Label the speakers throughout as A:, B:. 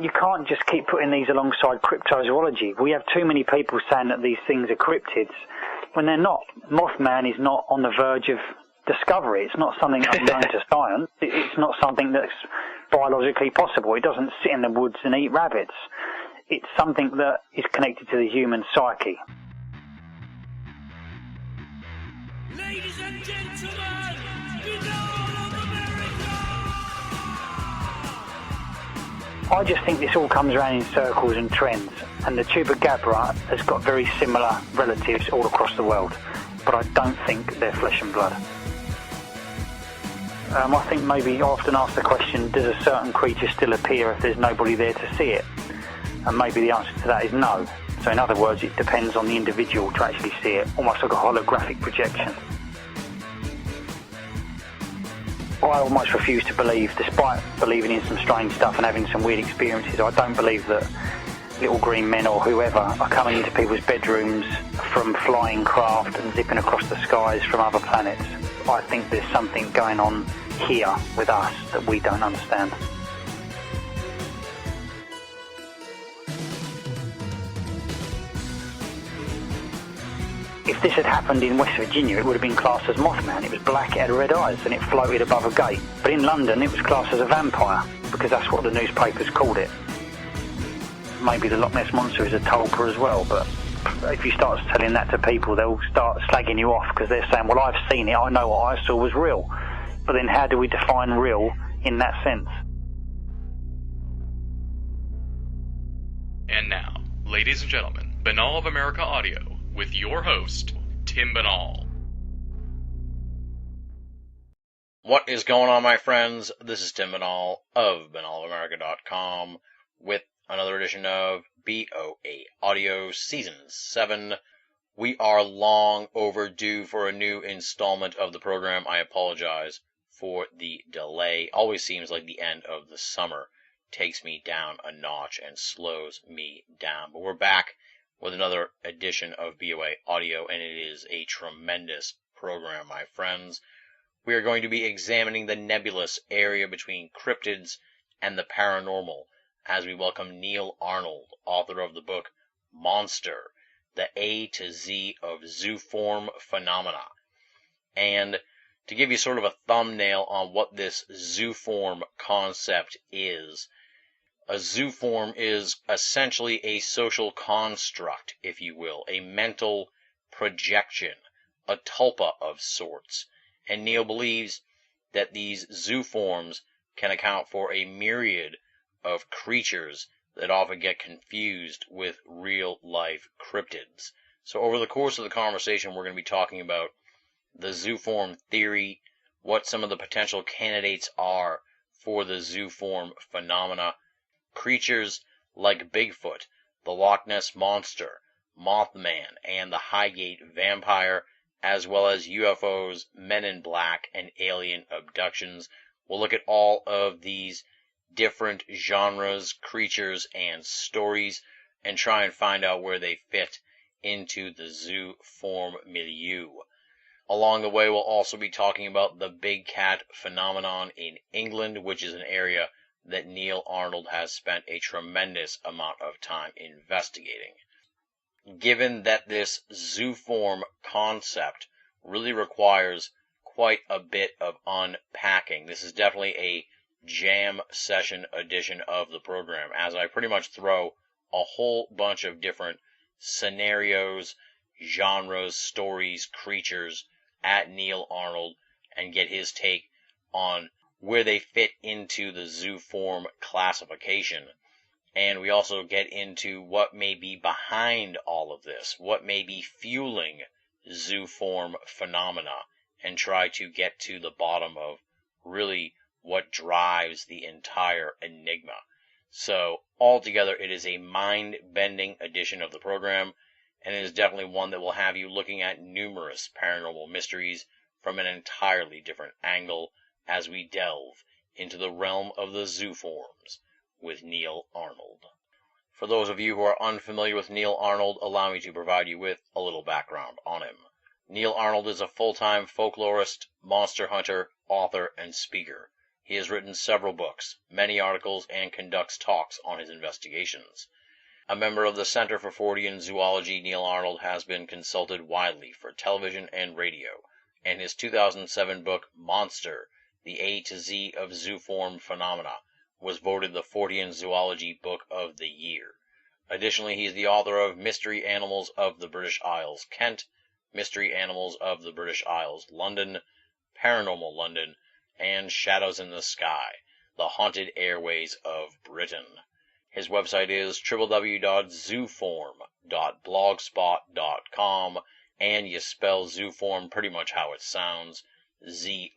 A: You can't just keep putting these alongside cryptozoology. We have too many people saying that these things are cryptids when they're not. Mothman is not on the verge of discovery. It's not something unknown to science. It's not something that's biologically possible. It doesn't sit in the woods and eat rabbits. It's something that is connected to the human psyche.
B: Ladies and gentlemen, Below America!
A: I just think this all comes around in circles and trends, and the chupacabra has got very similar relatives all across the world, but I don't think they're flesh and blood. I think maybe I often ask the question, does a certain creature still appear if there's nobody there to see it? And maybe the answer to that is no. So in other words, it depends on the individual to actually see it, almost like a holographic projection. I almost refuse to believe, despite believing in some strange stuff and having some weird experiences, I don't believe that little green men or whoever are coming into people's bedrooms from flying craft and zipping across the skies from other planets. I think there's something going on here with us that we don't understand. If this had happened in West Virginia, it would have been classed as Mothman. It was black, it had red eyes, and it floated above a gate. But in London, it was classed as a vampire, because that's what the newspapers called it. Maybe the Loch Ness Monster is a tulpa as well, but if you start telling that to people, they'll start slagging you off, because they're saying, well, I've seen it, I know what I saw was real. But then how do we define real in that sense?
C: And now, ladies and gentlemen, Banal of America Audio, with your host, Tim Banal.
D: What is going on, my friends? This is Tim Banal of banalofamerica.com with another edition of BoA Audio Season 7. We are long overdue for a new installment of the program. I apologize for the delay. Always seems like the end of the summer takes me down a notch and slows me down. But we're back with another edition of BoA Audio, and it is a tremendous program, my friends. We are going to be examining the nebulous area between cryptids and the paranormal as we welcome Neil Arnold, author of the book Monster, the A-Z of Zooform Phenomena. And to give you sort of a thumbnail on what this zooform concept is, a zooform is essentially a social construct, if you will, a mental projection, a tulpa of sorts. And Neil believes that these zooforms can account for a myriad of creatures that often get confused with real-life cryptids. So over the course of the conversation, we're going to be talking about the zooform theory, what some of the potential candidates are for the zooform phenomena, creatures like Bigfoot, the Loch Ness Monster, Mothman, and the Highgate Vampire, as well as UFOs, Men in Black, and alien abductions. We'll look at all of these different genres, creatures, and stories, and try and find out where they fit into the zooform milieu. Along the way, we'll also be talking about the big cat phenomenon in England, which is an area that Neil Arnold has spent a tremendous amount of time investigating. Given that this zooform concept really requires quite a bit of unpacking, this is definitely a jam session edition of the program, as I pretty much throw a whole bunch of different scenarios, genres, stories, creatures at Neil Arnold and get his take on where they fit into the zooform classification. And we also get into what may be behind all of this, what may be fueling zooform phenomena, and try to get to the bottom of really what drives the entire enigma. So altogether, it is a mind-bending edition of the program, and it is definitely one that will have you looking at numerous paranormal mysteries from an entirely different angle as we delve into the realm of the zooforms with Neil Arnold. For those of you who are unfamiliar with Neil Arnold, allow me to provide you with a little background on him. Neil Arnold is a full-time folklorist, monster hunter, author, and speaker. He has written several books, many articles, and conducts talks on his investigations. A member of the Center for Fortean Zoology, Neil Arnold has been consulted widely for television and radio, and his 2007 book, Monster, the A-Z of Zooform Phenomena, was voted the Fortean Zoology Book of the Year. Additionally, he is the author of Mystery Animals of the British Isles, Kent, Mystery Animals of the British Isles, London, Paranormal London, and Shadows in the Sky, the Haunted Airways of Britain. His website is www.zooform.blogspot.com, and you spell Zooform pretty much how it sounds, Zooform.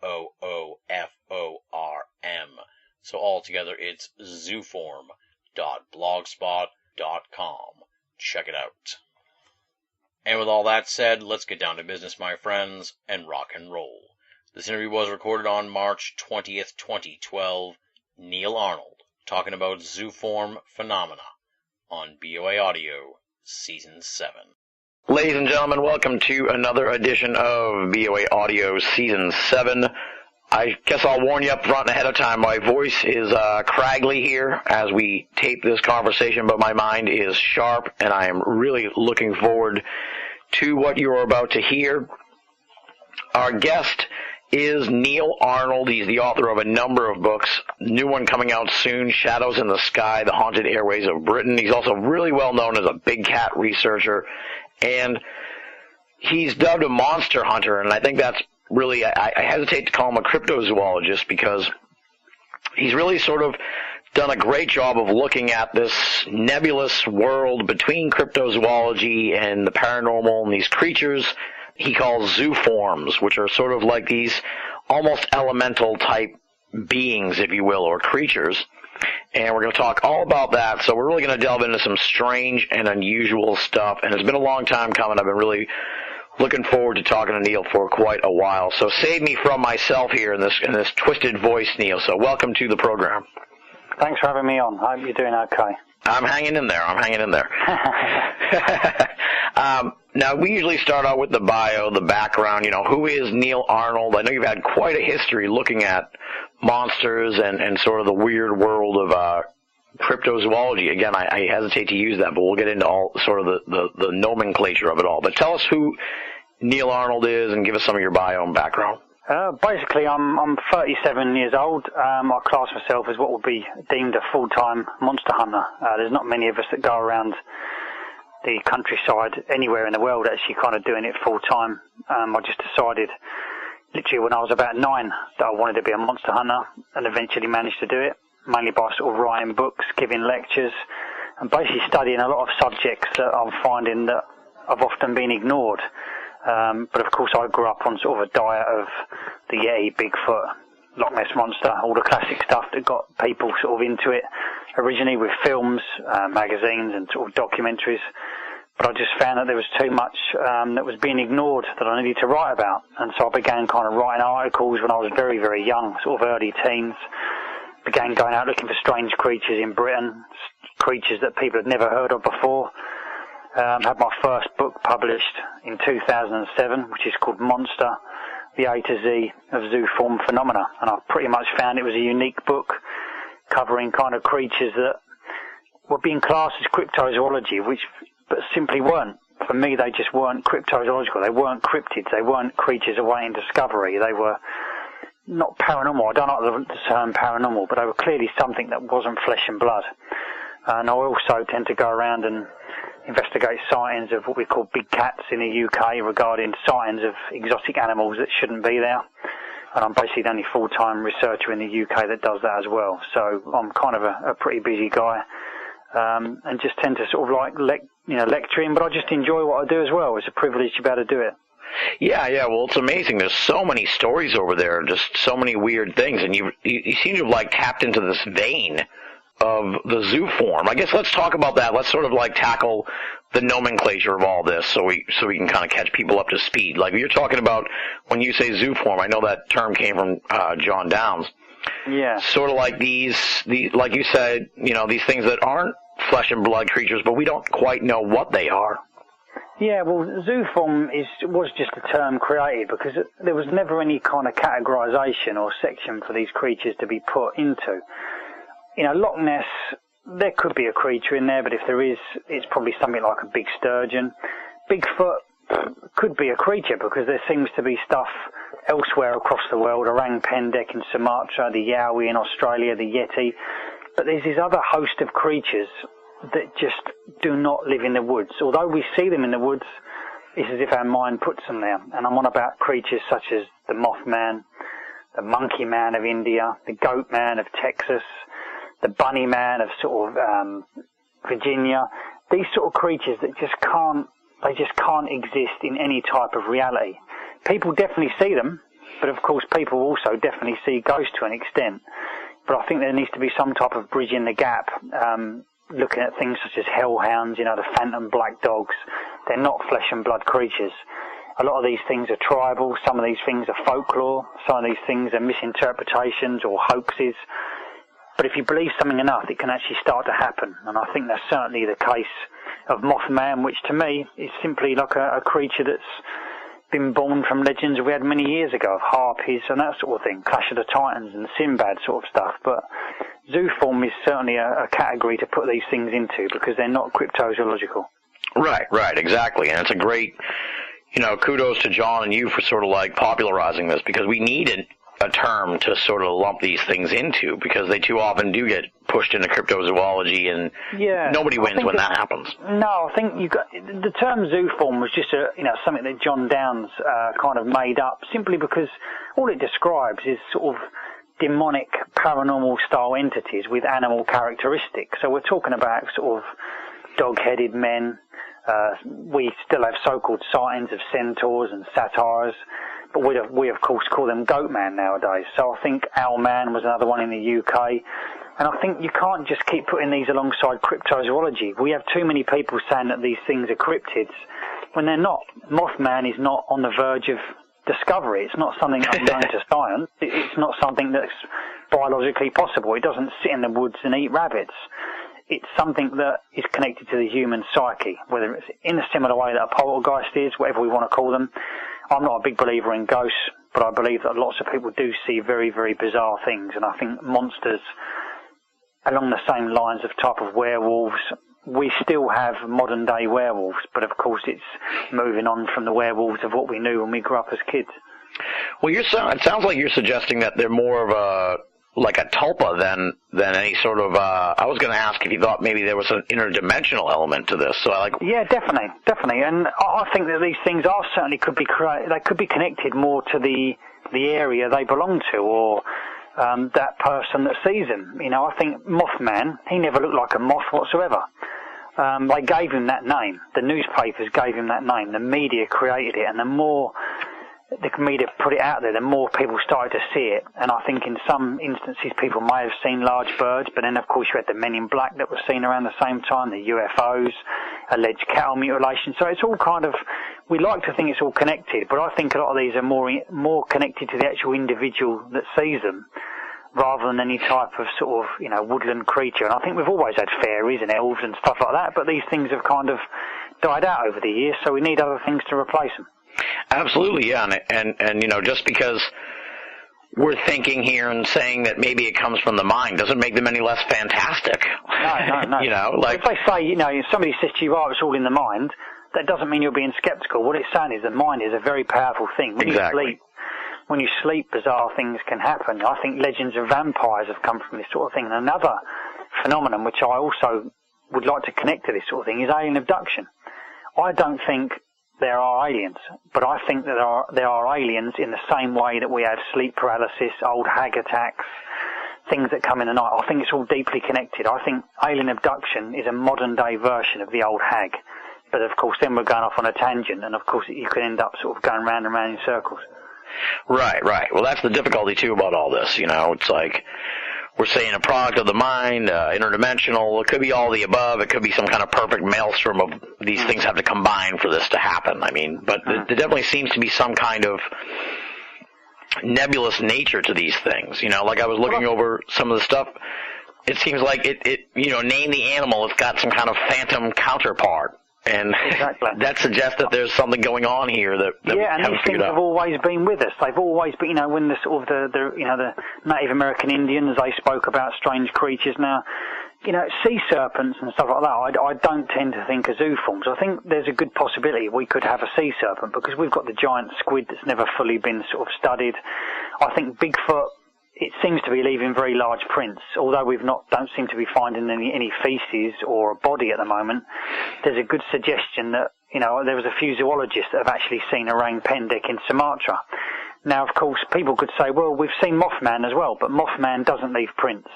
D: So altogether, it's zooform.blogspot.com. Check it out. And with all that said, let's get down to business, my friends, and rock and roll. This interview was recorded on March 20th, 2012. Neil Arnold, talking about Zooform Phenomena on BoA Audio, Season 7.
E: Ladies and gentlemen, welcome to another edition of BoA Audio Season 7. I guess I'll warn you up front and ahead of time. My voice is craggly here as we tape this conversation, but my mind is sharp, and I am really looking forward to what you are about to hear. Our guest is Neil Arnold. He's the author of a number of books. New one coming out soon, Shadows in the Sky, the Haunted Airways of Britain. He's also really well known as a big cat researcher, and he's dubbed a monster hunter, and I think that's really, I hesitate to call him a cryptozoologist because he's really sort of done a great job of looking at this nebulous world between cryptozoology and the paranormal and these creatures he calls zooforms, which are sort of like these almost elemental type beings, if you will, or creatures. And we're going to talk all about that. So we're really going to delve into some strange and unusual stuff. And it's been a long time coming. I've been really looking forward to talking to Neil for quite a while. So save me from myself here in this twisted voice, Neil. So welcome to the program.
A: Thanks for having me on. I hope you're doing okay.
E: I'm hanging in there. Now, we usually start out with the bio, the background. You know, who is Neil Arnold? I know you've had quite a history looking at monsters and sort of the weird world of cryptozoology. Again, I hesitate to use that, but we'll get into all sort of the nomenclature of it all. But tell us who Neil Arnold is and give us some of your bio and background.
A: Basically, I'm 37 years old. I class myself as what would be deemed a full-time monster hunter. There's not many of us that go around the countryside anywhere in the world actually kind of doing it full-time. I just decided literally when I was about 9 that I wanted to be a monster hunter and eventually managed to do it, mainly by sort of writing books, giving lectures, and basically studying a lot of subjects that I'm finding that have often been ignored. But of course I grew up on sort of a diet of the Yeti, Bigfoot, Loch Ness Monster, all the classic stuff that got people sort of into it originally with films, magazines and sort of documentaries. But I just found that there was too much that was being ignored that I needed to write about. And so I began kind of writing articles when I was very, very young, sort of early teens. Began going out looking for strange creatures in Britain, creatures that people had never heard of before. Had my first book published in 2007, which is called Monster, the A-Z of Zooform Phenomena. And I pretty much found it was a unique book covering kind of creatures that were being classed as cryptozoology, but simply weren't. For me, they just weren't cryptozoological. They weren't cryptids. They weren't creatures awaiting discovery. They were not paranormal. I don't like the term paranormal, but they were clearly something that wasn't flesh and blood. And I also tend to go around and investigate sightings of what we call big cats in the UK regarding sightings of exotic animals that shouldn't be there. And I'm basically the only full-time researcher in the UK that does that as well. So I'm kind of a pretty busy guy, and just tend to sort of like lecturing, but I just enjoy what I do as well. It's a privilege to be able to do it.
E: Yeah, well, it's amazing. There's so many stories over there, just so many weird things, and you seem to have like tapped into this vein of the zooform. I guess let's talk about that. Let's sort of like tackle the nomenclature of all this so we can kind of catch people up to speed. Like you're talking about when you say zooform, I know that term came from John Downes.
A: Yeah.
E: Sort of like these like you said, these things that aren't flesh and blood creatures, but we don't quite know what they are.
A: Yeah, well, zooform was just a term created because there was never any kind of categorization or section for these creatures to be put into. You know, Loch Ness, there could be a creature in there, but if there is, it's probably something like a big sturgeon. Bigfoot could be a creature because there seems to be stuff elsewhere across the world, orang pendek in Sumatra, the yowie in Australia, the yeti. But there's this other host of creatures that just do not live in the woods. Although we see them in the woods, it's as if our mind puts them there. And I'm on about creatures such as the Mothman, the Monkey Man of India, the Goat Man of Texas, the Bunny Man of sort of Virginia. These sort of creatures that just can't exist in any type of reality. People definitely see them, but of course people also definitely see ghosts to an extent. But I think there needs to be some type of bridging the gap, looking at things such as hellhounds, you know, the phantom black dogs. They're not flesh and blood creatures. A lot of these things are tribal, some of these things are folklore, some of these things are misinterpretations or hoaxes. But if you believe something enough, it can actually start to happen. And I think that's certainly the case of Mothman, which to me is simply like a creature that's been born from legends we had many years ago of harpies and that sort of thing, Clash of the Titans and Sinbad sort of stuff. But zooform is certainly a category to put these things into because they're not cryptozoological.
E: Right, exactly. And it's a great, you know, kudos to John and you for sort of like popularizing this because we needed a term to sort of lump these things into because they too often do get pushed into cryptozoology and nobody wins when that happens.
A: No, I think the term zooform was just something that John Downes kind of made up simply because all it describes is sort of demonic paranormal style entities with animal characteristics. So we're talking about sort of dog-headed men. We still have so-called sightings of centaurs and satyrs. But we of course call them Goat Man nowadays. So I think Owl Man was another one in the UK. And I think you can't just keep putting these alongside cryptozoology. We have too many people saying that these things are cryptids when they're not. Mothman is not on the verge of discovery. It's not something unknown to science. It's not something that's biologically possible. It doesn't sit in the woods and eat rabbits. It's something that is connected to the human psyche, whether it's in a similar way that a poltergeist is, whatever we want to call them. I'm not a big believer in ghosts, but I believe that lots of people do see very, very bizarre things, and I think monsters, along the same lines of type of werewolves, we still have modern-day werewolves, but of course it's moving on from the werewolves of what we knew when we grew up as kids.
E: Well, it sounds like you're suggesting that they're more of like a tulpa than any sort of, I was going to ask if you thought maybe there was an interdimensional element to this. So
A: Yeah, definitely. And I think that these things certainly could be connected more to the area they belong to or that person that sees them. You know, I think Mothman, he never looked like a moth whatsoever. They gave him that name. The newspapers gave him that name. The media created it, and the more the media put it out there, the more people started to see it. And I think in some instances people may have seen large birds, but then of course you had the Men in Black that were seen around the same time, the UFOs, alleged cattle mutilation. So it's all kind of, we like to think it's all connected, but I think a lot of these are more connected to the actual individual that sees them rather than any type of sort of, woodland creature. And I think we've always had fairies and elves and stuff like that, but these things have kind of died out over the years, so we need other things to replace them.
E: Absolutely, yeah, and just because we're thinking here and saying that maybe it comes from the mind doesn't make them any less fantastic.
A: No. If they say, if somebody says to you, oh, it's all in the mind, that doesn't mean you're being skeptical. What it's saying is the mind is a very powerful thing. When you sleep, bizarre things can happen. I think legends of vampires have come from this sort of thing. And another phenomenon which I also would like to connect to this sort of thing is alien abduction. I don't think there are aliens, but I think that there are aliens in the same way that we have sleep paralysis, old hag attacks, things that come in the night. I think it's all deeply connected. I think alien abduction is a modern-day version of the old hag. But, of course, then we're going off on a tangent, and, of course, you could end up sort of going round and round in circles.
E: Right. Well, that's the difficulty, too, about all this. It's like we're saying a product of the mind, interdimensional. It could be all the above. It could be some kind of perfect maelstrom of these things have to combine for this to happen. But there definitely seems to be some kind of nebulous nature to these things. Like I was looking over some of the stuff. It seems like it name the animal, it's got some kind of phantom counterpart. And
A: Exactly.
E: that suggests that there's something going on here that we
A: and
E: haven't
A: these
E: figured
A: things have
E: out.
A: always been with us. They've always been, when the sort of the Native American Indians, they spoke about strange creatures. Now, sea serpents and stuff like that, I don't tend to think of zooforms. I think there's a good possibility we could have a sea serpent because we've got the giant squid that's never fully been sort of studied. I think Bigfoot, it seems to be leaving very large prints, although don't seem to be finding any feces or a body at the moment. There's a good suggestion that, there was a few zoologists that have actually seen orang pendek in Sumatra. Now, of course, people could say, well, we've seen Mothman as well, but Mothman doesn't leave prints.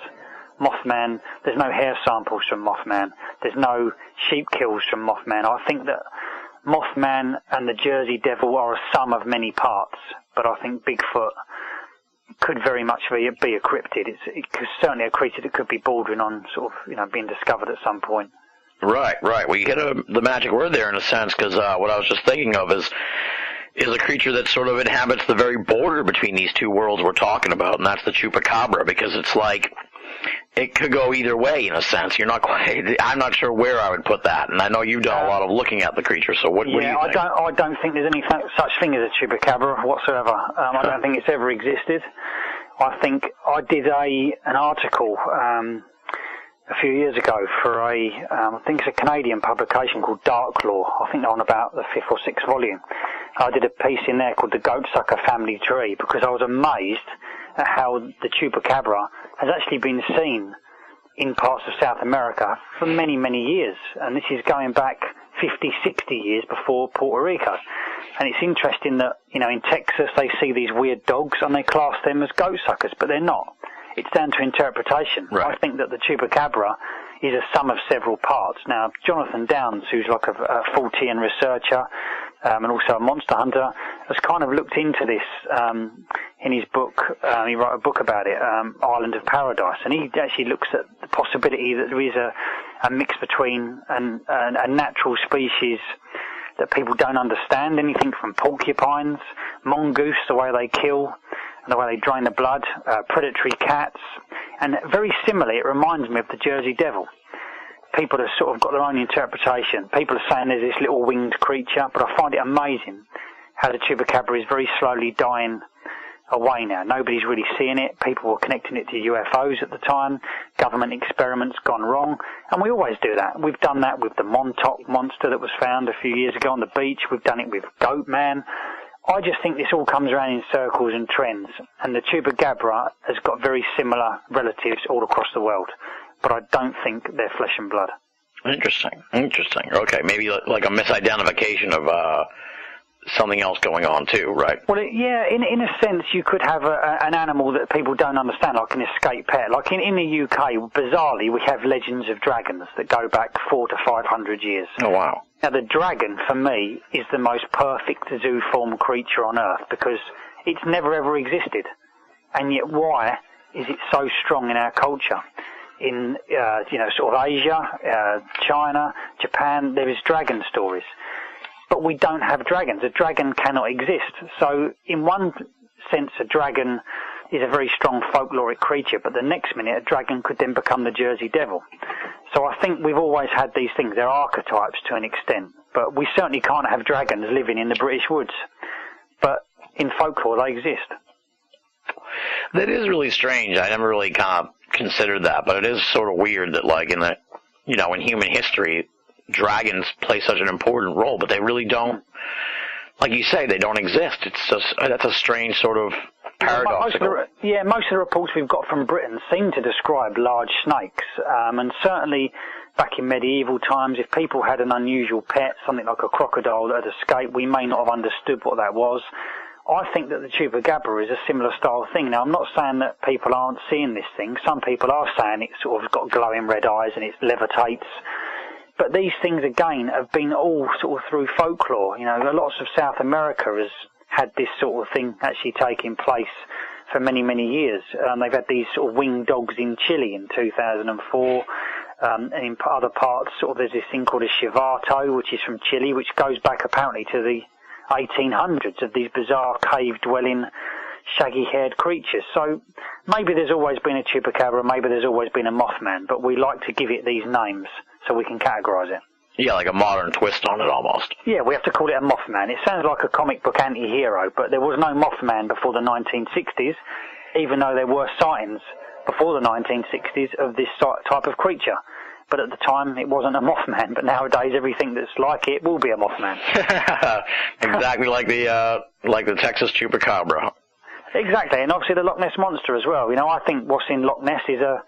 A: Mothman, there's no hair samples from Mothman. There's no sheep kills from Mothman. I think that Mothman and the Jersey Devil are a sum of many parts, but I think Bigfoot could very much be a cryptid. It's certainly a creature that could be bordering on sort of, being discovered at some point.
E: Right. Well, you hit the magic word there in a sense, because what I was just thinking of is a creature that sort of inhabits the very border between these two worlds we're talking about, and that's the chupacabra, because it's like it could go either way in a sense. I'm not sure where I would put that, and I know you've done a lot of looking at the creature, so what do you think?
A: I don't think there's any such thing as a chupacabra whatsoever. I don't think it's ever existed. I think I did an article a few years ago for I think it's a Canadian publication called Dark Law. I think they're on about the 5th or 6th volume. I did a piece in there called The Goatsucker Family Tree because I was amazed at how the chupacabra has actually been seen in parts of South America for many, many years. And this is going back 50, 60 years before Puerto Rico. And it's interesting that, in Texas they see these weird dogs and they class them as goatsuckers, but they're not. It's down to interpretation.
E: Right.
A: I think that the chupacabra is a sum of several parts. Now, Jonathan Downes, who's like a Fortean researcher and also a monster hunter, has kind of looked into this in his book. He wrote a book about it, Island of Paradise, and he actually looks at the possibility that there is a mix between a natural species that people don't understand, anything from porcupines, mongoose, the way they kill, and the way they drain the blood, predatory cats, and very similarly, it reminds me of the Jersey Devil. People have sort of got their own interpretation. People are saying there's this little winged creature, but I find it amazing how the chupacabra is very slowly dying away now. Nobody's really seeing it. People were connecting it to UFOs at the time. Government experiments gone wrong. And we always do that. We've done that with the Montauk monster that was found a few years ago on the beach. We've done it with Goatman. I just think this all comes around in circles and trends. And the chupacabra has got very similar relatives all across the world. But I don't think they're flesh and blood.
E: Interesting. Okay, maybe like a misidentification of something else going on too, right?
A: Well, in a sense, you could have an animal that people don't understand, like an escaped pet. Like in the UK, bizarrely, we have legends of dragons that go back 400 to 500 years.
E: Oh, wow.
A: Now, the dragon, for me, is the most perfect zooform creature on Earth because it's never ever existed. And yet, why is it so strong in our culture? In, sort of Asia, China, Japan, there is dragon stories. But we don't have dragons. A dragon cannot exist. So, in one sense, a dragon is a very strong folkloric creature, but the next minute, a dragon could then become the Jersey Devil. So I think we've always had these things. They're archetypes to an extent, but we certainly can't have dragons living in the British woods. But in folklore, they exist.
E: That is really strange. I never really kind of considered that, but it is sort of weird that, like, in human history, dragons play such an important role, but they really don't, like you say, they don't exist. It's just, that's a strange sort of paradox.
A: Most of the reports we've got from Britain seem to describe large snakes, and certainly back in medieval times, if people had an unusual pet, something like a crocodile that had escaped, we may not have understood what that was. I think that the chupacabra is a similar style thing. Now, I'm not saying that people aren't seeing this thing. Some people are saying it's sort of got glowing red eyes and it levitates. But these things, again, have been all sort of through folklore. Lots of South America has had this sort of thing actually taking place for many, many years. They've had these sort of winged dogs in Chile in 2004. And in other parts, sort of there's this thing called a chivato, which is from Chile, which goes back apparently to the 1800s, of these bizarre cave-dwelling, shaggy-haired creatures. So maybe there's always been a chupacabra, maybe there's always been a Mothman, but we like to give it these names so we can categorise it.
E: Yeah, like a modern twist on it almost.
A: Yeah, we have to call it a Mothman. It sounds like a comic book anti-hero, but there was no Mothman before the 1960s, even though there were sightings before the 1960s of this type of creature. But at the time, it wasn't a Mothman, but nowadays everything that's like it will be a Mothman.
E: Exactly like the Texas Chupacabra.
A: Exactly, and obviously the Loch Ness Monster as well. You know, I think what's in Loch Ness is a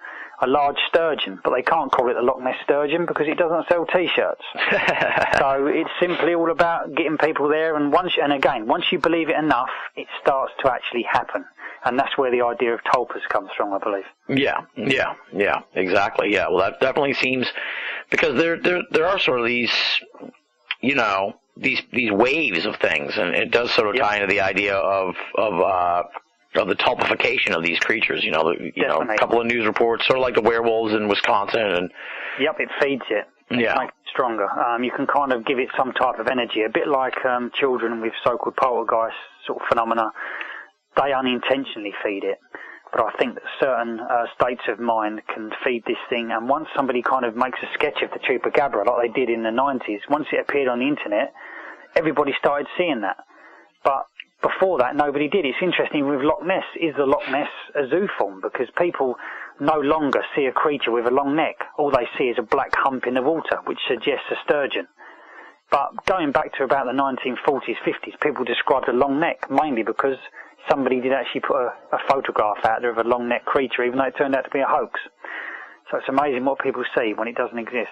A: large sturgeon, but they can't call it the Loch Ness sturgeon because it doesn't sell T-shirts. So it's simply all about getting people there, and once you believe it enough, it starts to actually happen. And that's where the idea of tulpas comes from, I believe.
E: Yeah, exactly. Yeah, well, that definitely seems, because there are sort of these, you know, these waves of things, and it does sort of tie into the idea of the tulpification of these creatures. You know, a couple of news reports, sort of like the werewolves in Wisconsin, and
A: yep, it feeds it.
E: Yeah,
A: makes it stronger. You can kind of give it some type of energy, a bit like children with so-called poltergeist sort of phenomena. They unintentionally feed it. But I think that certain states of mind can feed this thing, and once somebody kind of makes a sketch of the Chupacabra, like they did in the 90s, once it appeared on the internet, everybody started seeing that. But before that, nobody did. It's interesting with Loch Ness. Is the Loch Ness a zooform? Because people no longer see a creature with a long neck. All they see is a black hump in the water, which suggests a sturgeon. But going back to about the 1940s, 50s, people described a long neck, mainly because somebody did actually put a photograph out there of a long neck creature, even though it turned out to be a hoax. So it's amazing what people see when it doesn't exist.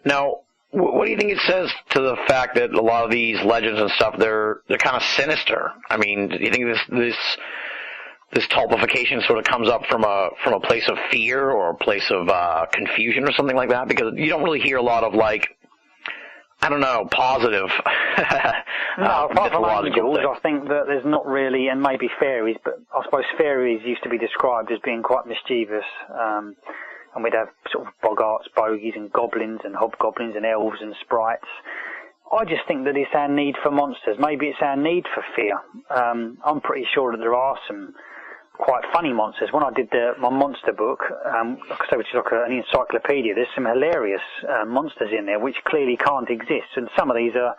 E: Now, what do you think it says to the fact that a lot of these legends and stuff, they're kind of sinister? I mean, do you think this tulpification sort of comes up from a place of fear or a place of confusion or something like that? Because you don't really hear a lot of, like, I don't know, positive.
A: No, apart from angels, I think that there's not really, and maybe fairies, but I suppose fairies used to be described as being quite mischievous. And we'd have sort of boggarts, bogies, and goblins, and hobgoblins, and elves, and sprites. I just think that it's our need for monsters. Maybe it's our need for fear. I'm pretty sure that there are some quite funny monsters. When I did my monster book, like I say, which is like an encyclopedia, there's some hilarious monsters in there which clearly can't exist, and some of these are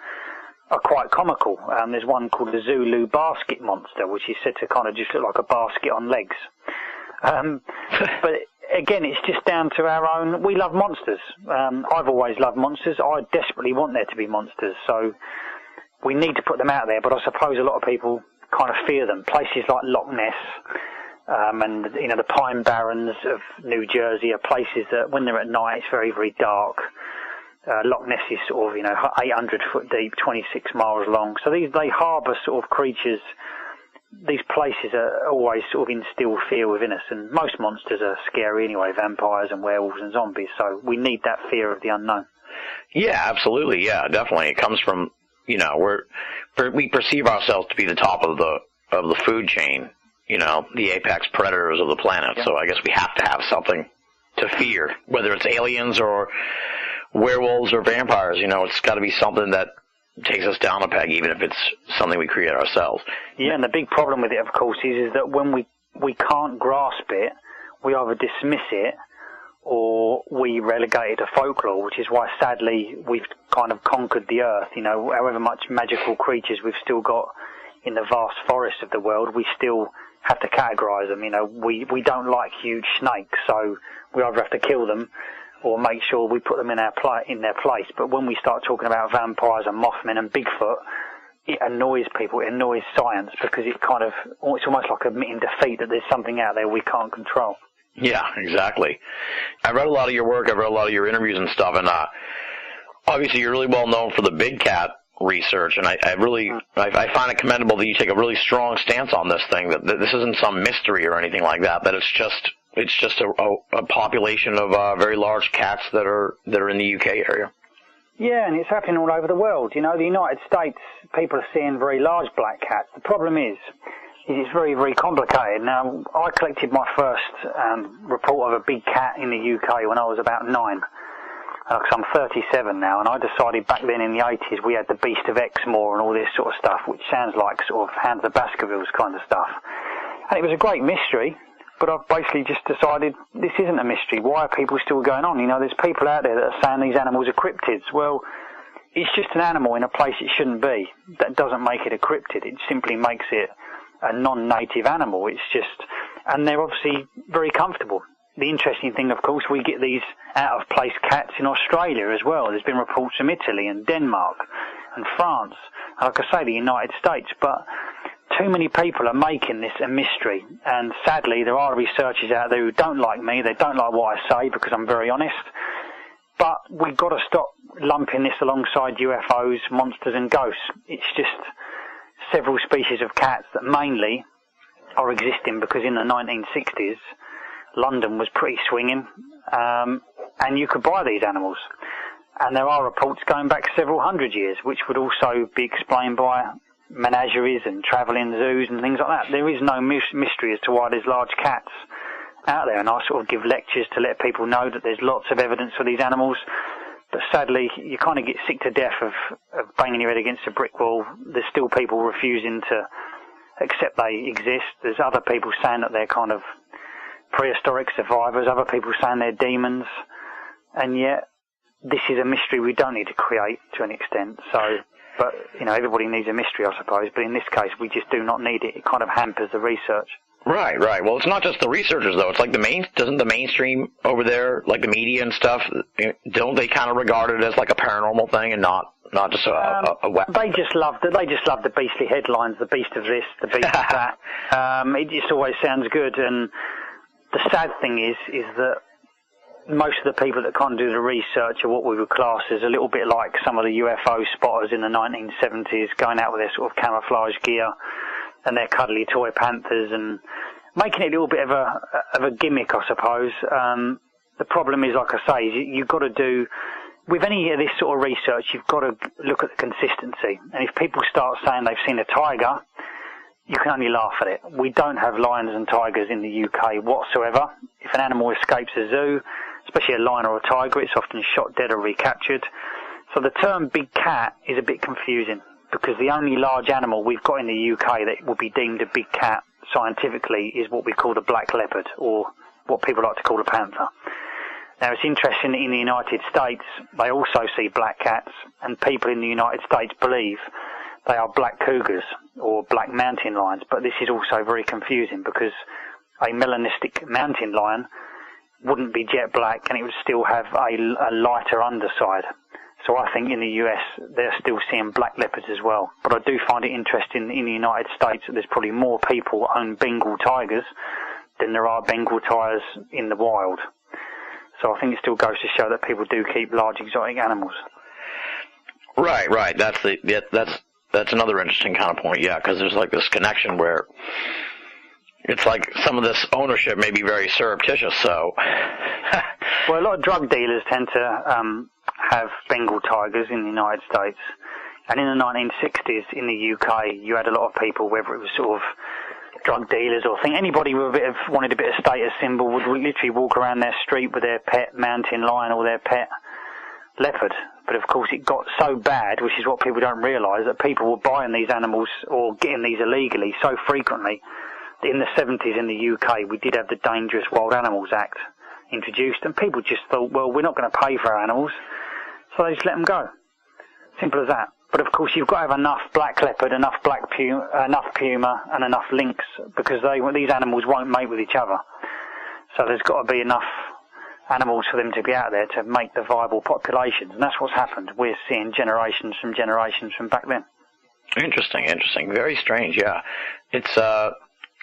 A: quite comical. There's one called the Zulu basket monster, which is said to kind of just look like a basket on legs. But again, it's just down to our own. We love monsters. I've always loved monsters. I desperately want there to be monsters, so we need to put them out there, but I suppose a lot of people kind of fear them. Places like Loch Ness and you know the Pine Barrens of New Jersey are places that when they're at night it's very, very dark. Loch Ness is sort of 800 foot deep, 26 miles long. So they harbour sort of creatures. These places are always sort of instill fear within us, and most monsters are scary anyway, vampires and werewolves and zombies. So we need that fear of the unknown. Yeah,
E: absolutely. Yeah, definitely. It comes from we perceive ourselves to be the top of the food chain, the apex predators of the planet. Yeah. So I guess we have to have something to fear, whether it's aliens or werewolves or vampires. It's got to be something that takes us down a peg, even if it's something we create ourselves.
A: Yeah, and the big problem with it, of course, is that when we can't grasp it, we either dismiss it or we relegate it to folklore, which is why, sadly, we've kind of conquered the earth. However much magical creatures we've still got in the vast forests of the world, we still have to categorise them. We don't like huge snakes, so we either have to kill them or make sure we put them in their place. But when we start talking about vampires and Mothmen and Bigfoot, it annoys people, it annoys science, because it's almost like admitting defeat that there's something out there we can't control.
E: Yeah, exactly. I read a lot of your work, I read a lot of your interviews and stuff, and obviously you're really well known for the big cat research, and I find it commendable that you take a really strong stance on this thing, that this isn't some mystery or anything like that, that it's just a population of very large cats that are in the UK area.
A: Yeah, and it's happening all over the world. The United States, people are seeing very large black cats. The problem is it's very, very complicated. Now, I collected my first report of a big cat in the UK when I was about 9. Because I'm 37 now, and I decided back then in the 80s we had the Beast of Exmoor and all this sort of stuff, which sounds like sort of Hans of Baskerville's kind of stuff. And it was a great mystery. But I've basically just decided this isn't a mystery. Why are people still going on? You know, there's people out there that are saying these animals are cryptids. Well, it's just an animal in a place it shouldn't be. That doesn't make it a cryptid. It simply makes it a non-native animal. It's just, and they're obviously very comfortable. The interesting thing, of course, we get these out-of-place cats in Australia as well. There's been reports from Italy and Denmark and France, and like I say, the United States. But too many people are making this a mystery, and sadly there are researchers out there who don't like me. They don't like what I say because I'm very honest. But we've got to stop lumping this alongside UFOs, monsters and ghosts. It's just several species of cats that mainly are existing because in the 1960s London was pretty swinging, and you could buy these animals. And there are reports going back several hundred years, which would also be explained by menageries and travelling zoos and things like that. There is no mystery as to why there's large cats out there, and I sort of give lectures to let people know that there's lots of evidence for these animals. But sadly, you kind of get sick to death of banging your head against a brick wall. There's still people refusing to accept they exist. There's other people saying that they're kind of prehistoric survivors, other people saying they're demons, and yet this is a mystery we don't need to create to an extent. So, but, you know, everybody needs a mystery, I suppose, but in this case we just do not need it. It kind of hampers the research.
E: Right. Well, it's not just the researchers, though. It's like doesn't the mainstream over there, like the media and stuff, don't they kind of regard it as like a paranormal thing and not just a
A: They just love the beastly headlines, the beast of this, the beast of that. It just always sounds good, and the sad thing is that most of the people that kind of do the research are what we would class as a little bit like some of the UFO spotters in the 1970s, going out with their sort of camouflage gear and their cuddly toy panthers and making it a little bit of a gimmick, I suppose. The problem is, like I say, you've got to do, with any of this sort of research, you've got to look at the consistency. And if people start saying they've seen a tiger, you can only laugh at it. We don't have lions and tigers in the UK whatsoever. If an animal escapes a zoo, especially a lion or a tiger, it's often shot dead or recaptured. So the term big cat is a bit confusing, because the only large animal we've got in the UK that will be deemed a big cat scientifically is what we call the black leopard, or what people like to call a panther. Now, it's interesting that in the United States they also see black cats, and people in the United States believe they are black cougars or black mountain lions, but this is also very confusing because a melanistic mountain lion wouldn't be jet black and it would still have a lighter underside. So I think in the US they're still seeing black leopards as well. But I do find it interesting in the United States that there's probably more people own Bengal tigers than there are Bengal tigers in the wild. So I think it still goes to show that people do keep large exotic animals.
E: Right. That's another interesting kind of point, yeah, because there's like this connection where it's like some of this ownership may be very surreptitious, so...
A: Well, a lot of drug dealers tend to have Bengal tigers in the United States. And in the 1960s in the UK, you had a lot of people, whether it was sort of drug dealers or anybody with wanted a bit of status symbol would literally walk around their street with their pet mountain lion or their pet leopard. But of course it got so bad, which is what people don't realise, that people were buying these animals or getting these illegally so frequently that in the 70s in the UK we did have the Dangerous Wild Animals Act introduced, and people just thought, well, we're not going to pay for our animals, so they just let them go. Simple as that. But of course you've got to have enough black leopard, enough puma and enough lynx, because these animals won't mate with each other. So there's got to be enough animals for them to be out there to make the viable populations, and that's what's happened. We're seeing generations from back then.
E: Interesting. Very strange, yeah. It's,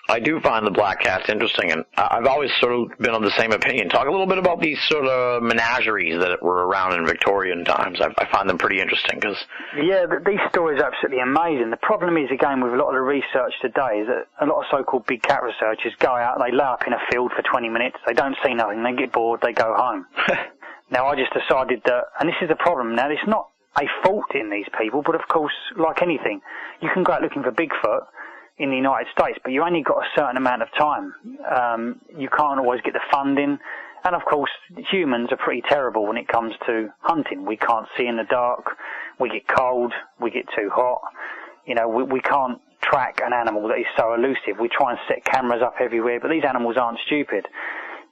E: I do find the black cats interesting, and I've always sort of been of the same opinion. Talk a little bit about these sort of menageries that were around in Victorian times. I find them pretty interesting, because...
A: Yeah, these stories are absolutely amazing. The problem is, again, with a lot of the research today, is that a lot of so-called big cat researchers go out, they lay up in a field for 20 minutes, they don't see nothing, they get bored, they go home. Now, I just decided that, and this is the problem, now, it's not a fault in these people, but of course, like anything, you can go out looking for Bigfoot in the United States, but you only got a certain amount of time. You can't always get the funding, and of course humans are pretty terrible when it comes to hunting. We can't see in the dark, we get cold, we get too hot, you know, we can't track an animal that is so elusive. We try and set cameras up everywhere, but these animals aren't stupid.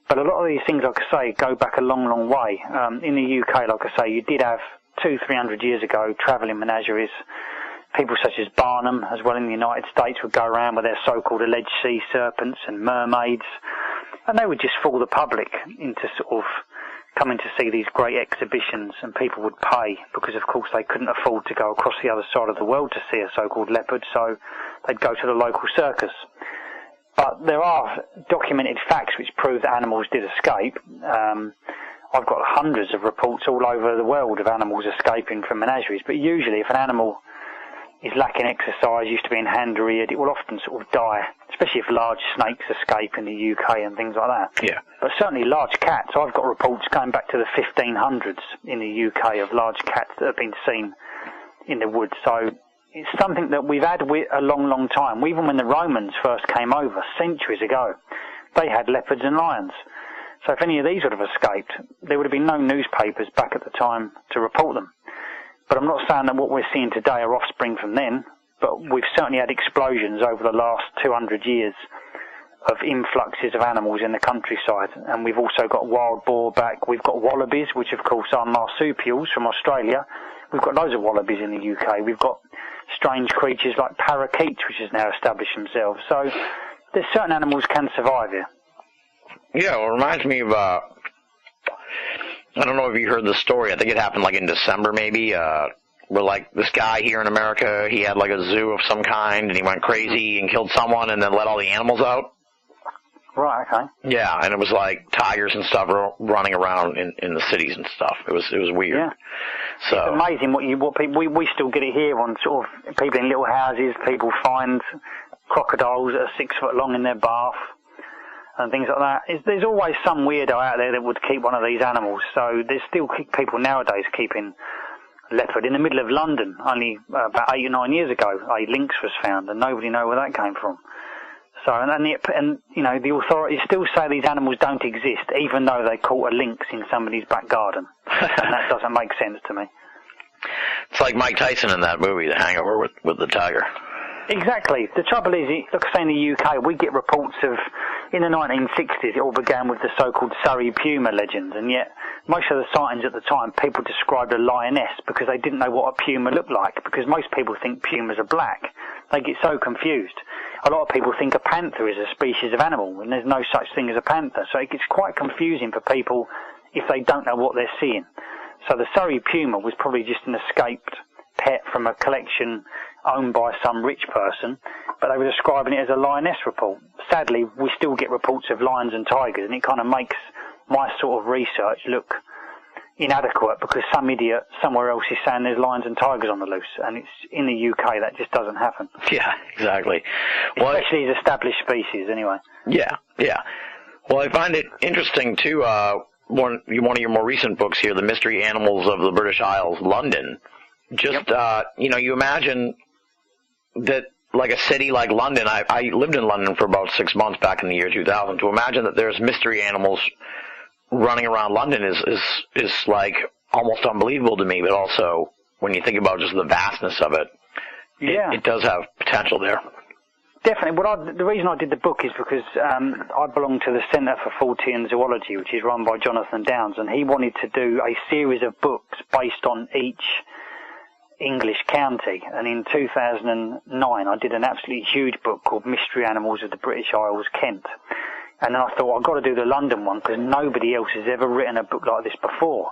A: But a lot of these things, like I say, go back a long, long way. In the UK, like I say, you did have 200-300 years ago travelling menageries. People such as Barnum, as well in the United States, would go around with their so-called alleged sea serpents and mermaids, and they would just fool the public into sort of coming to see these great exhibitions, and people would pay because, of course, they couldn't afford to go across the other side of the world to see a so-called leopard, so they'd go to the local circus. But there are documented facts which prove that animals did escape. I've got hundreds of reports all over the world of animals escaping from menageries, but usually if an animal is lacking exercise, used to be in hand-reared, it will often sort of die, especially if large snakes escape in the UK and things like that.
E: Yeah.
A: But certainly large cats, I've got reports going back to the 1500s in the UK of large cats that have been seen in the woods. So it's something that we've had a long, long time. Even when the Romans first came over, centuries ago, they had leopards and lions. So if any of these would have escaped, there would have been no newspapers back at the time to report them. But I'm not saying that what we're seeing today are offspring from then, but we've certainly had explosions over the last 200 years of influxes of animals in the countryside. And we've also got wild boar back. We've got wallabies, which of course are marsupials from Australia. We've got loads of wallabies in the UK. We've got strange creatures like parakeets, which has now established themselves. So there's certain animals can survive here.
E: Yeah, well, it reminds me of, I don't know if you heard the story. I think it happened like in December maybe, where like this guy here in America, he had like a zoo of some kind, and he went crazy and killed someone and then let all the animals out.
A: Right, okay.
E: Yeah, and it was like tigers and stuff running around in the cities and stuff. It was weird.
A: Yeah.
E: So
A: it's amazing what people, we still get it here on sort of people in little houses. People find crocodiles that are 6 foot long in their bath and things like that. There's always some weirdo out there that would keep one of these animals. So there's still people nowadays keeping leopard. In the middle of London, only about 8 or 9 years ago, a lynx was found, and nobody knew where that came from. So, and you know, the authorities still say these animals don't exist, even though they caught a lynx in somebody's back garden. And that doesn't make sense to me.
E: it's like Mike Tyson in that movie, The Hangover, with the tiger.
A: Exactly. The trouble is, like I say, in the UK, we get reports of, in the 1960s, it all began with the so-called Surrey puma legend, and yet most of the sightings at the time, people described a lioness because they didn't know what a puma looked like, because most people think pumas are black. They get so confused. A lot of people think a panther is a species of animal, and there's no such thing as a panther, so it gets quite confusing for people if they don't know what they're seeing. So the Surrey puma was probably just an escaped pet from a collection owned by some rich person, but they were describing it as a lioness report. Sadly, we still get reports of lions and tigers, and it kind of makes my sort of research look inadequate, because some idiot somewhere else is saying there's lions and tigers on the loose, and it's in the UK that just doesn't happen.
E: Yeah, exactly. Well,
A: especially as established species, anyway.
E: Yeah. Well, I find it interesting, too, one of your more recent books here, The Mystery Animals of the British Isles, London. Just, you imagine that, like a city like London, I lived in London for about 6 months back in the year 2000. To imagine that there's mystery animals running around London is like almost unbelievable to me, but also when you think about just the vastness of it, it does have potential there.
A: Definitely. The reason I did the book is because I belong to the Centre for Fortean Zoology, which is run by Jonathan Downes, and he wanted to do a series of books based on each English county. And in 2009, I did an absolutely huge book called Mystery Animals of the British Isles, Kent. And then I thought, I've got to do the London one, because nobody else has ever written a book like this before.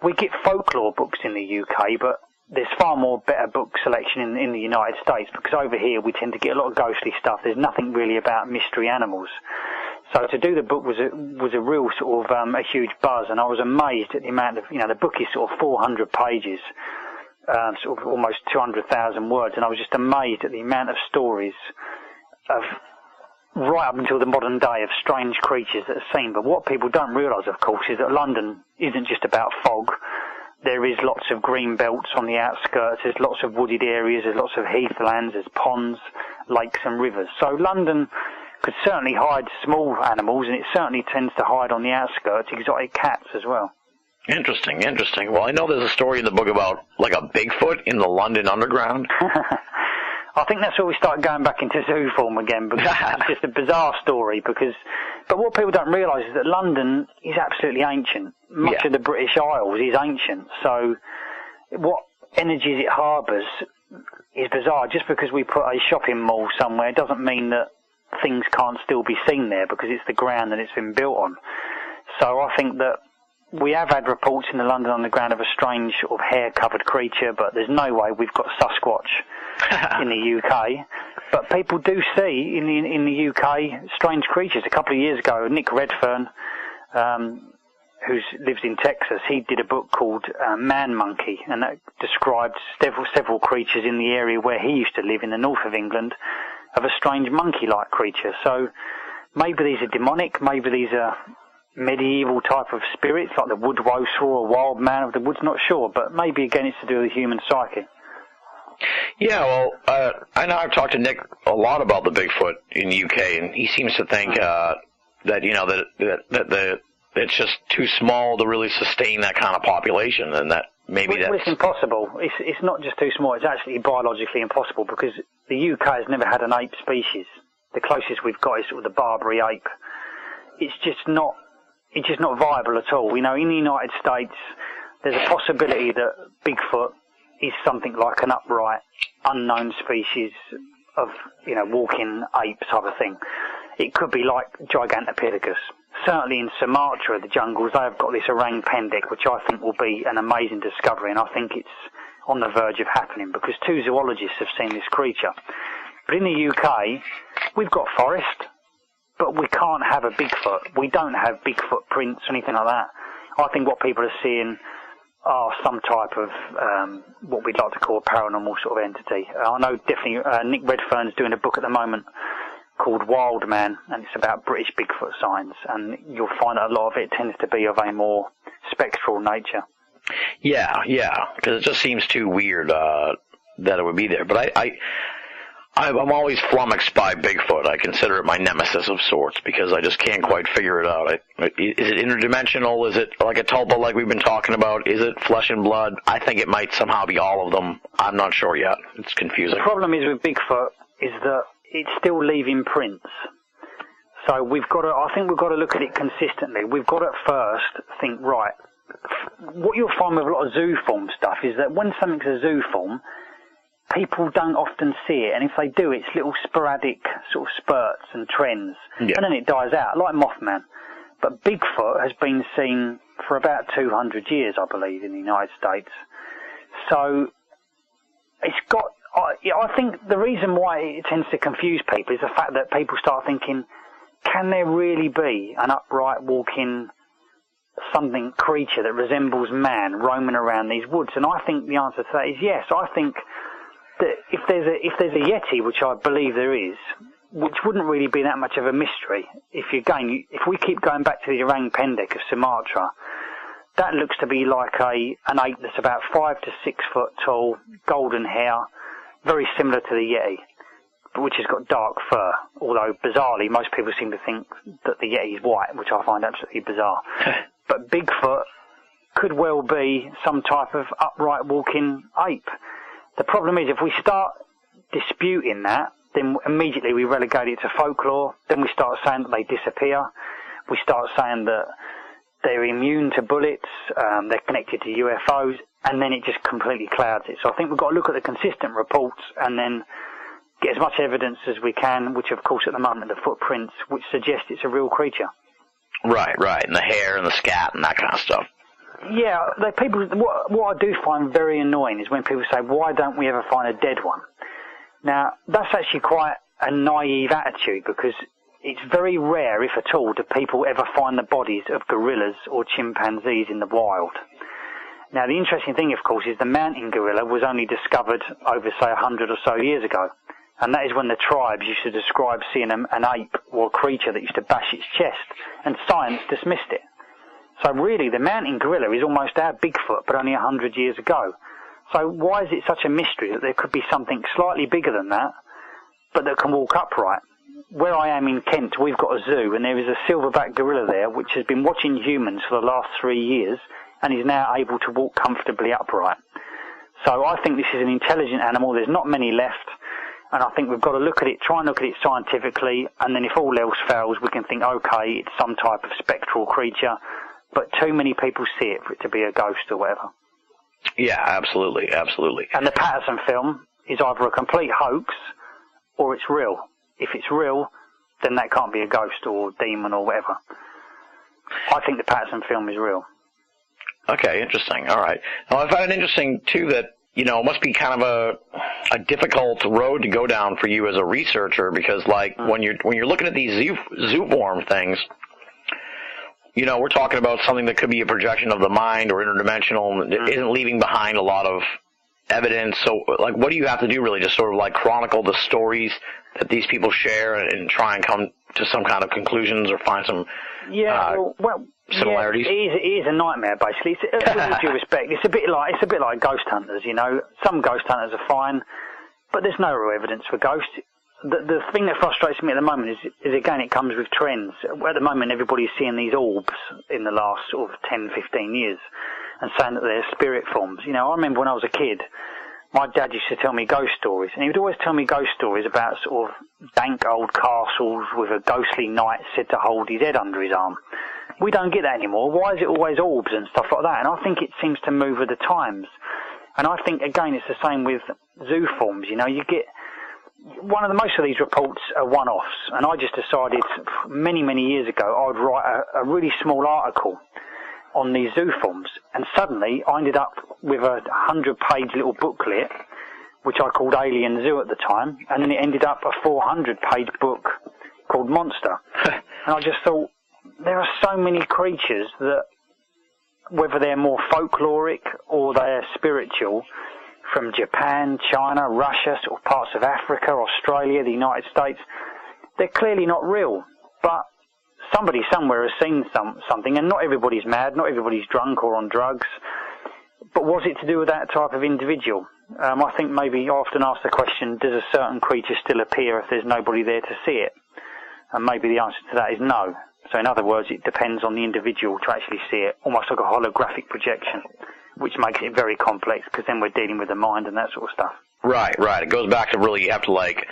A: We get folklore books in the UK, but there's far more better book selection in the United States, because over here we tend to get a lot of ghostly stuff. There's nothing really about mystery animals. So to do the book was a real sort of a huge buzz, and I was amazed at the amount of, the book is sort of 400 pages, sort of almost 200,000 words, and I was just amazed at the amount of stories of right up until the modern day of strange creatures that are seen. But what people don't realise, of course, is that London isn't just about fog. There is lots of green belts on the outskirts, there's lots of wooded areas, there's lots of heathlands, there's ponds, lakes and rivers. So London could certainly hide small animals, and it certainly tends to hide on the outskirts exotic cats as well.
E: Interesting. Well, I know there's a story in the book about like a Bigfoot in the London Underground.
A: I think that's where we start going back into Zooform again, because it's just a bizarre story. But what people don't realise is that London is absolutely ancient. Much of the British Isles is ancient. So what energies it harbours is bizarre. Just because we put a shopping mall somewhere doesn't mean that things can't still be seen there, because it's the ground that it's been built on. So I think that we have had reports in the London Underground of a strange sort of hair-covered creature, but there's no way we've got Sasquatch in the UK. But people do see in the UK strange creatures. A couple of years ago, Nick Redfern, who lives in Texas, he did a book called Man Monkey, and that described several creatures in the area where he used to live in the north of England, of a strange monkey-like creature. So maybe these are demonic, maybe these are medieval type of spirits, like the woodwose or a wild man of the woods, not sure, but maybe again it's to do with the human psyche.
E: Yeah, well, I know I've talked to Nick a lot about the Bigfoot in the UK, and he seems to think that, you know, that it's just too small to really sustain that kind of population, and that maybe that's...
A: It's impossible. It's not just too small, it's actually biologically impossible, because the UK has never had an ape species. The closest we've got is sort of the Barbary ape. It's just not viable at all. You know, in the United States, there's a possibility that Bigfoot is something like an upright, unknown species of, you know, walking ape type of thing. It could be like Gigantopithecus. Certainly in Sumatra, the jungles, they have got this orang pendek, which I think will be an amazing discovery, and I think it's on the verge of happening, because 2 zoologists have seen this creature. But in the UK, we've got forest, but we can't have a Bigfoot. We don't have Bigfoot prints or anything like that. I think what people are seeing are some type of what we'd like to call a paranormal sort of entity. I know definitely Nick Redfern's doing a book at the moment called Wild Man, and it's about British Bigfoot signs, and you'll find that a lot of it tends to be of a more spectral nature.
E: Yeah, because it just seems too weird that it would be there. But I'm always flummoxed by Bigfoot. I consider it my nemesis of sorts, because I just can't quite figure it out. Is it interdimensional? Is it like a tulpa like we've been talking about? Is it flesh and blood? I think it might somehow be all of them. I'm not sure yet. It's confusing.
A: The problem is with Bigfoot is that it's still leaving prints. So I think we've got to look at it consistently. We've got to at first think, right, what you'll find with a lot of zooform stuff is that when something's a zooform, people don't often see it, and if they do, it's little sporadic sort of spurts and trends, and then it dies out, like Mothman. But Bigfoot has been seen for about 200 years, I believe, in the United States. So it's got... I think the reason why it tends to confuse people is the fact that people start thinking, can there really be an upright walking something creature that resembles man roaming around these woods? And I think the answer to that is yes. I think that if there's a Yeti, which I believe there is, which wouldn't really be that much of a mystery, if we keep going back to the orang pendek of Sumatra, that looks to be like an ape that's about 5 to 6 foot tall, golden hair, very similar to the Yeti, but which has got dark fur, although bizarrely most people seem to think that the Yeti is white, which I find absolutely bizarre. But Bigfoot could well be some type of upright walking ape. The problem is if we start disputing that, then immediately we relegate it to folklore, then we start saying that they disappear, we start saying that they're immune to bullets, they're connected to UFOs, and then it just completely clouds it. So I think we've got to look at the consistent reports and then get as much evidence as we can, which of course at the moment are the footprints, which suggest it's a real creature.
E: Right, and the hair and the scat and that kind of stuff.
A: Yeah, what I do find very annoying is when people say, why don't we ever find a dead one? Now, that's actually quite a naive attitude, because it's very rare, if at all, do people ever find the bodies of gorillas or chimpanzees in the wild. Now, the interesting thing, of course, is the mountain gorilla was only discovered over, say, 100 or so years ago. And that is when the tribes used to describe seeing an ape or a creature that used to bash its chest, and science dismissed it. So really, the mountain gorilla is almost our Bigfoot, but only 100 years ago. So why is it such a mystery that there could be something slightly bigger than that, but that can walk upright? Where I am in Kent, we've got a zoo, and there is a silverback gorilla there, which has been watching humans for the last 3 years, and is now able to walk comfortably upright. So I think this is an intelligent animal. There's not many left, And I think we've got to try and look at it scientifically, and then if all else fails, we can think, okay, it's some type of spectral creature, but too many people see it for it to be a ghost or whatever.
E: Yeah, absolutely.
A: And the Patterson film is either a complete hoax or it's real. If it's real, then that can't be a ghost or demon or whatever. I think the Patterson film is real.
E: Okay, interesting. All right. Now, I find it interesting, too, that, it must be kind of a difficult road to go down for you as a researcher, because, like, when you're looking at these zooform things, we're talking about something that could be a projection of the mind or interdimensional, and it isn't leaving behind a lot of evidence. So, like, what do you have to do, really, to sort of, like, chronicle the stories that these people share and try and come to some kind of conclusions or find some similarities?
A: Yeah, it is a nightmare, basically. With all due respect, it's a bit like ghost hunters. Some ghost hunters are fine, but there's no real evidence for ghosts. The thing that frustrates me at the moment is again, it comes with trends. At the moment, everybody's seeing these orbs in the last sort of 10, 15 years and saying that they're spirit forms. I remember when I was a kid, my dad used to tell me ghost stories, and he would always tell me ghost stories about sort of dank old castles with a ghostly knight said to hold his head under his arm. We don't get that anymore. Why is it always orbs and stuff like that? And I think it seems to move with the times. And I think, again, it's the same with zooforms. You get most of these reports are one-offs, and I just decided many, many years ago I would write a really small article on these zooforms, and suddenly I ended up with a 100-page little booklet, which I called Alien Zoo at the time, and then it ended up a 400-page book called Monster. And I just thought, there are so many creatures that, whether they're more folkloric or they're spiritual, from Japan, China, Russia, sort of parts of Africa, Australia, the United States, they're clearly not real. But somebody somewhere has seen something, and not everybody's mad, not everybody's drunk or on drugs. But was it to do with that type of individual? I think maybe I often ask the question, does a certain creature still appear if there's nobody there to see it? And maybe the answer to that is no. So in other words, it depends on the individual to actually see it, almost like a holographic projection, which makes it very complex, because then we're dealing with the mind and that sort of stuff.
E: Right. It goes back to really, you have to, like...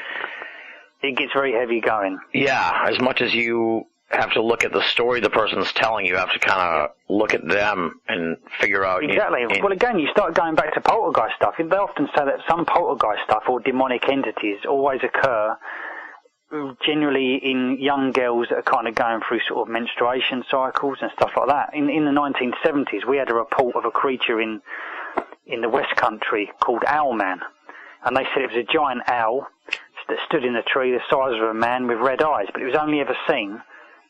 A: It gets very heavy going.
E: Yeah, as much as you have to look at the story the person's telling, you have to kind of look at them and figure out...
A: Exactly. Well, again, you start going back to poltergeist stuff. They often say that some poltergeist stuff or demonic entities always occur generally in young girls that are kind of going through sort of menstruation cycles and stuff like that. In the 1970s, we had a report of a creature in the West Country called Owlman, and they said it was a giant owl that stood in a tree the size of a man with red eyes, but it was only ever seen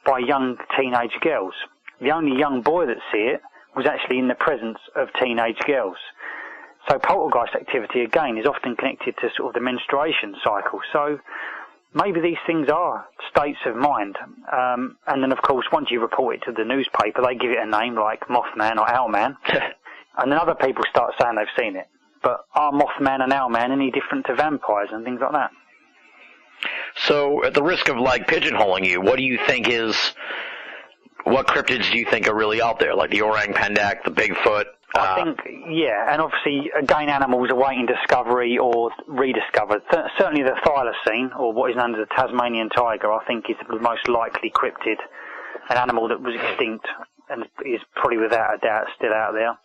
A: by young teenage girls. The only young boy that see it was actually in the presence of teenage girls. So poltergeist activity, again, is often connected to sort of the menstruation cycle. So maybe these things are states of mind. And then, of course, once you report it to the newspaper, they give it a name like Mothman or Owlman. And then other people start saying they've seen it. But are Mothman and Owlman any different to vampires and things like that?
E: So, at the risk of, like, pigeonholing you, what cryptids do you think are really out there? Like the orang pendek, the Bigfoot?
A: I think, yeah, and obviously, again, animals awaiting discovery or rediscovered. Certainly the thylacine, or what is known as the Tasmanian tiger, I think is the most likely cryptid, an animal that was extinct and is probably without a doubt still out there.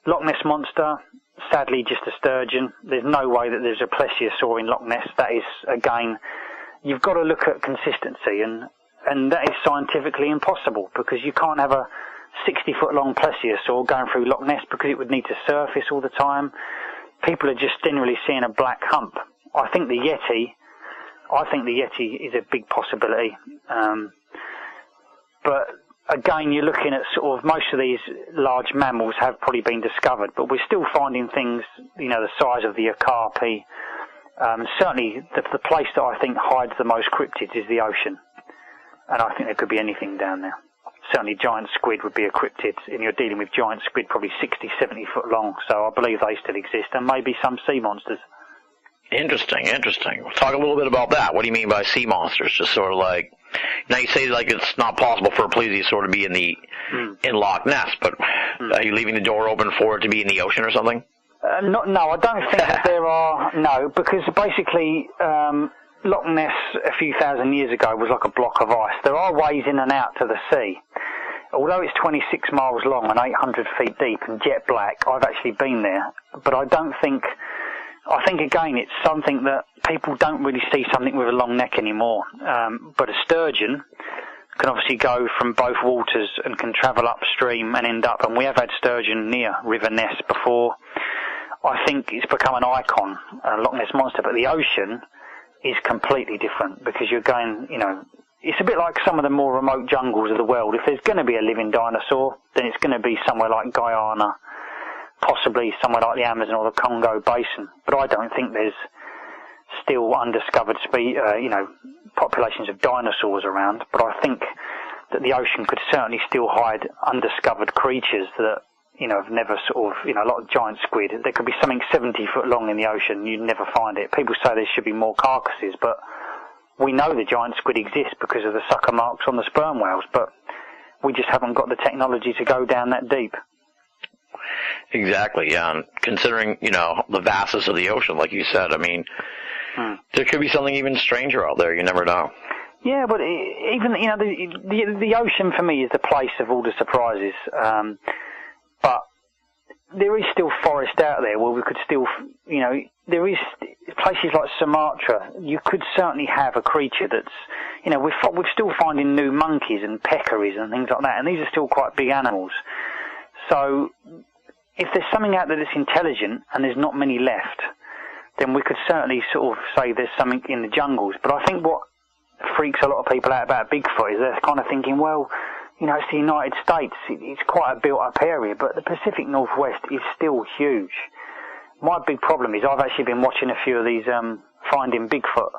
A: Loch Ness Monster, sadly just a sturgeon. There's no way that there's a plesiosaur in Loch Ness. That is, again, you've got to look at consistency, and that is scientifically impossible, because you can't have a 60-foot-long plesiosaur going through Loch Ness, because it would need to surface all the time. People are just generally seeing a black hump. I think the Yeti is a big possibility. But again, you're looking at sort of most of these large mammals have probably been discovered, but we're still finding things, the size of the okapi. Certainly the place that I think hides the most cryptids is the ocean. And I think there could be anything down there. Certainly giant squid would be a cryptid, and you're dealing with giant squid probably 60, 70 foot long, so I believe they still exist, and maybe some sea monsters. Interesting.
E: We'll talk a little bit about that. What do you mean by sea monsters? Just sort of like, now you say like it's not possible for a plesiosaur to be in Loch Ness, but are you leaving the door open for it to be in the ocean or something?
A: No, I don't think that there are. No, because basically Loch Ness a few thousand years ago was like a block of ice. There are ways in and out to the sea. Although it's 26 miles long and 800 feet deep and jet black, I've actually been there. But I think again it's something that people don't really see something with a long neck anymore. But a sturgeon can obviously go from both waters and can travel upstream and end up, and we have had sturgeon near River Ness before. I think it's become an icon, a Loch Ness Monster, but the ocean is completely different because you're going, it's a bit like some of the more remote jungles of the world. If there's going to be a living dinosaur, then it's going to be somewhere like Guyana, possibly somewhere like the Amazon or the Congo Basin. But I don't think there's still undiscovered populations of dinosaurs around. But I think that the ocean could certainly still hide undiscovered creatures that, have never a lot of giant squid. There could be something 70 foot long in the ocean, you'd never find it. People say there should be more carcasses, but we know the giant squid exists because of the sucker marks on the sperm whales, but we just haven't got the technology to go down that deep.
E: Exactly, yeah. And considering, the vastness of the ocean, like you said, there could be something even stranger out there. You never know.
A: Yeah, but even, the ocean for me is the place of all the surprises. But there is still forest out there where we could still, there is places like Sumatra. You could certainly have a creature that's, we're still finding new monkeys and peccaries and things like that, and these are still quite big animals. So if there's something out there that's intelligent and there's not many left, then we could certainly sort of say there's something in the jungles. But I think what freaks a lot of people out about Bigfoot is they're kind of thinking, well, it's the United States. It's quite a built-up area, but the Pacific Northwest is still huge. My big problem is I've actually been watching a few of these Finding Bigfoot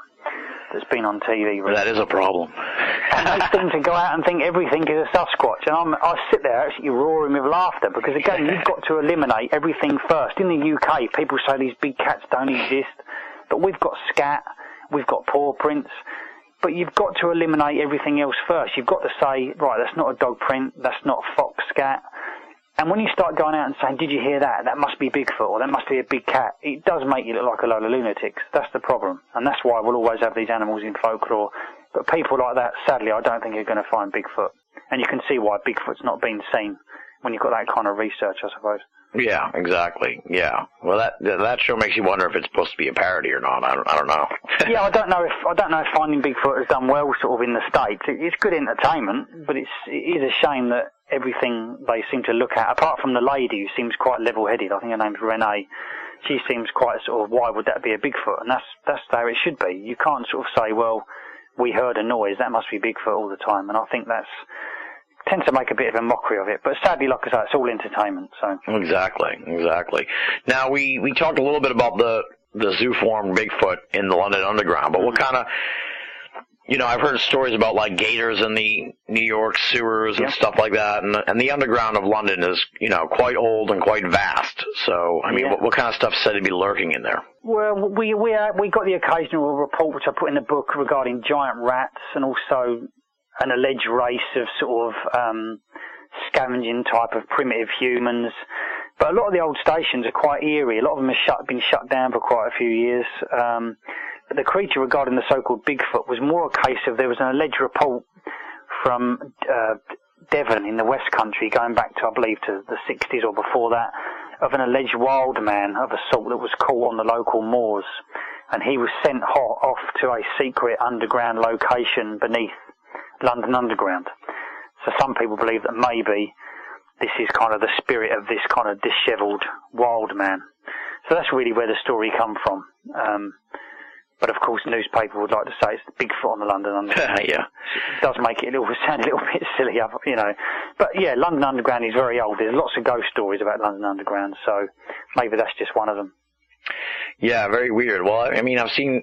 A: that's been on TV.
E: Right? That is a problem.
A: And they seem to go out and think everything is a Sasquatch. And I sit there actually roaring with laughter because, again, you've got to eliminate everything first. In the UK, people say these big cats don't exist, but we've got scat, we've got paw prints. But you've got to eliminate everything else first. You've got to say, right, that's not a dog print, that's not fox scat. And when you start going out and saying, did you hear that? That must be Bigfoot, or that must be a big cat. It does make you look like a load of lunatics. That's the problem. And that's why we'll always have these animals in folklore. But people like that, sadly, I don't think you're going to find Bigfoot. And you can see why Bigfoot's not been seen when you've got that kind of research, I suppose.
E: Yeah, exactly. Yeah. Well, that show makes you wonder if it's supposed to be a parody or not. I don't know.
A: Yeah, I don't know if Finding Bigfoot has done well, sort of in the States. It's good entertainment, but it is a shame that everything they seem to look at, apart from the lady who seems quite level-headed, I think her name's Renee. She seems quite sort of, why would that be a Bigfoot? And that's how it should be. You can't sort of say, well, we heard a noise, that must be Bigfoot all the time. And I think tends to make a bit of a mockery of it, but sadly, like I say, it's all entertainment. So
E: exactly. Now we talked a little bit about the zooform Bigfoot in the London Underground, but what kind of, I've heard stories about like gators in the New York sewers and stuff like that, and the underground of London is quite old and quite vast. So what kind of stuff said to be lurking in there?
A: Well, we got the occasional report which I put in the book regarding giant rats and also an alleged race of sort of scavenging type of primitive humans. But a lot of the old stations are quite eerie. A lot of them have been shut down for quite a few years. But the creature regarding the so-called Bigfoot was more a case of there was an alleged report from Devon in the West Country going back to, I believe, to the 60s or before that, of an alleged wild man of a sort that was caught on the local moors. And he was sent off to a secret underground location beneath London Underground. So some people believe that maybe this is kind of the spirit of this kind of dishevelled wild man. So that's really where the story come from. But of course, newspaper would like to say it's Bigfoot on the London Underground.
E: Yeah,
A: it does make it sound a little bit silly, But yeah, London Underground is very old. There's lots of ghost stories about London Underground, so maybe that's just one of them.
E: Yeah, very weird. Well, I've seen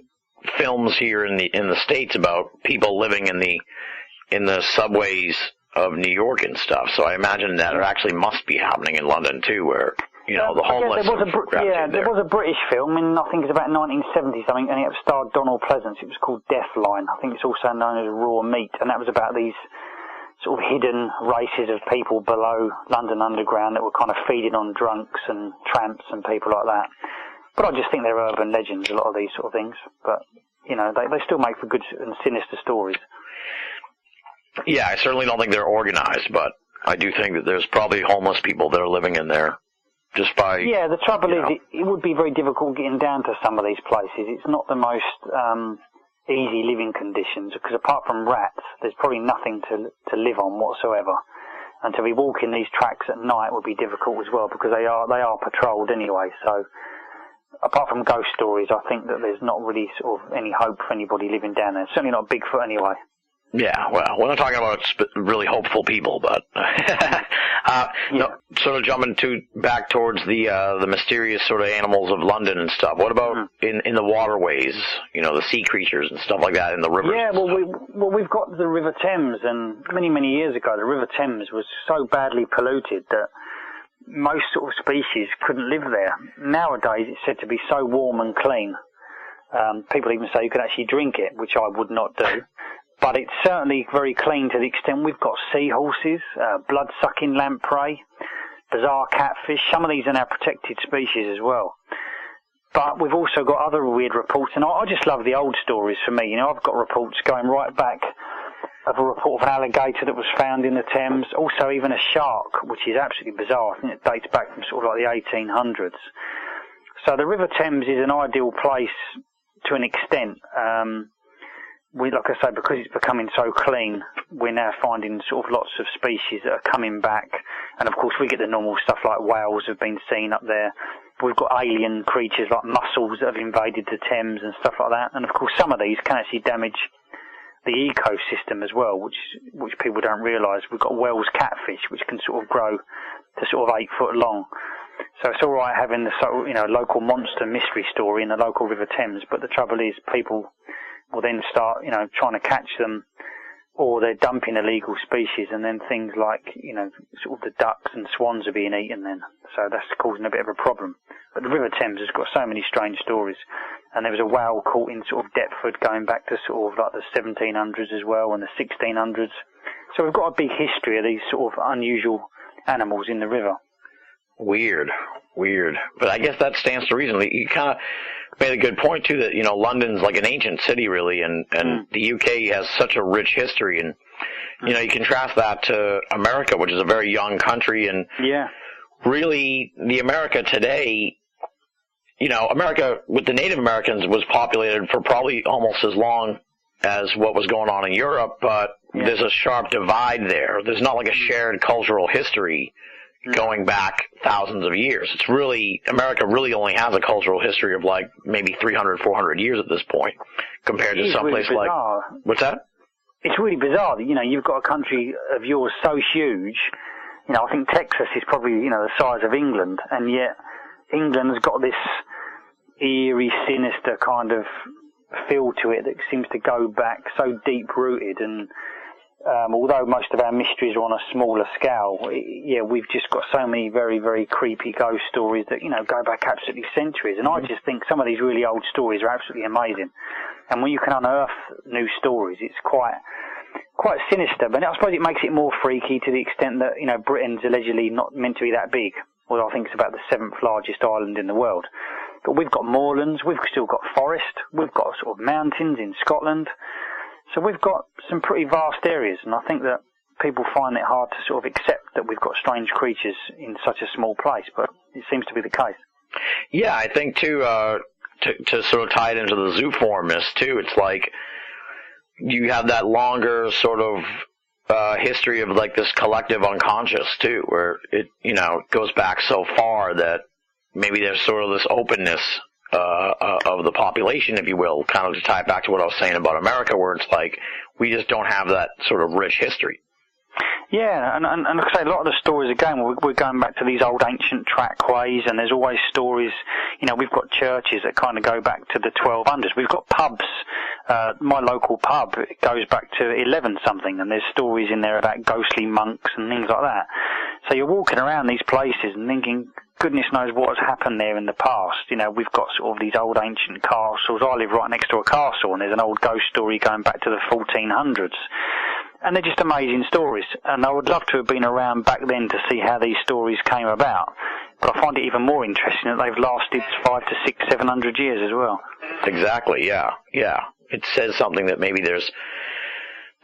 E: films here in the States about people living in the subways of New York and stuff. So I imagine that it actually must be happening in London too, where the homeless.
A: There was a British film in, I think it's about 1970 something, and it starred Donald Pleasance. It was called Deathline. I think it's also known as Raw Meat, and that was about these sort of hidden races of people below London Underground that were kind of feeding on drunks and tramps and people like that. But I just think they're urban legends, a lot of these sort of things. But, you know, they still make for good and sinister stories.
E: Yeah, I certainly don't think they're organized, but I do think that there's probably homeless people that are living in there just by...
A: Yeah, the trouble is it would be very difficult getting down to some of these places. It's not the most easy living conditions, because apart from rats, there's probably nothing to live on whatsoever. And to be walking these tracks at night would be difficult as well, because they are patrolled anyway. So apart from ghost stories, I think that there's not really sort of any hope for anybody living down there. Certainly not Bigfoot anyway.
E: Yeah, well, we're not talking about really hopeful people, but no, sort of jumping back towards the mysterious sort of animals of London and stuff. What about in the waterways? You know, the sea creatures and stuff like that in the rivers.
A: Yeah, we've got the River Thames, and many years ago, the River Thames was so badly polluted that most sort of species couldn't live there. Nowadays, it's said to be so warm and clean. People even say you could actually drink it, which I would not do. But it's certainly very clean to the extent we've got seahorses, blood-sucking lamprey, bizarre catfish. Some of these are now protected species as well. But we've also got other weird reports, and I just love the old stories for me. You know, I've got reports going right back of a report of an alligator that was found in the Thames, also even a shark, which is absolutely bizarre. I think it dates back from sort of like the 1800s. So the River Thames is an ideal place to an extent. Like I say, because it's becoming so clean, we're now finding sort of lots of species that are coming back. And of course we get the normal stuff like whales have been seen up there. We've got alien creatures like mussels that have invaded the Thames and stuff like that. And of course some of these can actually damage the ecosystem as well, which people don't realise. We've got Wells catfish, which can sort of grow to sort of 8 foot long. So it's all right having the local monster mystery story in the local River Thames, but the trouble is people will then start, trying to catch them, or they're dumping illegal species, and then things like, sort of the ducks and swans are being eaten then. So that's causing a bit of a problem. But the River Thames has got so many strange stories. And there was a whale caught in sort of Deptford going back to sort of like the 1700s as well, and the 1600s. So we've got a big history of these sort of unusual animals in the river.
E: Weird. But I guess that stands to reason. You kind of made a good point, too, that, London's like an ancient city, really, and the UK has such a rich history. And, you contrast that to America, which is a very young country. And really, the America today, America with the Native Americans was populated for probably almost as long as what was going on in Europe, but there's a sharp divide there. There's not like a shared cultural history going back thousands of years. It's really, America really only has a cultural history of like maybe 300, 400 years at this point, compared to someplace
A: really
E: like... What's that?
A: It's really bizarre that, you've got a country of yours so huge. I think Texas is probably, the size of England, and yet England's got this eerie, sinister kind of feel to it that seems to go back so deep-rooted, and although most of our mysteries are on a smaller scale, we've just got so many very, very creepy ghost stories that, go back absolutely centuries. And I just think some of these really old stories are absolutely amazing. And when you can unearth new stories, it's quite sinister. But I suppose it makes it more freaky to the extent that, Britain's allegedly not meant to be that big. Although I think it's about the 7th largest island in the world. But we've got moorlands, we've still got forest, we've got sort of mountains in Scotland. So we've got some pretty vast areas, and I think that people find it hard to sort of accept that we've got strange creatures in such a small place, but it seems to be the case.
E: Yeah, I think, too, to sort of tie it into the zooformness, too, it's like you have that longer sort of history of like this collective unconscious, too, where it, goes back so far that maybe there's sort of this openness of the population, if you will, kind of to tie it back to what I was saying about America, where it's like we just don't have that sort of rich history.
A: Yeah, and like I say, a lot of the stories, again, we're going back to these old ancient trackways, and there's always stories, we've got churches that kind of go back to the 1200s. We've got pubs. My local pub, it goes back to 11-something, and there's stories in there about ghostly monks and things like that. So you're walking around these places and thinking, goodness knows what has happened there in the past. We've got sort of these old ancient castles. I live right next to a castle, and there's an old ghost story going back to the 1400s. And they're just amazing stories. And I would love to have been around back then to see how these stories came about. But I find it even more interesting that they've lasted 500 to 600, 700 years as well.
E: Exactly, yeah. It says something that maybe there's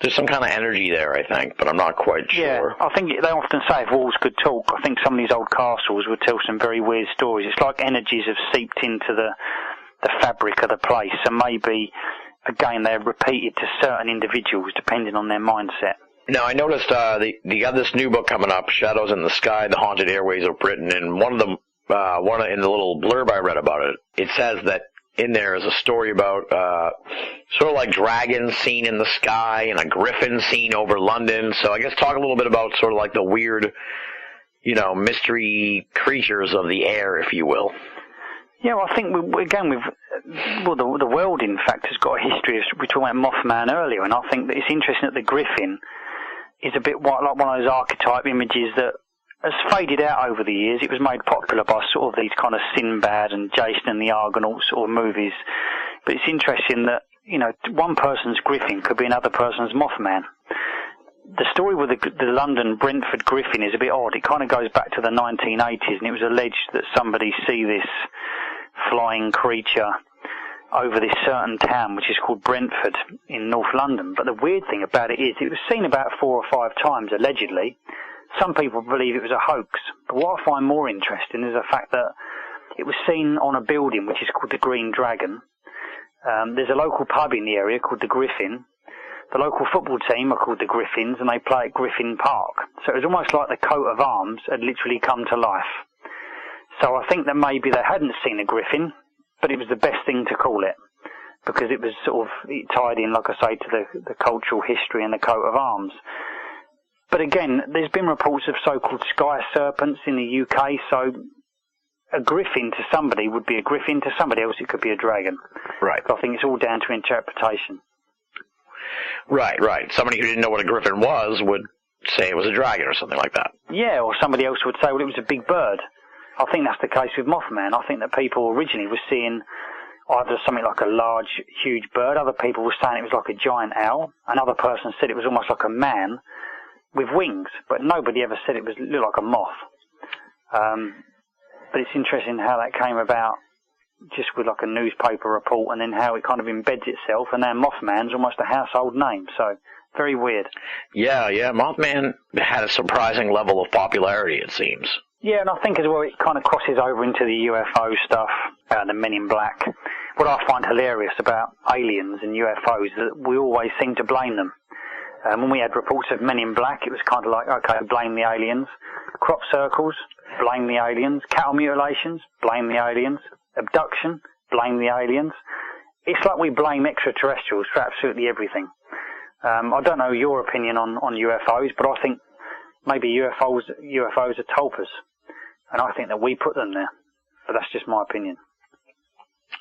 E: some kind of energy there, I think, but I'm not quite sure.
A: Yeah, I think they often say if walls could talk, I think some of these old castles would tell some very weird stories. It's like energies have seeped into the fabric of the place, and maybe, again, they're repeated to certain individuals depending on their mindset.
E: Now, I noticed you got this new book coming up, Shadows in the Sky, The Haunted Airways of Britain, and in the little blurb I read about it, it says that in there is a story about sort of like dragons seen in the sky and a griffin seen over London. So I guess talk a little bit about sort of like the weird, mystery creatures of the air, if you will.
A: Yeah, well, I think, the world, in fact, has got a history of, we talked about Mothman earlier, and I think that it's interesting that the griffin is a bit like one of those archetype images that has faded out over the years. It was made popular by sort of these kind of Sinbad and Jason and the Argonaut sort of movies. But it's interesting that, one person's griffin could be another person's Mothman. The story with the London Brentford griffin is a bit odd. It kind of goes back to the 1980s, and it was alleged that somebody see this flying creature over this certain town, which is called Brentford in North London. But the weird thing about it is it was seen about 4 or 5 times, allegedly. Some people believe it was a hoax, but what I find more interesting is the fact that it was seen on a building which is called the Green Dragon. There's a local pub in the area called the Griffin. The local football team are called the Griffins, and they play at Griffin Park. So it was almost like the coat of arms had literally come to life. So I think that maybe they hadn't seen a griffin, but it was the best thing to call it, because it was sort of tied in, like I say, to the cultural history and the coat of arms. But again, there's been reports of so-called sky serpents in the UK, so a griffin to somebody would be a griffin, to somebody else it could be a dragon.
E: Right.
A: I think it's all down to interpretation.
E: Right. Somebody who didn't know what a griffin was would say it was a dragon or something like that.
A: Yeah, or somebody else would say, well, it was a big bird. I think that's the case with Mothman. I think that people originally were seeing either something like a large, huge bird. Other people were saying it was like a giant owl. Another person said it was almost like a man with wings, but nobody ever said it looked like a moth. But it's interesting how that came about, just with like a newspaper report, and then how it kind of embeds itself, and now Mothman's almost a household name, so very weird. Yeah,
E: Mothman had a surprising level of popularity, it seems.
A: Yeah, and I think as well it kind of crosses over into the UFO stuff, the Men in Black. What I find hilarious about aliens and UFOs is that we always seem to blame them. When we had reports of Men in Black, it was kind of like, okay, blame the aliens. Crop circles, blame the aliens. Cattle mutilations, blame the aliens. Abduction, blame the aliens. It's like we blame extraterrestrials for absolutely everything. I don't know your opinion on UFOs, but I think maybe UFOs are tulpas, and I think that we put them there. But that's just my opinion.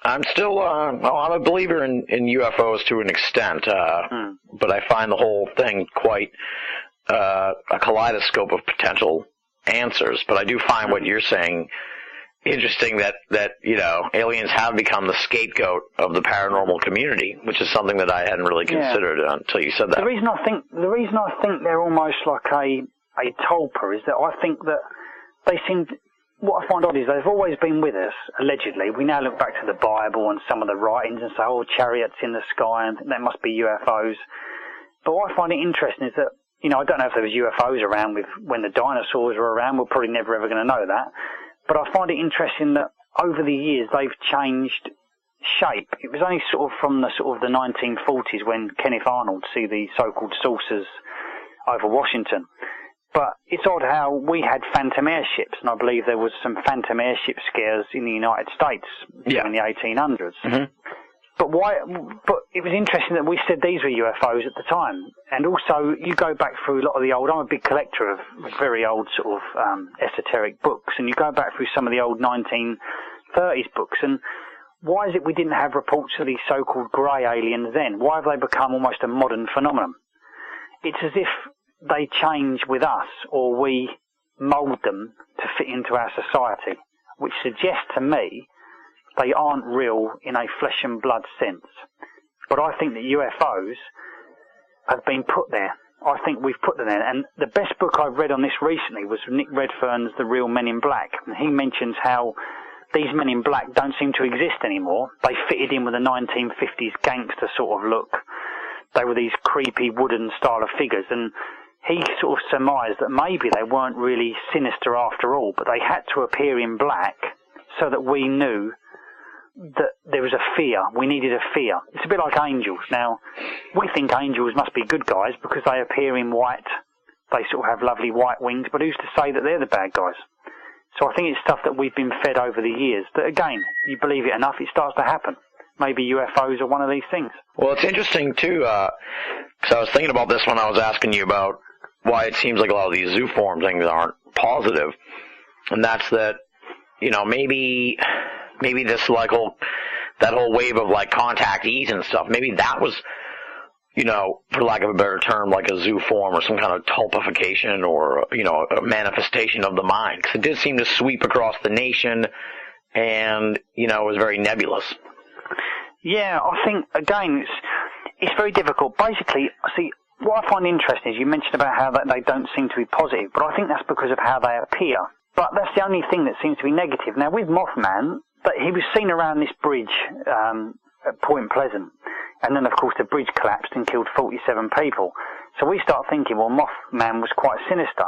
E: I'm still, I'm a believer in UFOs to an extent, but I find the whole thing quite a kaleidoscope of potential answers. But I do find what you're saying interesting, that aliens have become the scapegoat of the paranormal community, which is something that I hadn't really considered until you said that.
A: The reason I think they're almost like a tulpa is that I think that they seem. What I find odd is they've always been with us, allegedly. We now look back to the Bible and some of the writings and say, oh, chariots in the sky, and that must be UFOs. But what I find it interesting is that, I don't know if there was UFOs around when the dinosaurs were around. We're probably never ever going to know that. But I find it interesting that over the years they've changed shape. It was only sort of from the 1940s when Kenneth Arnold see the so-called saucers over Washington. But it's odd how we had phantom airships, and I believe there was some phantom airship scares in the United States in the 1800s. Mm-hmm. But it was interesting that we said these were UFOs at the time. And also, you go back through a lot of the old, I'm a big collector of very old sort of esoteric books, and you go back through some of the old 1930s books, and why is it we didn't have reports of these so-called grey aliens then? Why have they become almost a modern phenomenon? It's as if they change with us, or we mould them to fit into our society, which suggests to me they aren't real in a flesh and blood sense. But I think that UFOs have been put there. I think we've put them in. And the best book I've read on this recently was Nick Redfern's The Real Men in Black. And he mentions how these men in black don't seem to exist anymore. They fitted in with a 1950s gangster sort of look. They were these creepy wooden style of figures, and he sort of surmised that maybe they weren't really sinister after all, but they had to appear in black so that we knew that there was a fear. We needed a fear. It's a bit like angels. Now, we think angels must be good guys because they appear in white. They sort of have lovely white wings, but who's to say that they're the bad guys? So I think it's stuff that we've been fed over the years. That again, you believe it enough, it starts to happen. Maybe UFOs are one of these things.
E: Well, it's interesting, too, because I was thinking about this when I was asking you about why it seems like a lot of these zooform things aren't positive. And that's that, you know, maybe this, like, that whole wave of, like, contactees and stuff, maybe that was, you know, for lack of a better term, like a zooform or some kind of tulpification or, you know, a manifestation of the mind. Because it did seem to sweep across the nation and, you know, it was very nebulous.
A: Yeah, I think, again, it's very difficult. Basically, see, what I find interesting is you mentioned about how that they don't seem to be positive, but I think that's because of how they appear. But that's the only thing that seems to be negative. Now, with Mothman, he was seen around this bridge at Point Pleasant, and then, of course, the bridge collapsed and killed 47 people. So we start thinking, well, Mothman was quite sinister.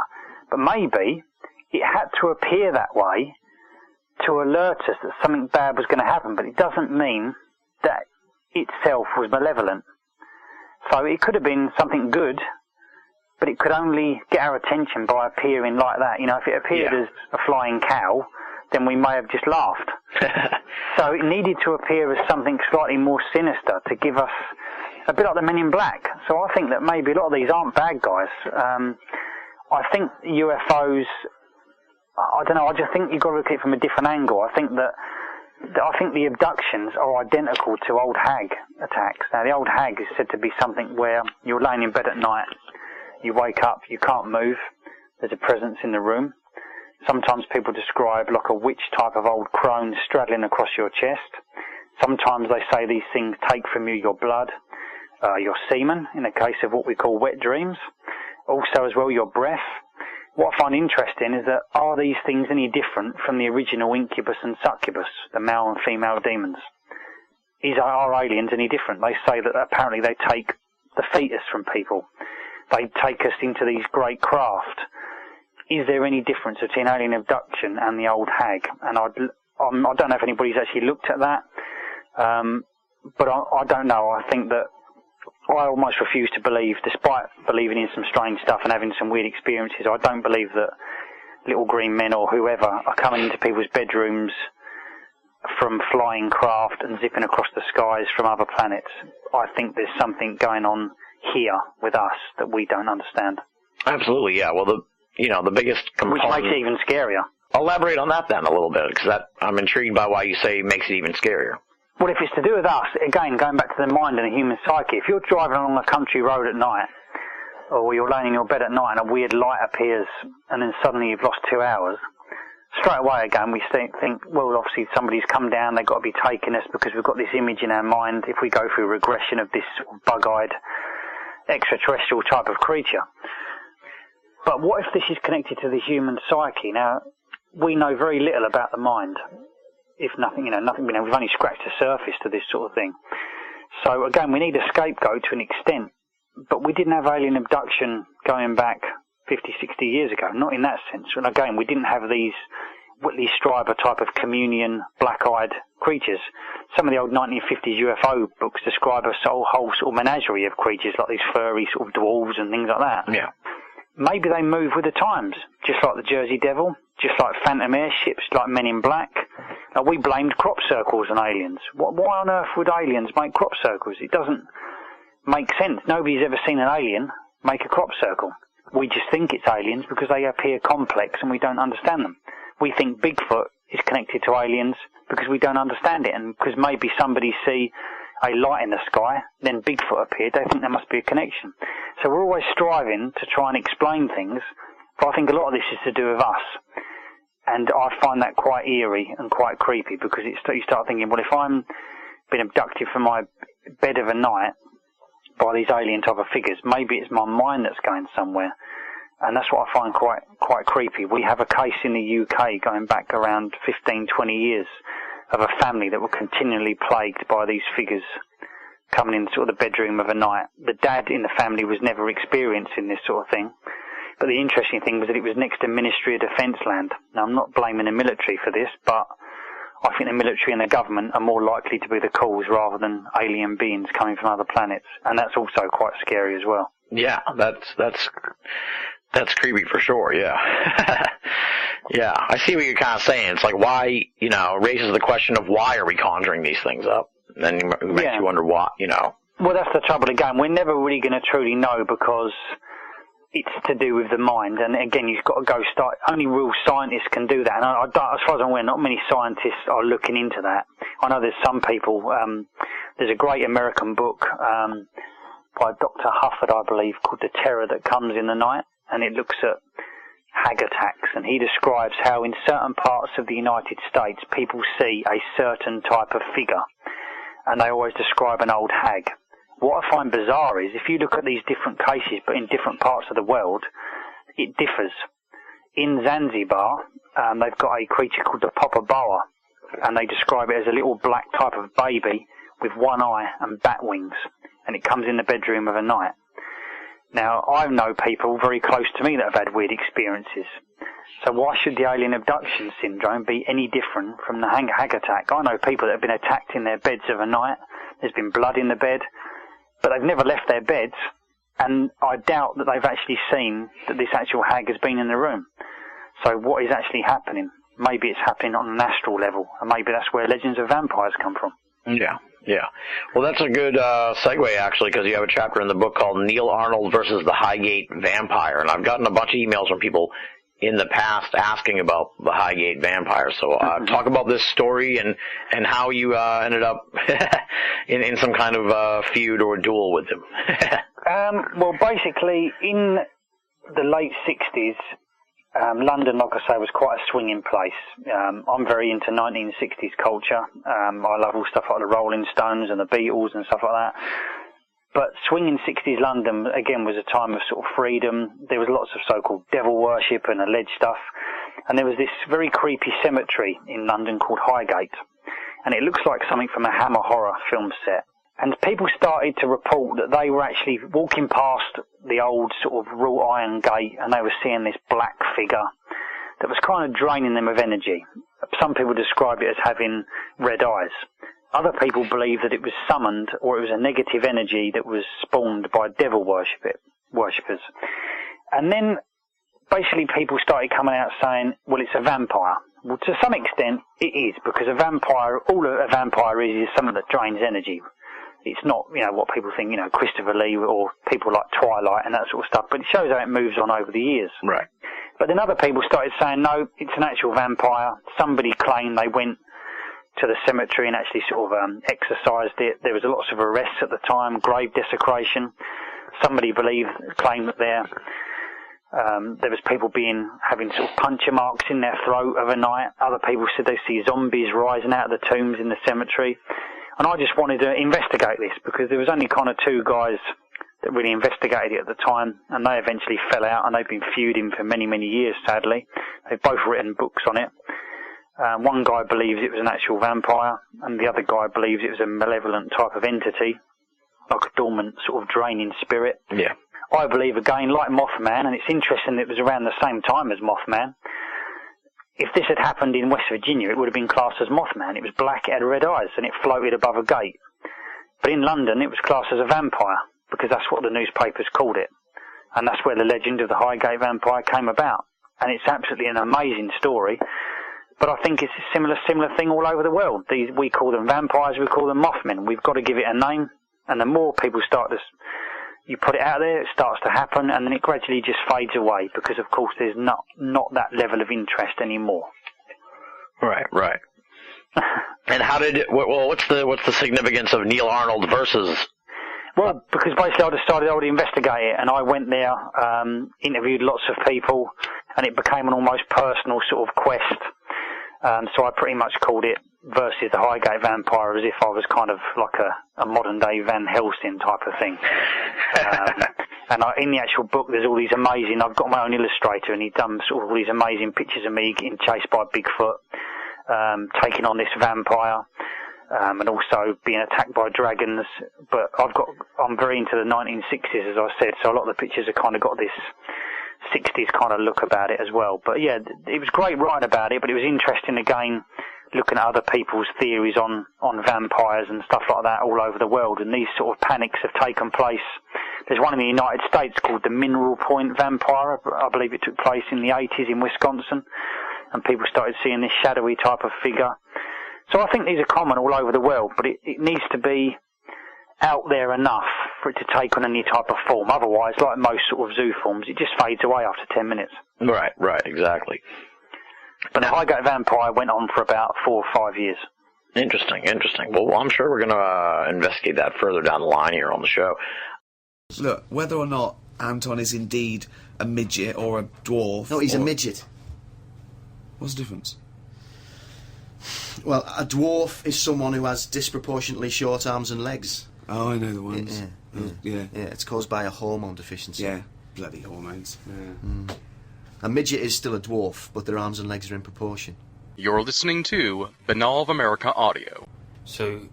A: But maybe it had to appear that way to alert us that something bad was going to happen, but it doesn't mean that itself was malevolent. So it could have been something good, but it could only get our attention by appearing like that. You know, if it appeared as a flying cow, then we may have just laughed. So it needed to appear as something slightly more sinister to give us a bit like the Men in Black. So I think that maybe a lot of these aren't bad guys. I think UFOs, I don't know, I just think you've got to look at it from a different angle. I think the abductions are identical to old hag attacks. Now, the old hag is said to be something where you're laying in bed at night, you wake up, you can't move, there's a presence in the room. Sometimes people describe like a witch type of old crone straddling across your chest. Sometimes they say these things take from you your blood, your semen, in the case of what we call wet dreams. Also as well your breath. What I find interesting is that are these things any different from the original incubus and succubus, the male and female demons? Are aliens any different? They say that apparently they take the fetus from people. They take us into these great craft. Is there any difference between alien abduction and the old hag? And I don't know if anybody's actually looked at that, but I don't know. I think that I almost refuse to believe, despite believing in some strange stuff and having some weird experiences, I don't believe that little green men or whoever are coming into people's bedrooms from flying craft and zipping across the skies from other planets. I think there's something going on here with us that we don't understand.
E: Absolutely, yeah. Well, the biggest component...
A: Which makes it even scarier.
E: Elaborate on that then a little bit, because I'm intrigued by why you say it makes it even scarier.
A: Well, if it's to do with us, again, going back to the mind and the human psyche, if you're driving along a country road at night, or you're laying in your bed at night and a weird light appears, and then suddenly you've lost 2 hours, straight away again we think, well, obviously somebody's come down, they've got to be taking us because we've got this image in our mind if we go through regression of this sort of bug-eyed extraterrestrial type of creature. But what if this is connected to the human psyche? Now, we know very little about the mind. If nothing, we've only scratched the surface to this sort of thing. So again, we need a scapegoat to an extent, but we didn't have alien abduction going back 50, 60 years ago, not in that sense. And again, we didn't have these Whitley Strieber type of communion, black-eyed creatures. Some of the old 1950s UFO books describe a whole sort of menagerie of creatures, like these furry sort of dwarves and things like that. Yeah. Maybe they move with the times, just like the Jersey Devil, just like phantom airships, like Men in Black. Now, we blamed crop circles on aliens. Why on earth would aliens make crop circles? It doesn't make sense. Nobody's ever seen an alien make a crop circle. We just think it's aliens because they appear complex and we don't understand them. We think Bigfoot is connected to aliens because we don't understand it, and because maybe somebody see a light in the sky, then Bigfoot appeared, they think there must be a connection. So we're always striving to try and explain things, but I think a lot of this is to do with us. And I find that quite eerie and quite creepy, because you start thinking, well, if I'm being abducted from my bed of a night by these alien type of figures. Maybe it's my mind that's going somewhere. And that's what I find quite creepy. We have a case in the UK going back around 15, 20 years of a family that were continually plagued by these figures coming in sort of the bedroom of a night. The dad in the family was never experiencing this sort of thing. But the interesting thing was that it was next to Ministry of Defence land. Now, I'm not blaming the military for this, but I think the military and the government are more likely to be the cause rather than alien beings coming from other planets. And that's also quite scary as well.
E: Yeah, that's creepy for sure, yeah. Yeah, I see what you're kind of saying. It's like, why, you know, raises the question of why are we conjuring these things up? And then it makes you wonder why, you know.
A: Well, that's the trouble again. We're never really going to truly know because it's to do with the mind. And again, you've got to go only real scientists can do that. And as far as I'm aware, not many scientists are looking into that. I know there's some people, there's a great American book, by Dr. Hufford, I believe, called The Terror That Comes in the Night. And it looks at hag attacks, and he describes how in certain parts of the United States people see a certain type of figure, and they always describe an old hag. What I find bizarre is if you look at these different cases, but in different parts of the world, it differs. In Zanzibar, they've got a creature called the BoA, and they describe it as a little black type of baby with one eye and bat wings, and it comes in the bedroom of a night. Now, I know people very close to me that have had weird experiences. So why should the alien abduction syndrome be any different from the hag attack? I know people that have been attacked in their beds of a night. There's been blood in the bed, but they've never left their beds. And I doubt that they've actually seen that this actual hag has been in the room. So what is actually happening? Maybe it's happening on an astral level, and maybe that's where legends of vampires come from.
E: Yeah. Yeah. Well, that's a good segue, actually, because you have a chapter in the book called Neil Arnold versus the Highgate Vampire. And I've gotten a bunch of emails from people in the past asking about the Highgate Vampire. So talk about this story and how you ended up in some kind of feud or duel with him.
A: Well, basically, in the late 60s, London, like I say, was quite a swinging place. I'm very into 1960s culture. I love all stuff like the Rolling Stones and the Beatles and stuff like that. But swinging 60s London, again, was a time of sort of freedom. There was lots of so-called devil worship and alleged stuff. And there was this very creepy cemetery in London called Highgate. And it looks like something from a Hammer horror film set. And people started to report that they were actually walking past the old sort of wrought iron gate, and they were seeing this black figure that was kind of draining them of energy. Some people describe it as having red eyes. Other people believe that it was summoned, or it was a negative energy that was spawned by devil worshippers. And then basically people started coming out saying, well, it's a vampire. Well, to some extent it is, because a vampire, all a vampire is something that drains energy. It's not, you know, what people think, you know, Christopher Lee or people like Twilight and that sort of stuff, but it shows how it moves on over the years.
E: Right.
A: But then other people started saying, no, it's an actual vampire. Somebody claimed they went to the cemetery and actually sort of exorcised it. There was lots of arrests at the time, grave desecration. Somebody claimed that there was people having sort of puncture marks in their throat overnight. Other people said they see zombies rising out of the tombs in the cemetery. And I just wanted to investigate this because there was only kind of two guys that really investigated it at the time, and they eventually fell out, and they've been feuding for many, many years, sadly. They've both written books on it. One guy believes it was an actual vampire, and the other guy believes it was a malevolent type of entity, like a dormant sort of draining spirit.
E: Yeah.
A: I believe, again, like Mothman, and it's interesting that it was around the same time as Mothman. If this had happened in West Virginia, it would have been classed as Mothman. It was black, it had red eyes, and it floated above a gate. But in London, it was classed as a vampire, because that's what the newspapers called it. And that's where the legend of the Highgate Vampire came about. And it's absolutely an amazing story. But I think it's a similar thing all over the world. We call them vampires, we call them Mothmen. We've got to give it a name. And the more people you put it out there, it starts to happen, and then it gradually just fades away because, of course, there's not that level of interest anymore.
E: Right. And how did it? Well, what's the significance of Neil Arnold versus?
A: Well, because basically I decided I would investigate it, and I went there, interviewed lots of people, and it became an almost personal sort of quest. So I pretty much called it versus the Highgate Vampire as if I was kind of like a modern-day Van Helsing type of thing. And in the actual book, there's all these amazing... I've got my own illustrator, and he's done sort of all these amazing pictures of me getting chased by Bigfoot, taking on this vampire, and also being attacked by dragons. But I'm very into the 1960s, as I said, so a lot of the pictures have kind of got this 60s kind of look about it as well. But yeah, it was great writing about it, but it was interesting again looking at other people's theories on vampires and stuff like that all over the world, and these sort of panics have taken place. There's one in the United States called the Mineral Point Vampire. I believe it took place in the 80s in Wisconsin, and people started seeing this shadowy type of figure. So I think these are common all over the world, but it needs to be out there enough for it to take on any type of form. Otherwise, like most sort of zoo forms, it just fades away after 10 minutes.
E: Right, exactly.
A: But the Highgate Vampire went on for about 4 or 5 years.
E: Interesting. Well, I'm sure we're going to investigate that further down the line here on the show.
F: Look, whether or not Anton is indeed a midget or a dwarf...
G: No, he's a midget.
F: What's the difference?
G: Well, a dwarf is someone who has disproportionately short arms and legs.
F: Oh, I know the ones.
G: Yeah, it's caused by a hormone deficiency.
F: Yeah, bloody hormones. Yeah.
G: Mm. A midget is still a dwarf, but their arms and legs are in proportion.
C: You're listening to Banal of America Audio.
H: So,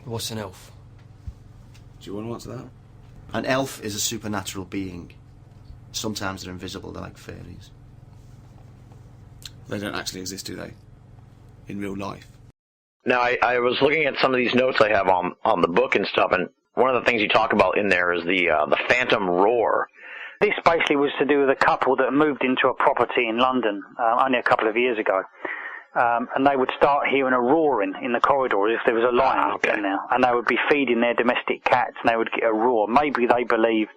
H: what's an elf?
F: Do you want to answer that?
G: An elf is a supernatural being. Sometimes they're invisible, they're like fairies.
F: They don't actually exist, do they? In real life?
E: Now, I was looking at some of these notes I have on the book and stuff, and one of the things you talk about in there is the phantom roar.
A: This basically was to do with a couple that moved into a property in London only a couple of years ago. And they would start hearing a roaring in the corridor as if there was a lion in there. And they would be feeding their domestic cats and they would get a roar. Maybe they believed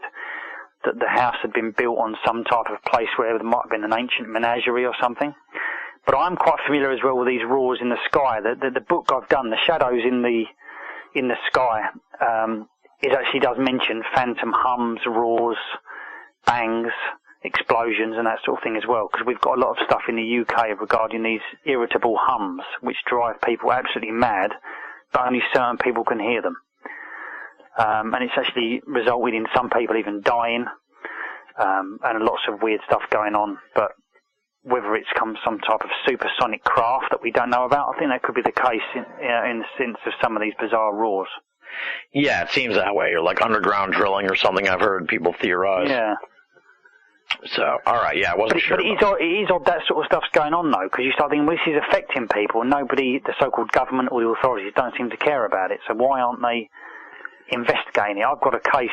A: that the house had been built on some type of place where there might have been an ancient menagerie or something. But I'm quite familiar as well with these roars in the sky. The book I've done, The Shadows in the Sky, it actually does mention phantom hums, roars, bangs, explosions and that sort of thing as well, because we've got a lot of stuff in the UK regarding these irritable hums which drive people absolutely mad, but only certain people can hear them. And it's actually resulted in some people even dying, and lots of weird stuff going on. But whether it's come some type of supersonic craft that we don't know about, I think that could be the case in the sense of some of these bizarre roars.
E: Yeah, it seems that way, or like underground drilling or something I've heard people theorize.
A: Yeah.
E: So, alright, yeah, I wasn't sure.
A: But it is odd that sort of stuff's going on, though, because you start thinking, well, this is affecting people, and nobody, the so-called government or the authorities, don't seem to care about it, so why aren't they investigating it? I've got a case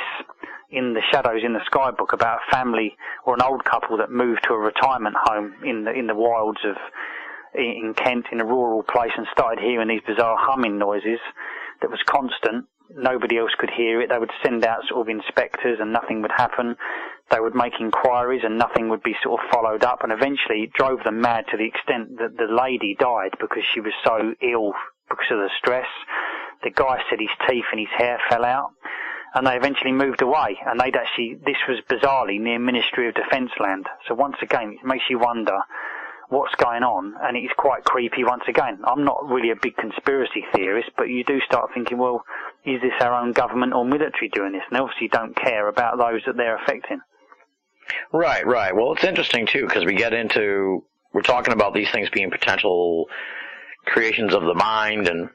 A: in the Shadows in the Sky book about a family or an old couple that moved to a retirement home in the wilds of in Kent, in a rural place, and started hearing these bizarre humming noises that was constant. Nobody else could hear it. They would send out sort of inspectors and nothing would happen. They would make inquiries and nothing would be sort of followed up, and eventually it drove them mad to the extent that the lady died because she was so ill because of the stress. The guy said his teeth and his hair fell out, and they eventually moved away, and this was bizarrely near Ministry of Defence land. So once again, it makes you wonder what's going on, and it's quite creepy once again. I'm not really a big conspiracy theorist, but you do start thinking, well, is this our own government or military doing this? And they obviously don't care about those that they're affecting.
E: Right. Well, it's interesting, too, because we're talking about these things being potential creations of the mind, and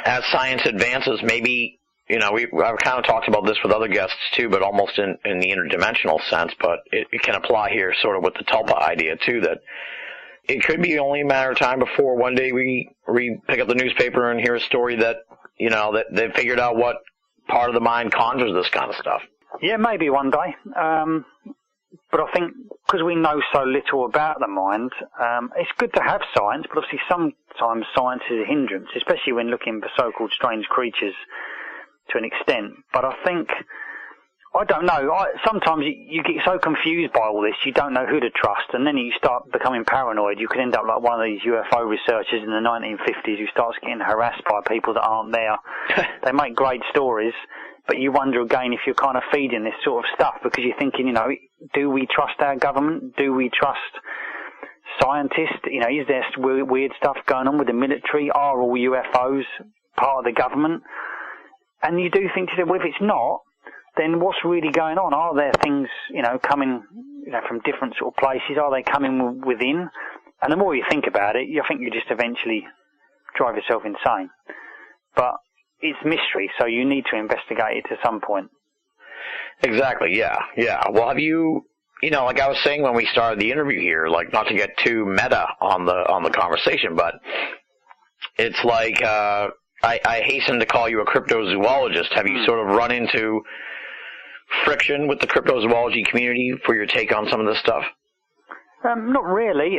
E: as science advances, maybe, I've kind of talked about this with other guests, too, but almost in the interdimensional sense, but it can apply here sort of with the tulpa idea, too, that it could be only a matter of time before one day we pick up the newspaper and hear a story that, that they figured out what part of the mind conjures this kind of stuff.
A: Yeah, maybe one day. But I think because we know so little about the mind, it's good to have science, but obviously sometimes science is a hindrance, especially when looking for so-called strange creatures to an extent. But I think, I don't know, sometimes you get so confused by all this, you don't know who to trust, and then you start becoming paranoid. You could end up like one of these UFO researchers in the 1950s who starts getting harassed by people that aren't there. They make great stories, but you wonder again if you're kind of feeding this sort of stuff, because you're thinking, do we trust our government? Do we trust scientist? You know, is there weird stuff going on with the military? Are all UFOs part of the government? And you do think to yourself, well, if it's not, then what's really going on? Are there things, you know, coming, you know, from different sort of places? Are they coming within? And the more you think about it, I think you just eventually drive yourself insane. But it's mystery, so you need to investigate it at some point.
E: Exactly, yeah. Well, have you know, like I was saying when we started the interview here, like not to get too meta on the conversation, but it's like I hasten to call you a cryptozoologist. Have you sort of run into friction with the cryptozoology community for your take on some of this stuff?
A: Not really.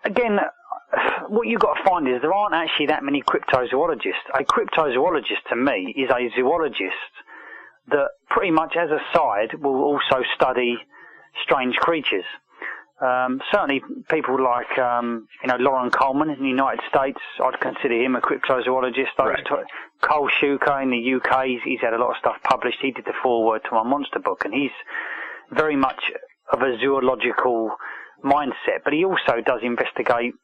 A: Again, what you've got to find is there aren't actually that many cryptozoologists. A cryptozoologist, to me, is a zoologist that pretty much as a side will also study strange creatures. Certainly people like, you know, Lauren Coleman in the United States, I'd consider him a cryptozoologist.
E: Right.
A: Cole Shuker in the UK, he's had a lot of stuff published. He did the foreword to my monster book, and he's very much of a zoological mindset, but he also does investigate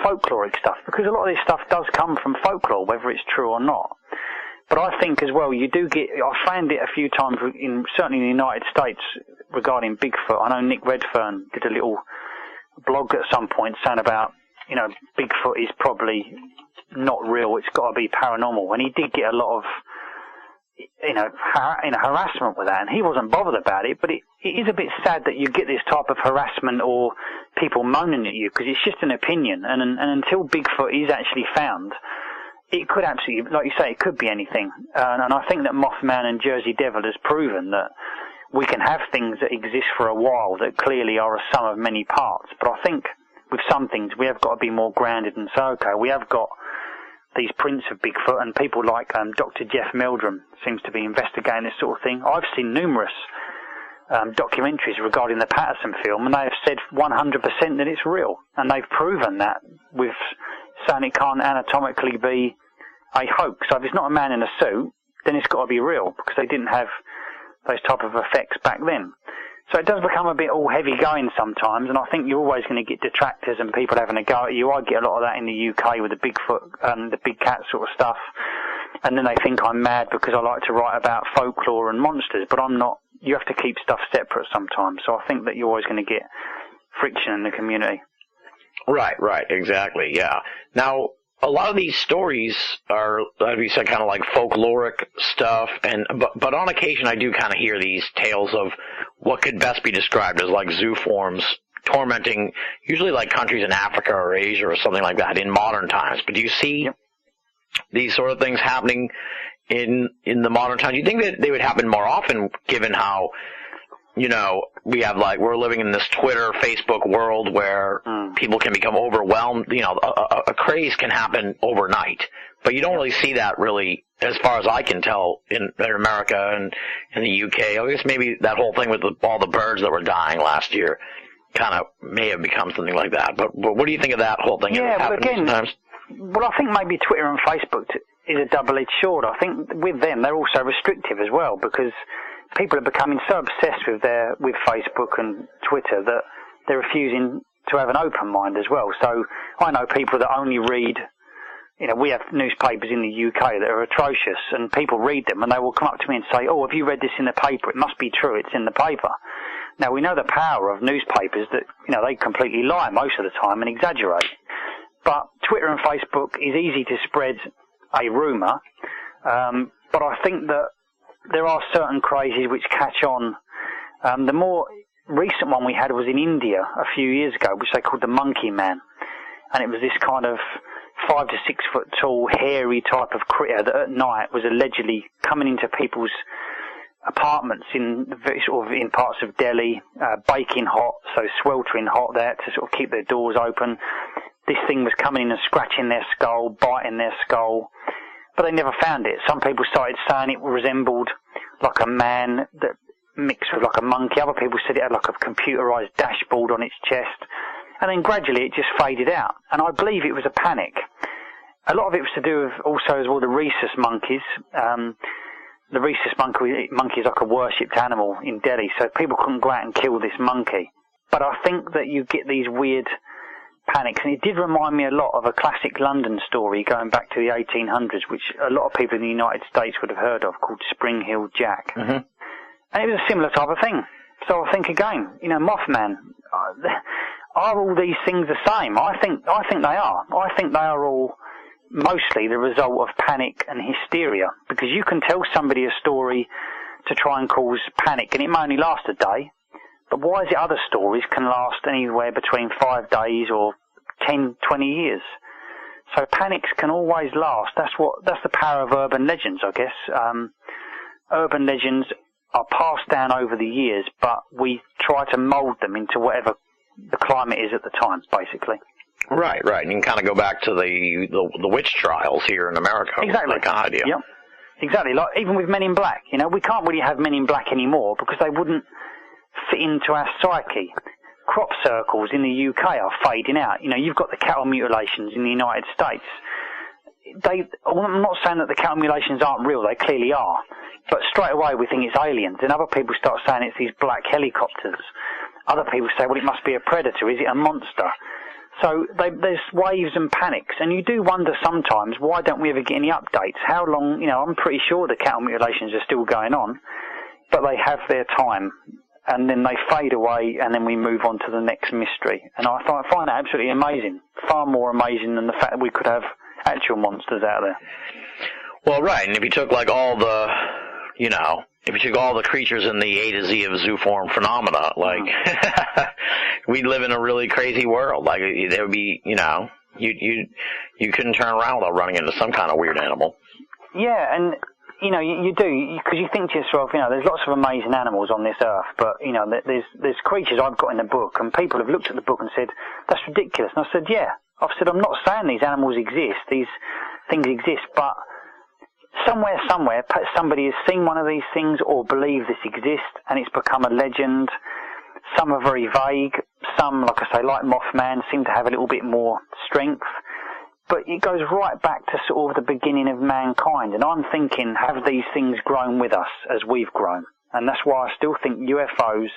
A: folkloric stuff, because a lot of this stuff does come from folklore, whether it's true or not. But I think as well, you do get, I found it a few times, certainly in the United States, regarding Bigfoot. I know Nick Redfern did a little blog at some point saying about, you know, Bigfoot is probably not real, it's got to be paranormal. And he did get a lot of, you know, harassment with that, and he wasn't bothered about it. But it is a bit sad that you get this type of harassment or people moaning at you, because it's just an opinion. And until Bigfoot is actually found, it could absolutely, like you say, it could be anything. And I think that Mothman and Jersey Devil has proven that we can have things that exist for a while that clearly are a sum of many parts. But I think with some things we have got to be more grounded and say, okay, we have got these prints of Bigfoot, and people like Dr. Jeff Meldrum seems to be investigating this sort of thing. I've seen numerous documentaries regarding the Patterson film, and they have said 100% that it's real. And they've proven that with saying it can't anatomically be a hoax. So if it's not a man in a suit, then it's got to be real, because they didn't have those type of effects back then. So it does become a bit all heavy going sometimes, and I think you're always going to get detractors and people having a go at you. I get a lot of that in the UK with the Bigfoot, the big cat sort of stuff, and then they think I'm mad because I like to write about folklore and monsters, but I'm not. You have to keep stuff separate sometimes, so I think that you're always going to get friction in the community.
E: Right, exactly, yeah. Now, a lot of these stories are, as we said, kind of like folkloric stuff, but on occasion I do kind of hear these tales of what could best be described as like zooforms tormenting usually like countries in Africa or Asia or something like that in modern times. But do you see these sort of things happening in the modern times? Do you think that they would happen more often, given how, you know, we're living in this Twitter, Facebook world where people can become overwhelmed. You know, a craze can happen overnight, but you don't really see that really, as far as I can tell, in America and in the UK. I guess maybe that whole thing with all the birds that were dying last year kind of may have become something like that. But what do you think of that whole thing?
A: Yeah, but again, well, I think maybe Twitter and Facebook is a double-edged sword. I think with them, they're also restrictive as well, because people are becoming so obsessed with Facebook and Twitter that they're refusing to have an open mind as well. So I know people that only read, you know, we have newspapers in the UK that are atrocious, and people read them and they will come up to me and say, oh, have you read this in the paper? It must be true, it's in the paper. Now, we know the power of newspapers that, you know, they completely lie most of the time and exaggerate. But Twitter and Facebook is easy to spread a rumour, but I think that there are certain crazes which catch on. The more recent one we had was in India a few years ago, which they called the Monkey Man. And it was this kind of 5 to 6 foot tall, hairy type of critter that at night was allegedly coming into people's apartments in parts of Delhi, baking hot, so sweltering hot there to sort of keep their doors open. This thing was coming in and scratching their skull, biting their skull. But they never found it. Some people started saying it resembled like a man that mixed with like a monkey. Other people said it had like a computerized dashboard on its chest. And then gradually it just faded out. And I believe it was a panic. A lot of it was to do with also as well the rhesus monkeys. The rhesus monkey is like a worshipped animal in Delhi, so people couldn't go out and kill this monkey. But I think that you get these weird panics, and it did remind me a lot of a classic London story going back to the 1800s, which a lot of people in the United States would have heard of, called Spring Hill Jack.
E: Mm-hmm.
A: And it was a similar type of thing. So I think again, Mothman, are all these things the same? I think they are. I think they are all mostly the result of panic and hysteria, because you can tell somebody a story to try and cause panic, and it may only last a day. But why is it other stories can last anywhere between 5 days or 10, 20 years? So panics can always last. That's the power of urban legends, I guess. Urban legends are passed down over the years, but we try to mould them into whatever the climate is at the time, basically.
E: Right. And you can kind of go back to the witch trials here in America.
A: Exactly.
E: That kind of idea.
A: Yep. Exactly. Like even with Men in Black, we can't really have Men in Black anymore because they wouldn't fit into our psyche. Crop circles in the UK are fading out. You've got the cattle mutilations in the United States. I'm not saying that the cattle mutilations aren't real, they clearly are. But straight away we think it's aliens, and other people start saying it's these black helicopters. Other people say, well, it must be a predator, is it a monster? So there's waves and panics, and you do wonder sometimes, why don't we ever get any updates? How long, I'm pretty sure the cattle mutilations are still going on, but they have their time, and then they fade away, and then we move on to the next mystery. And I find that absolutely amazing, far more amazing than the fact that we could have actual monsters out there.
E: Well, right, and if you took if you took all the creatures in the A to Z of Zooform Phenomena, we'd live in a really crazy world. Like, there would be, you couldn't turn around without running into some kind of weird animal.
A: Yeah, and, you do, because you think to yourself, there's lots of amazing animals on this earth, but, there's creatures I've got in the book, and people have looked at the book and said, that's ridiculous. And I said, yeah. I've said, I'm not saying these animals exist, these things exist, but somewhere, somebody has seen one of these things or believes this exists, and it's become a legend. Some are very vague. Some, like I say, like Mothman, seem to have a little bit more strength. But it goes right back to sort of the beginning of mankind. And I'm thinking, have these things grown with us as we've grown? And that's why I still think UFOs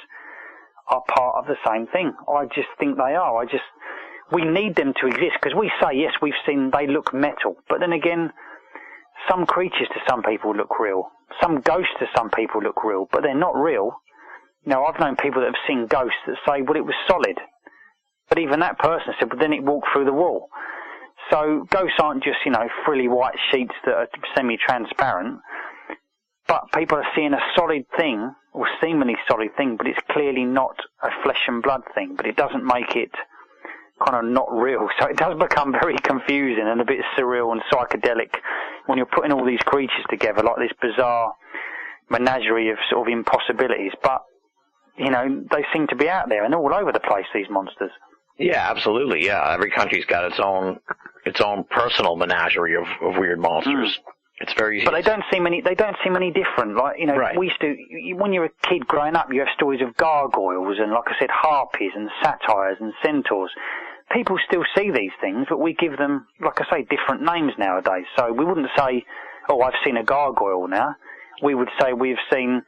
A: are part of the same thing. I just think they are. We need them to exist, because we say, yes, we've seen they look metal. But then again, some creatures to some people look real. Some ghosts to some people look real, but they're not real. I've known people that have seen ghosts that say, well, it was solid. But even that person said, but then it walked through the wall. So ghosts aren't just, frilly white sheets that are semi-transparent. But people are seeing a solid thing, or seemingly solid thing, but it's clearly not a flesh and blood thing. But it doesn't make it kind of not real. So it does become very confusing and a bit surreal and psychedelic when you're putting all these creatures together, like this bizarre menagerie of sort of impossibilities. But, they seem to be out there and all over the place, these monsters.
E: Yeah, absolutely. Yeah, every country's got its own personal menagerie of weird monsters. It's very.
A: But they don't seem any different. Like,
E: right.
A: We used to, when you're a kid growing up, you have stories of gargoyles and, like I said, harpies and satyrs and centaurs. People still see these things, but we give them, like I say, different names nowadays. So we wouldn't say, oh, I've seen a gargoyle now. We would say we've seen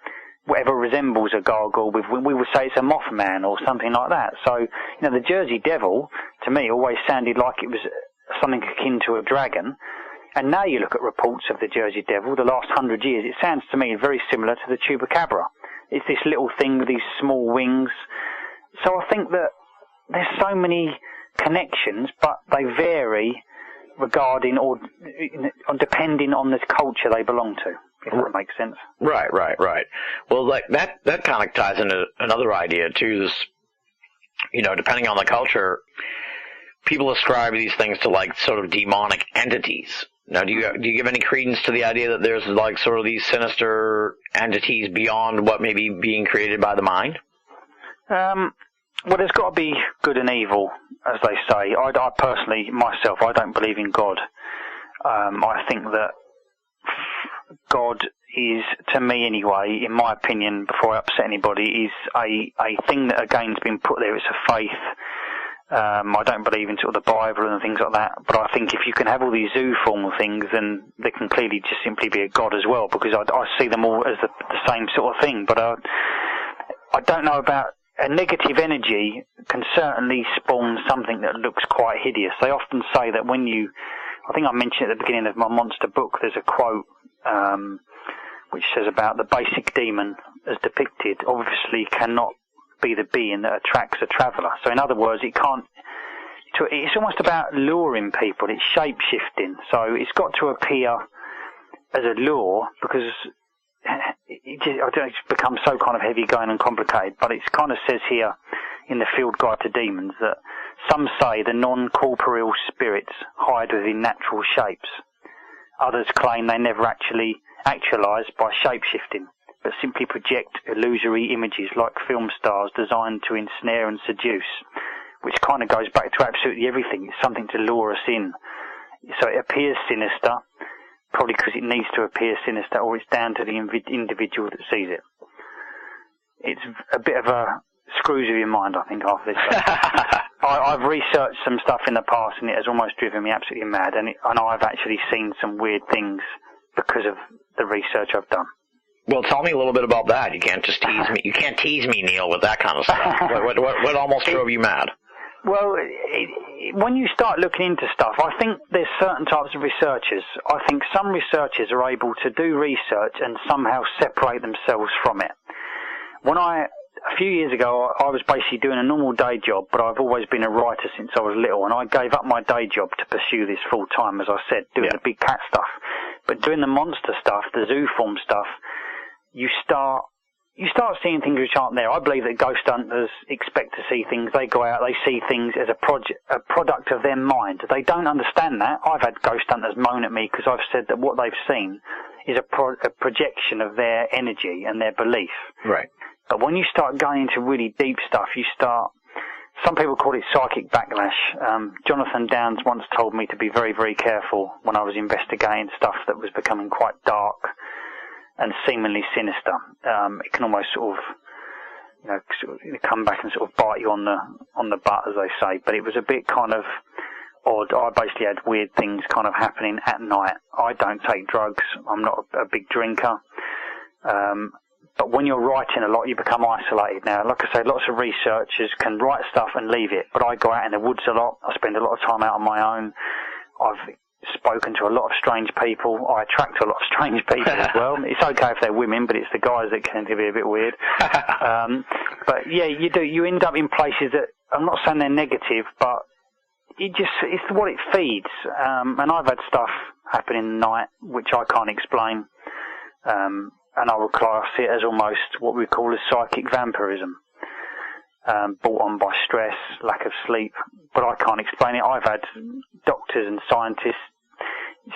A: whatever resembles a gargoyle. We would say it's a Mothman or something like that. So, the Jersey Devil, to me, always sounded like it was something akin to a dragon. And now you look at reports of the Jersey Devil, the last 100 years, it sounds to me very similar to the Chupacabra. It's this little thing with these small wings. So I think that there's so many connections, but they vary regarding or depending on the culture they belong to, if that makes sense.
E: Right. Well, like that kind of ties into another idea too. This, depending on the culture, people ascribe these things to like sort of demonic entities. Now, do you give any credence to the idea that there's like sort of these sinister entities beyond what may be being created by the mind?
A: Well, there's got to be good and evil, as they say. I personally, myself, I don't believe in God. I think that God is, to me anyway, in my opinion, before I upset anybody, is a thing that again's been put there. It's a faith. I don't believe in sort of the Bible and things like that, but I think if you can have all these zooform things, then there can clearly just simply be a God as well, because I see them all as the same sort of thing. But I don't know about a negative energy can certainly spawn something that looks quite hideous. They often say that I think I mentioned at the beginning of my monster book, there's a quote which says about the basic demon as depicted obviously cannot be the being that attracts a traveller. So in other words, it's almost about luring people. It's shape-shifting. So it's got to appear as a lure because it's become so kind of heavy-going and complicated, but it kind of says here in the Field Guide to Demons that some say the non-corporeal spirits hide within natural shapes. Others claim they never actually actualise by shape-shifting, but simply project illusory images like film stars designed to ensnare and seduce, which kind of goes back to absolutely everything. It's something to lure us in. So it appears sinister, probably because it needs to appear sinister, or it's down to the individual that sees it. It's a bit of a screws with your mind, I think, after this. I've researched some stuff in the past, and it has almost driven me absolutely mad, and I've actually seen some weird things because of the research I've done.
E: Well, tell me a little bit about that. You can't just tease me. You can't tease me, Neil, with that kind of stuff. What almost drove you mad?
A: Well, when you start looking into stuff, I think there's certain types of researchers. I think some researchers are able to do research and somehow separate themselves from it. A few years ago, I was basically doing a normal day job, but I've always been a writer since I was little, and I gave up my day job to pursue this full time, as I said, doing the big cat stuff. But doing the monster stuff, the zooform stuff, you start seeing things which aren't there. I believe that ghost hunters expect to see things. They go out, they see things as a product of their mind. They don't understand that. I've had ghost hunters moan at me because I've said that what they've seen is a projection of their energy and their belief.
E: Right.
A: But when you start going into really deep stuff, some people call it psychic backlash. Jonathan Downes once told me to be very, very careful when I was investigating stuff that was becoming quite dark and seemingly sinister. It can almost sort of come back and sort of bite you on the butt, as they say. But it was a bit kind of odd. I basically had weird things kind of happening at night. I don't take drugs. I'm not a big drinker. But when you're writing a lot, you become isolated now. Like I say, lots of researchers can write stuff and leave it, but I go out in the woods a lot. I spend a lot of time out on my own. I've spoken to a lot of strange people. I attract a lot of strange people as well. It's okay if they're women, but it's the guys that tend to be a bit weird. But yeah, you end up in places that, I'm not saying they're negative, but it's what it feeds. And I've had stuff happen in the night which I can't explain. And I would class it as almost what we call as psychic vampirism, brought on by stress, lack of sleep, but I can't explain it. I've had doctors and scientists,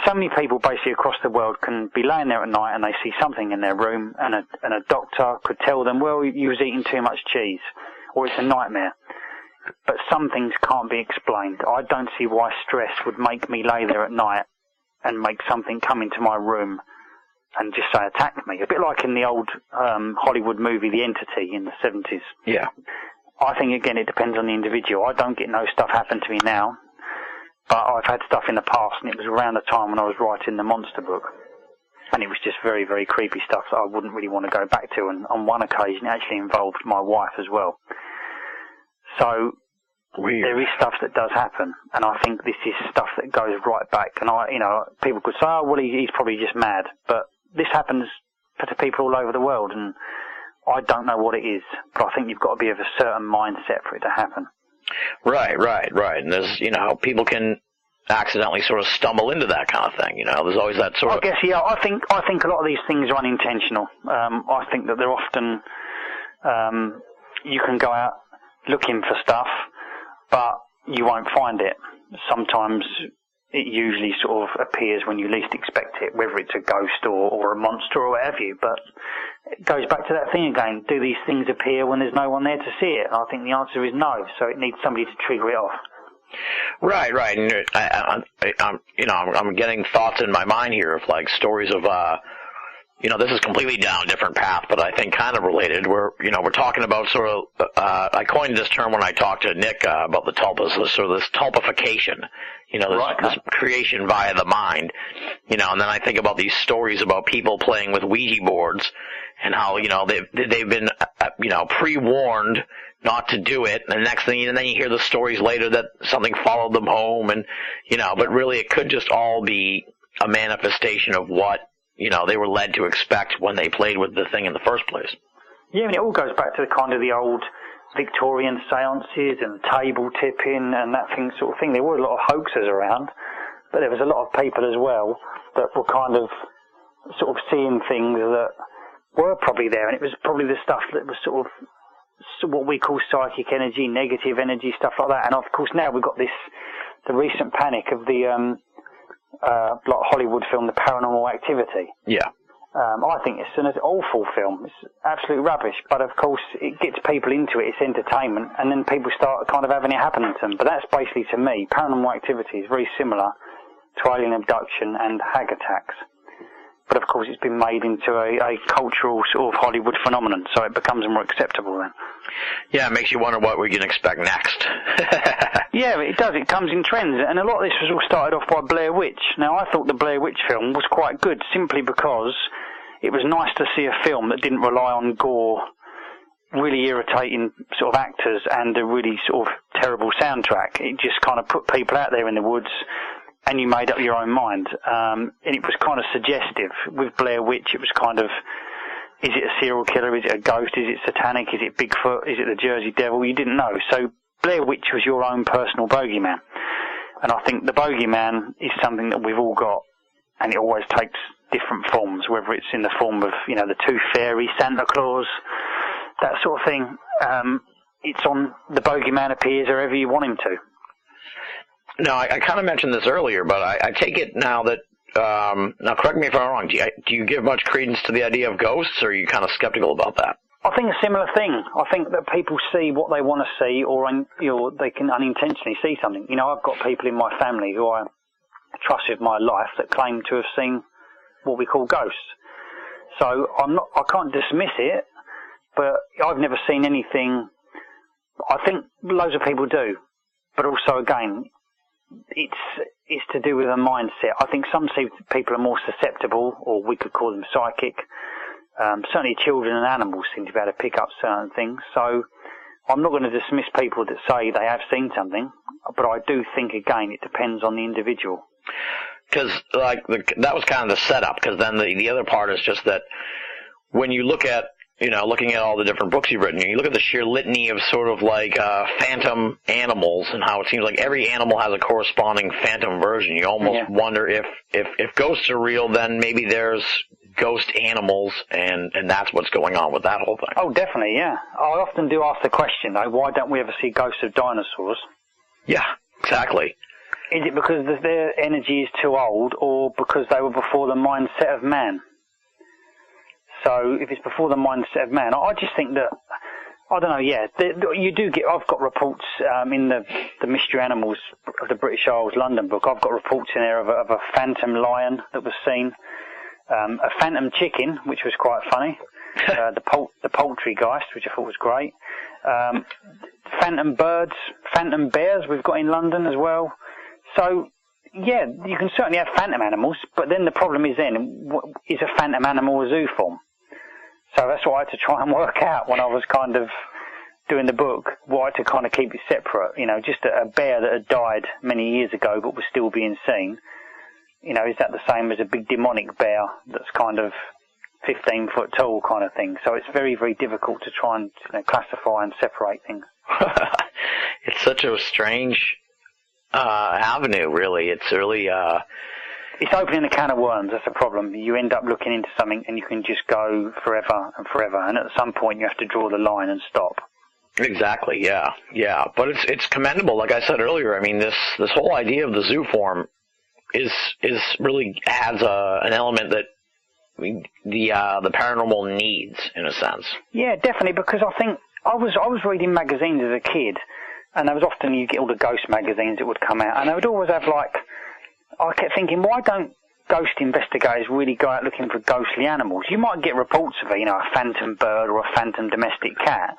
A: so many people basically across the world can be laying there at night and they see something in their room, and a doctor could tell them, well, you was eating too much cheese, or it's a nightmare. But some things can't be explained. I don't see why stress would make me lay there at night and make something come into my room and just say attack me. A bit like in the old Hollywood movie The Entity in the 70s.
E: Yeah.
A: I think, again, it depends on the individual. I don't get no stuff happen to me now, but I've had stuff in the past, and it was around the time when I was writing the monster book. And it was just very, very creepy stuff that I wouldn't really want to go back to. And on one occasion, it actually involved my wife as well. So weird. There is stuff that does happen, and I think this is stuff that goes right back. And people could say, oh, well, he's probably just mad, but this happens to people all over the world, and I don't know what it is, but I think you've got to be of a certain mindset for it to happen. Right.
E: And there's, people can accidentally sort of stumble into that kind of thing. There's always that sort of.
A: I guess, yeah. I think a lot of these things are unintentional. I think that they're often you can go out looking for stuff, but you won't find it. Sometimes it usually sort of appears when you least expect it, whether it's a ghost or a monster or what have you. But it goes back to that thing again. Do these things appear when there's no one there to see it? And I think the answer is no. So it needs somebody to trigger it off.
E: Right. And I'm getting thoughts in my mind here of like stories of, this is completely down a different path, but I think kind of related. We're talking about sort of, I coined this term when I talked to Nick about the tulpas, sort of this tulpification, this creation via the mind, and then I think about these stories about people playing with Ouija boards and how, they've been, pre-warned not to do it, and the next thing, and then you hear the stories later that something followed them home, and, but really it could just all be a manifestation of what, they were led to expect when they played with the thing in the first place.
A: Yeah, it all goes back to the old Victorian seances and table tipping and that sort of thing. There were a lot of hoaxes around, but there was a lot of people as well that were kind of sort of seeing things that were probably there, and it was probably the stuff that was sort of what we call psychic energy, negative energy, stuff like that. And of course now we've got the recent panic of the like Hollywood film, The Paranormal Activity.
E: Yeah.
A: I think it's an awful film. It's absolute rubbish, but of course it gets people into it. It's entertainment, and then people start kind of having it happen to them. But that's basically, to me, Paranormal Activity is very similar to alien abduction and hag attacks. But of course it's been made into a cultural sort of Hollywood phenomenon, so it becomes more acceptable then.
E: Yeah, it makes you wonder what we can expect next.
A: Yeah, it does. It comes in trends, and a lot of this was all started off by Blair Witch. Now, I thought the Blair Witch film was quite good, simply because it was nice to see a film that didn't rely on gore, really irritating sort of actors, and a really sort of terrible soundtrack. It just kind of put people out there in the woods, and you made up your own mind. And it was kind of suggestive. With Blair Witch, it was kind of, is it a serial killer? Is it a ghost? Is it satanic? Is it Bigfoot? Is it the Jersey Devil? You didn't know. So Blair Witch was your own personal bogeyman. And I think the bogeyman is something that we've all got, and it always takes different forms, whether it's in the form of, the Tooth Fairy, Santa Claus, that sort of thing. It's on, the bogeyman appears wherever you want him to.
E: No, I kind of mentioned this earlier, but I take it now that, now correct me if I'm wrong, do you give much credence to the idea of ghosts, or are you kind of skeptical about that?
A: I think a similar thing. I think that people see what they want to see, or they can unintentionally see something. I've got people in my family who I trust with my life that claim to have seen what we call ghosts. So I can't dismiss it, but I've never seen anything. I think loads of people do, but also again, it's to do with a mindset. I think some people are more susceptible, or we could call them psychic. Certainly children and animals seem to be able to pick up certain things. So I'm not going to dismiss people that say they have seen something, but I do think, again, it depends on the individual.
E: Because that was kind of the setup, because then the other part is just that when you look at, looking at all the different books you've written, you look at the sheer litany of sort of like phantom animals, and how it seems like every animal has a corresponding phantom version. You almost wonder if ghosts are real, then maybe there's ghost animals, and that's what's going on with that whole thing.
A: Oh, definitely, yeah. I often do ask the question, though, why don't we ever see ghosts of dinosaurs?
E: Yeah, exactly.
A: Is it because their energy is too old, or because they were before the mindset of man? So if it's before the mindset of man, I just think that, I don't know, yeah, you do get, I've got reports in the Mystery Animals of the British Isles London book, I've got reports in there of a phantom lion that was seen, a phantom chicken, which was quite funny, the poultry geist, which I thought was great, phantom birds, phantom bears we've got in London as well. So, yeah, you can certainly have phantom animals, but then the problem is is a phantom animal a zooform? So that's what I had to try and work out when I was kind of doing the book, I had to kind of keep it separate, just a bear that had died many years ago but was still being seen. Is that the same as a big demonic bear that's kind of 15 foot tall kind of thing? So it's very, very difficult to try and classify and separate things.
E: It's such a strange avenue, really. It's really...
A: It's opening a can of worms, that's the problem. You end up looking into something and you can just go forever and forever, and at some point you have to draw the line and stop.
E: Exactly, yeah. But it's commendable, like I said earlier. I mean, this whole idea of the zooform is really adds an element that the paranormal needs, in a sense. Yeah,
A: definitely, because I think I was reading magazines as a kid, and there was often, you get all the ghost magazines that would come out, and they would always have I kept thinking, why don't ghost investigators really go out looking for ghostly animals? You might get reports of a phantom bird or a phantom domestic cat,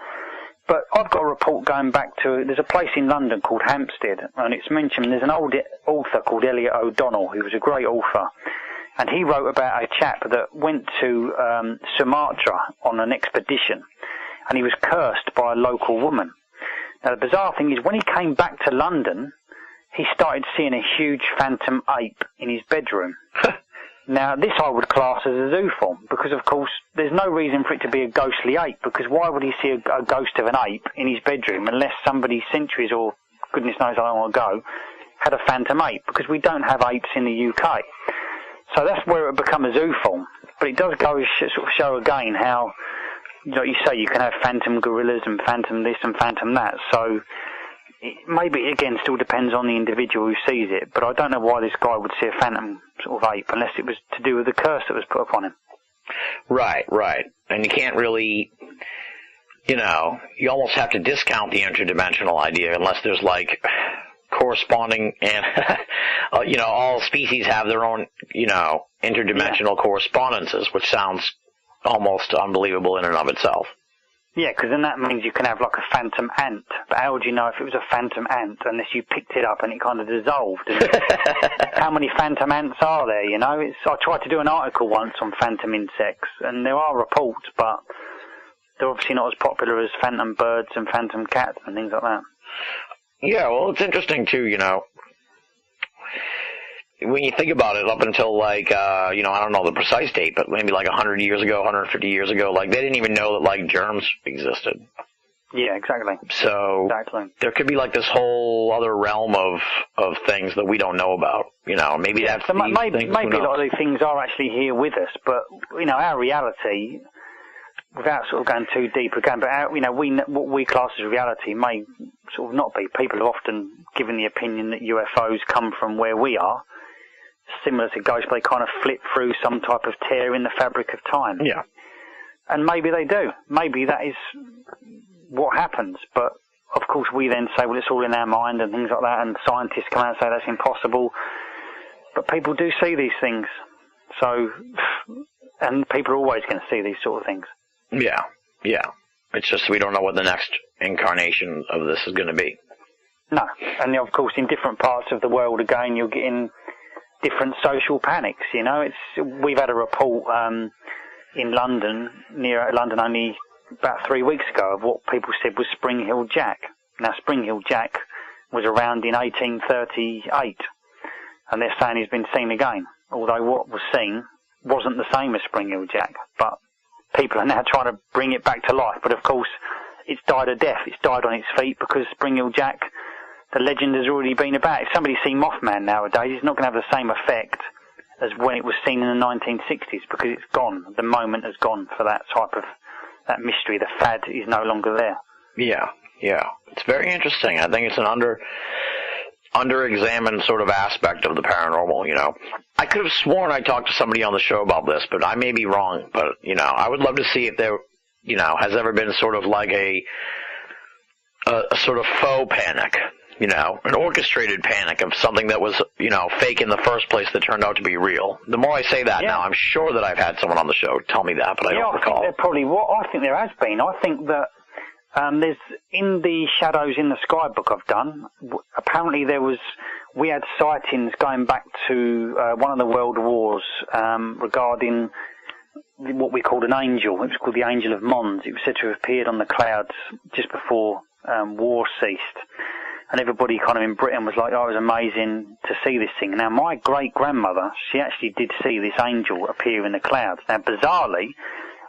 A: but I've got a report going back to, there's a place in London called Hampstead, and it's mentioned, there's an old author called Elliot O'Donnell, who was a great author. And he wrote about a chap that went to Sumatra on an expedition, and he was cursed by a local woman. Now, the bizarre thing is, when he came back to London, he started seeing a huge phantom ape in his bedroom. Now, this I would class as a zooform, because, of course, there's no reason for it to be a ghostly ape, because why would he see a ghost of an ape in his bedroom unless somebody centuries or goodness knows how long ago had a phantom ape, because we don't have apes in the UK. So that's where it would become a zooform. But it does go sort of show again how, like you say, you can have phantom gorillas and phantom this and phantom that. So maybe, again, still depends on the individual who sees it, but I don't know why this guy would see a phantom sort of ape unless it was to do with the curse that was put upon him.
E: Right. And you can't really, you almost have to discount the interdimensional idea unless there's, like, corresponding, and, all species have their own, interdimensional correspondences, which sounds almost unbelievable in and of itself.
A: Yeah, because then that means you can have like a phantom ant. But how would you know if it was a phantom ant unless you picked it up and it kind of dissolved? And how many phantom ants are there, I tried to do an article once on phantom insects, and there are reports, but they're obviously not as popular as phantom birds and phantom cats and things like that.
E: Yeah, well, it's interesting, too, when you think about it, up until, like, I don't know the precise date, but maybe like 100 years ago, 150 years ago, like, they didn't even know that, like, germs existed.
A: Yeah, exactly.
E: So there could be, like, this whole other realm of things that we don't know about, maybe that's
A: so maybe a lot of these things are actually here with us, but, our reality, without sort of going too deep again, but what we class as reality may sort of not be. People have often given the opinion that UFOs come from where we are, similar to ghosts, they kind of flip through some type of tear in the fabric of time.
E: Yeah.
A: And maybe they do. Maybe that is what happens. But, of course, we then say, well, it's all in our mind and things like that, and scientists come out and say that's impossible. But people do see these things. So, and people are always going to see these sort of things.
E: Yeah. It's just we don't know what the next incarnation of this is going to be.
A: No. And, of course, in different parts of the world, again, you're getting different social panics, We've had a report in London, near London only about 3 weeks ago, of what people said was Spring Hill Jack. Now, Spring Hill Jack was around in 1838, and they're saying he's been seen again, although what was seen wasn't the same as Spring Hill Jack, but people are now trying to bring it back to life. But, of course, it's died a death. It's died on its feet because Spring Hill Jack, the legend has already been about. If somebody's seen Mothman nowadays, it's not going to have the same effect as when it was seen in the 1960s, because it's gone. The moment has gone for that type of, that mystery. The fad is no longer there.
E: Yeah. It's very interesting. I think it's an under-examined sort of aspect of the paranormal, I could have sworn I talked to somebody on the show about this, but I may be wrong. But, I would love to see if there, has ever been sort of like a sort of faux panic. An orchestrated panic of something that was, fake in the first place that turned out to be real. The more I say that now, I'm sure that I've had someone on the show tell me that, but I don't recall.
A: I think there has been. I think that there's, in the Shadows in the Sky book I've done, apparently we had sightings going back to one of the world wars regarding what we called an angel. It was called the Angel of Mons. It was said to have appeared on the clouds just before war ceased. And everybody kind of in Britain was like, oh, it was amazing to see this thing. Now, my great-grandmother, she actually did see this angel appear in the clouds. Now, bizarrely,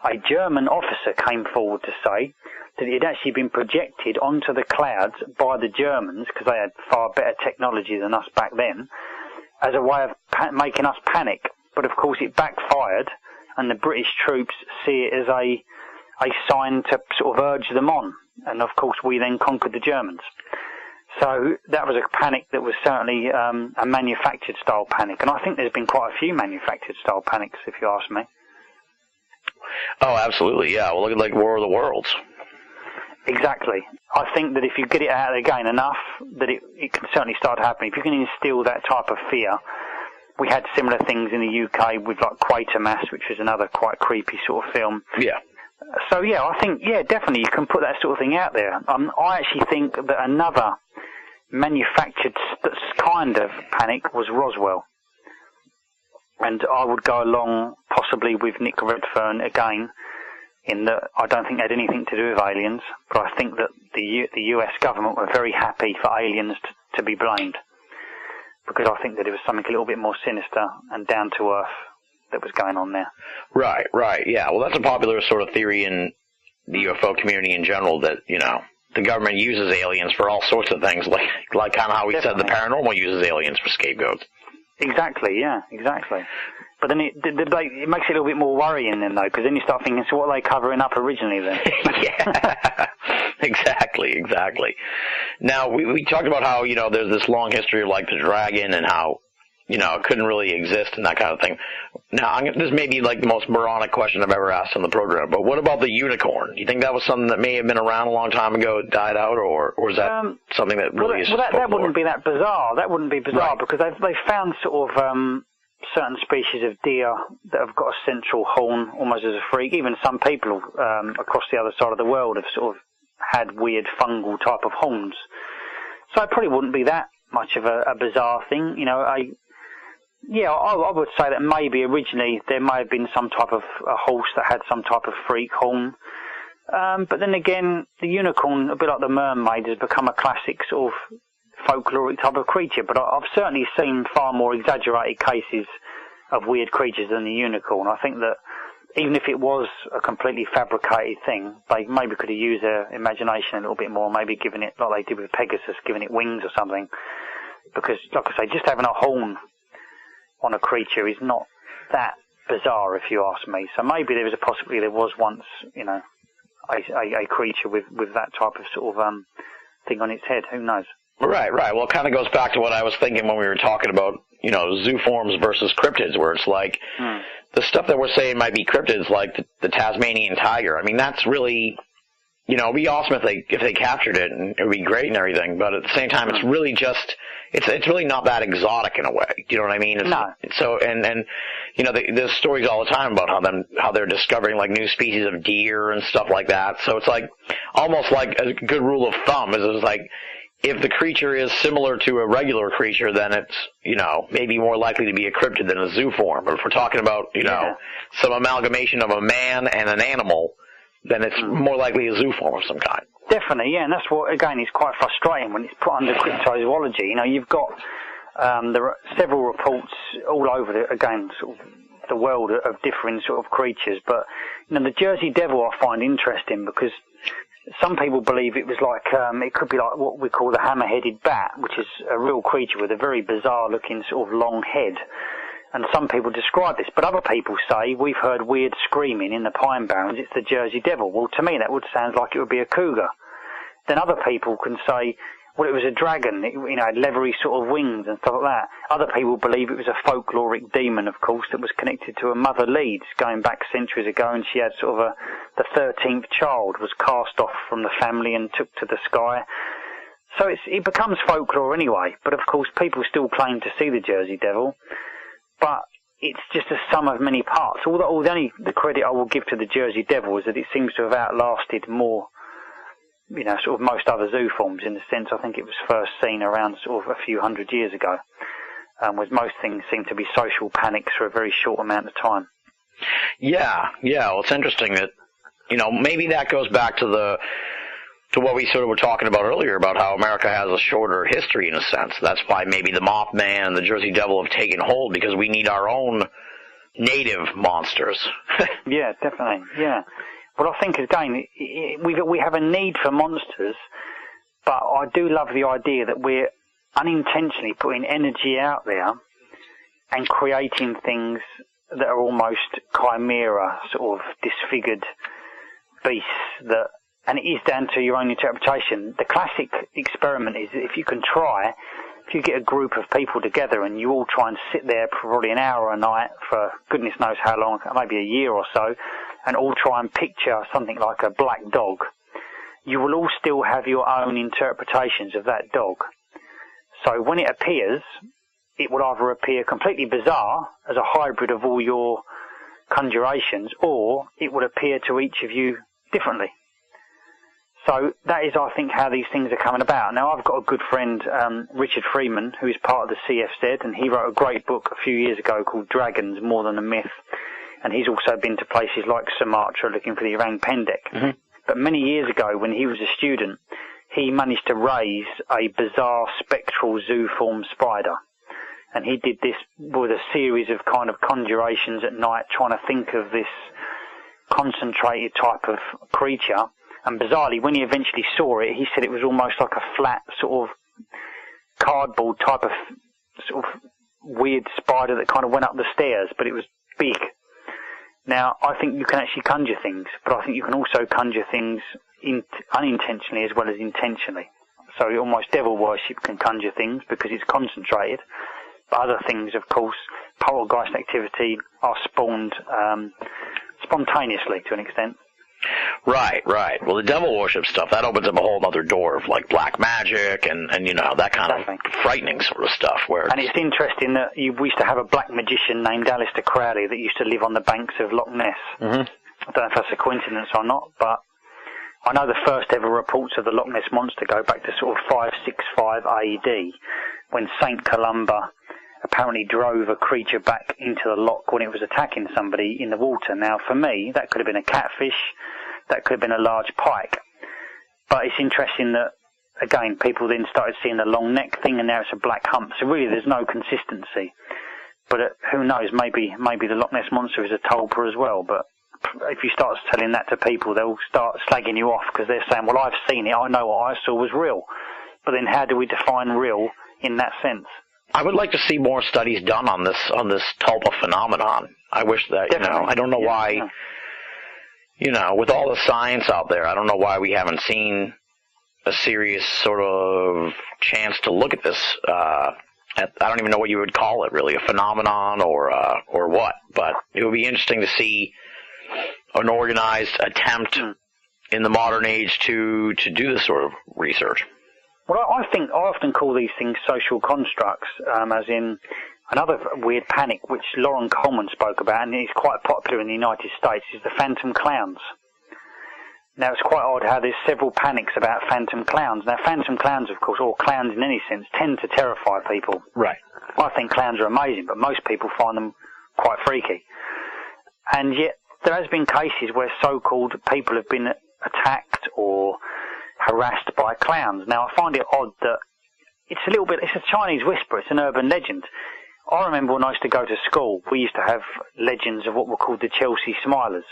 A: a German officer came forward to say that it had actually been projected onto the clouds by the Germans, because they had far better technology than us back then, as a way of making us panic. But, of course, it backfired, and the British troops see it as a sign to sort of urge them on. And, of course, we then conquered the Germans. So that was a panic that was certainly a manufactured style panic, and I think there's been quite a few manufactured style panics, if you ask me.
E: Oh, absolutely, yeah. Well, look at like War of the Worlds.
A: Exactly. I think that if you get it out there again enough, that it can certainly start happening. If you can instill that type of fear, we had similar things in the UK with like Quatermass, which was another quite creepy sort of film.
E: Yeah.
A: So yeah, I think definitely you can put that sort of thing out there. I actually think that another manufactured kind of panic was Roswell. And I would go along possibly with Nick Redfern again, in that I don't think they had anything to do with aliens, but I think that the US government were very happy for aliens to be blamed, because I think that it was something a little bit more sinister and down to earth that was going on there.
E: Right, yeah. Well, that's a popular sort of theory in the UFO community in general, that, you know, the government uses aliens for all sorts of things, like kind of how we said the paranormal uses aliens for scapegoats.
A: Exactly, yeah, exactly. But then it makes it a little bit more worrying then, though, because then you start thinking, so what are they covering up originally then?
E: Yeah, exactly. Now, we talked about how, you know, there's this long history of, like, the dragon and how, you know, it couldn't really exist and that kind of thing. Now, this may be, like, the most moronic question I've ever asked on the program, but what about the unicorn? Do you think that was something that may have been around a long time ago, died out, or is that something that really is just
A: that wouldn't be that bizarre. That wouldn't be bizarre,
E: right,
A: because they've found sort of certain species of deer that have got a central horn, almost as a freak. Even some people across the other side of the world have sort of had weird fungal type of horns. So it probably wouldn't be that much of a bizarre thing. You know, I would say that maybe originally there may have been some type of a horse that had some type of freak horn. But then again, the unicorn, a bit like the mermaid, has become a classic sort of folkloric type of creature. But I've certainly seen far more exaggerated cases of weird creatures than the unicorn. I think that even if it was a completely fabricated thing, they maybe could have used their imagination a little bit more, maybe giving it, like they did with Pegasus, giving it wings or something. Because, like I say, just having a horn on a creature is not that bizarre, if you ask me. So maybe there was a possibility there was once, you know, a creature with that type of sort of thing on its head. Who knows?
E: Right. Well, it kind of goes back to what I was thinking when we were talking about, you know, zooforms versus cryptids, where it's like the stuff that we're saying might be cryptids, like the Tasmanian tiger. I mean, that's really, you know, it'd be awesome if they captured it, and it would be great and everything. But at the same time, it's really just, it's really not that exotic in a way. Do you know what I mean?
A: No.
E: So and you know, there's stories all the time about how they're discovering like new species of deer and stuff like that. So it's like almost like a good rule of thumb is like, if the creature is similar to a regular creature, then it's, you know, maybe more likely to be a cryptid than a zooform. But if we're talking about, you know, some amalgamation of a man and an animal, then it's more likely a zooform of some kind.
A: Definitely, yeah, and that's what, again, is quite frustrating when it's put under cryptozoology. You know, you've got there are several reports all over, sort of the world of differing sort of creatures. But, you know, the Jersey Devil I find interesting because some people believe it was like, it could be like what we call the hammer-headed bat, which is a real creature with a very bizarre-looking sort of long head. And some people describe this, but other people say, we've heard weird screaming in the Pine Barrens, it's the Jersey Devil. Well, to me, that would sound like it would be a cougar. Then other people can say, well, it was a dragon, it, you know, had leathery sort of wings and stuff like that. Other people believe it was a folkloric demon, of course, that was connected to a mother Leeds going back centuries ago, and she had sort of the 13th child was cast off from the family and took to the sky. So it becomes folklore anyway, but of course people still claim to see the Jersey Devil. But it's just a sum of many parts. The credit I will give to the Jersey Devil is that it seems to have outlasted more, you know, sort of most other zooforms, in the sense I think it was first seen around sort of a few hundred years ago, whereas most things seem to be social panics for a very short amount of time.
E: Yeah. Well, it's interesting that, you know, maybe that goes back to what we sort of were talking about earlier about how America has a shorter history in a sense. That's why maybe the Mothman and the Jersey Devil have taken hold, because we need our own native monsters.
A: Yeah, definitely. Yeah. Well, I think, again, we have a need for monsters, but I do love the idea that we're unintentionally putting energy out there and creating things that are almost chimera, sort of disfigured beasts that, and it is down to your own interpretation. The classic experiment is if you get a group of people together and you all try and sit there for probably an hour a night for goodness knows how long, maybe a year or so, and all try and picture something like a black dog, you will all still have your own interpretations of that dog. So when it appears, it will either appear completely bizarre as a hybrid of all your conjurations, or it will appear to each of you differently. So that is, I think, how these things are coming about. Now, I've got a good friend, Richard Freeman, who is part of the CFZ, and he wrote a great book a few years ago called Dragons, More Than a Myth. And he's also been to places like Sumatra looking for the orang pendek. Mm-hmm. But many years ago, when he was a student, he managed to raise a bizarre spectral zooform spider. And he did this with a series of kind of conjurations at night, trying to think of this concentrated type of creature. And bizarrely, when he eventually saw it, he said it was almost like a flat sort of cardboard type of sort of weird spider that kind of went up the stairs, but it was big. Now, I think you can actually conjure things, but I think you can also conjure things unintentionally as well as intentionally. So almost devil worship can conjure things because it's concentrated. But other things, of course, poltergeist activity are spawned spontaneously to an extent.
E: Right. Well, the devil worship stuff, that opens up a whole other door of, like, black magic and you know, that kind of frightening sort of stuff. And
A: it's interesting that we used to have a black magician named Aleister Crowley that used to live on the banks of Loch Ness. Mm-hmm. I don't know if that's a coincidence or not, but I know the first ever reports of the Loch Ness Monster go back to sort of 565 AD, when St. Columba apparently drove a creature back into the loch when it was attacking somebody in the water. Now, for me, that could have been a catfish, that could have been a large pike. But it's interesting that, again, people then started seeing the long neck thing, and now it's a black hump. So really, there's no consistency. But who knows? Maybe the Loch Ness Monster is a tulpa as well. But if you start telling that to people, they'll start slagging you off because they're saying, "Well, I've seen it. I know what I saw was real." But then, how do we define real in that sense?
E: I would like to see more studies done on this tulpa phenomenon. I wish that,
A: Definitely.
E: I don't know why, with all the science out there, I don't know why we haven't seen a serious sort of chance to look at this. I don't even know what you would call it, really, a phenomenon or what. But it would be interesting to see an organized attempt in the modern age to do this sort of research.
A: Well, I think I often call these things social constructs, as in another weird panic which Lauren Coleman spoke about, and is quite popular in the United States, is the phantom clowns. Now, it's quite odd how there's several panics about phantom clowns. Now, phantom clowns, of course, or clowns in any sense, tend to terrify people.
E: Right.
A: I think clowns are amazing, but most people find them quite freaky. And yet, there has been cases where so-called people have been attacked or harassed by clowns. Now, I find it odd that it's a Chinese whisper, it's an urban legend. I remember when I used to go to school, we used to have legends of what were called the Chelsea Smilers.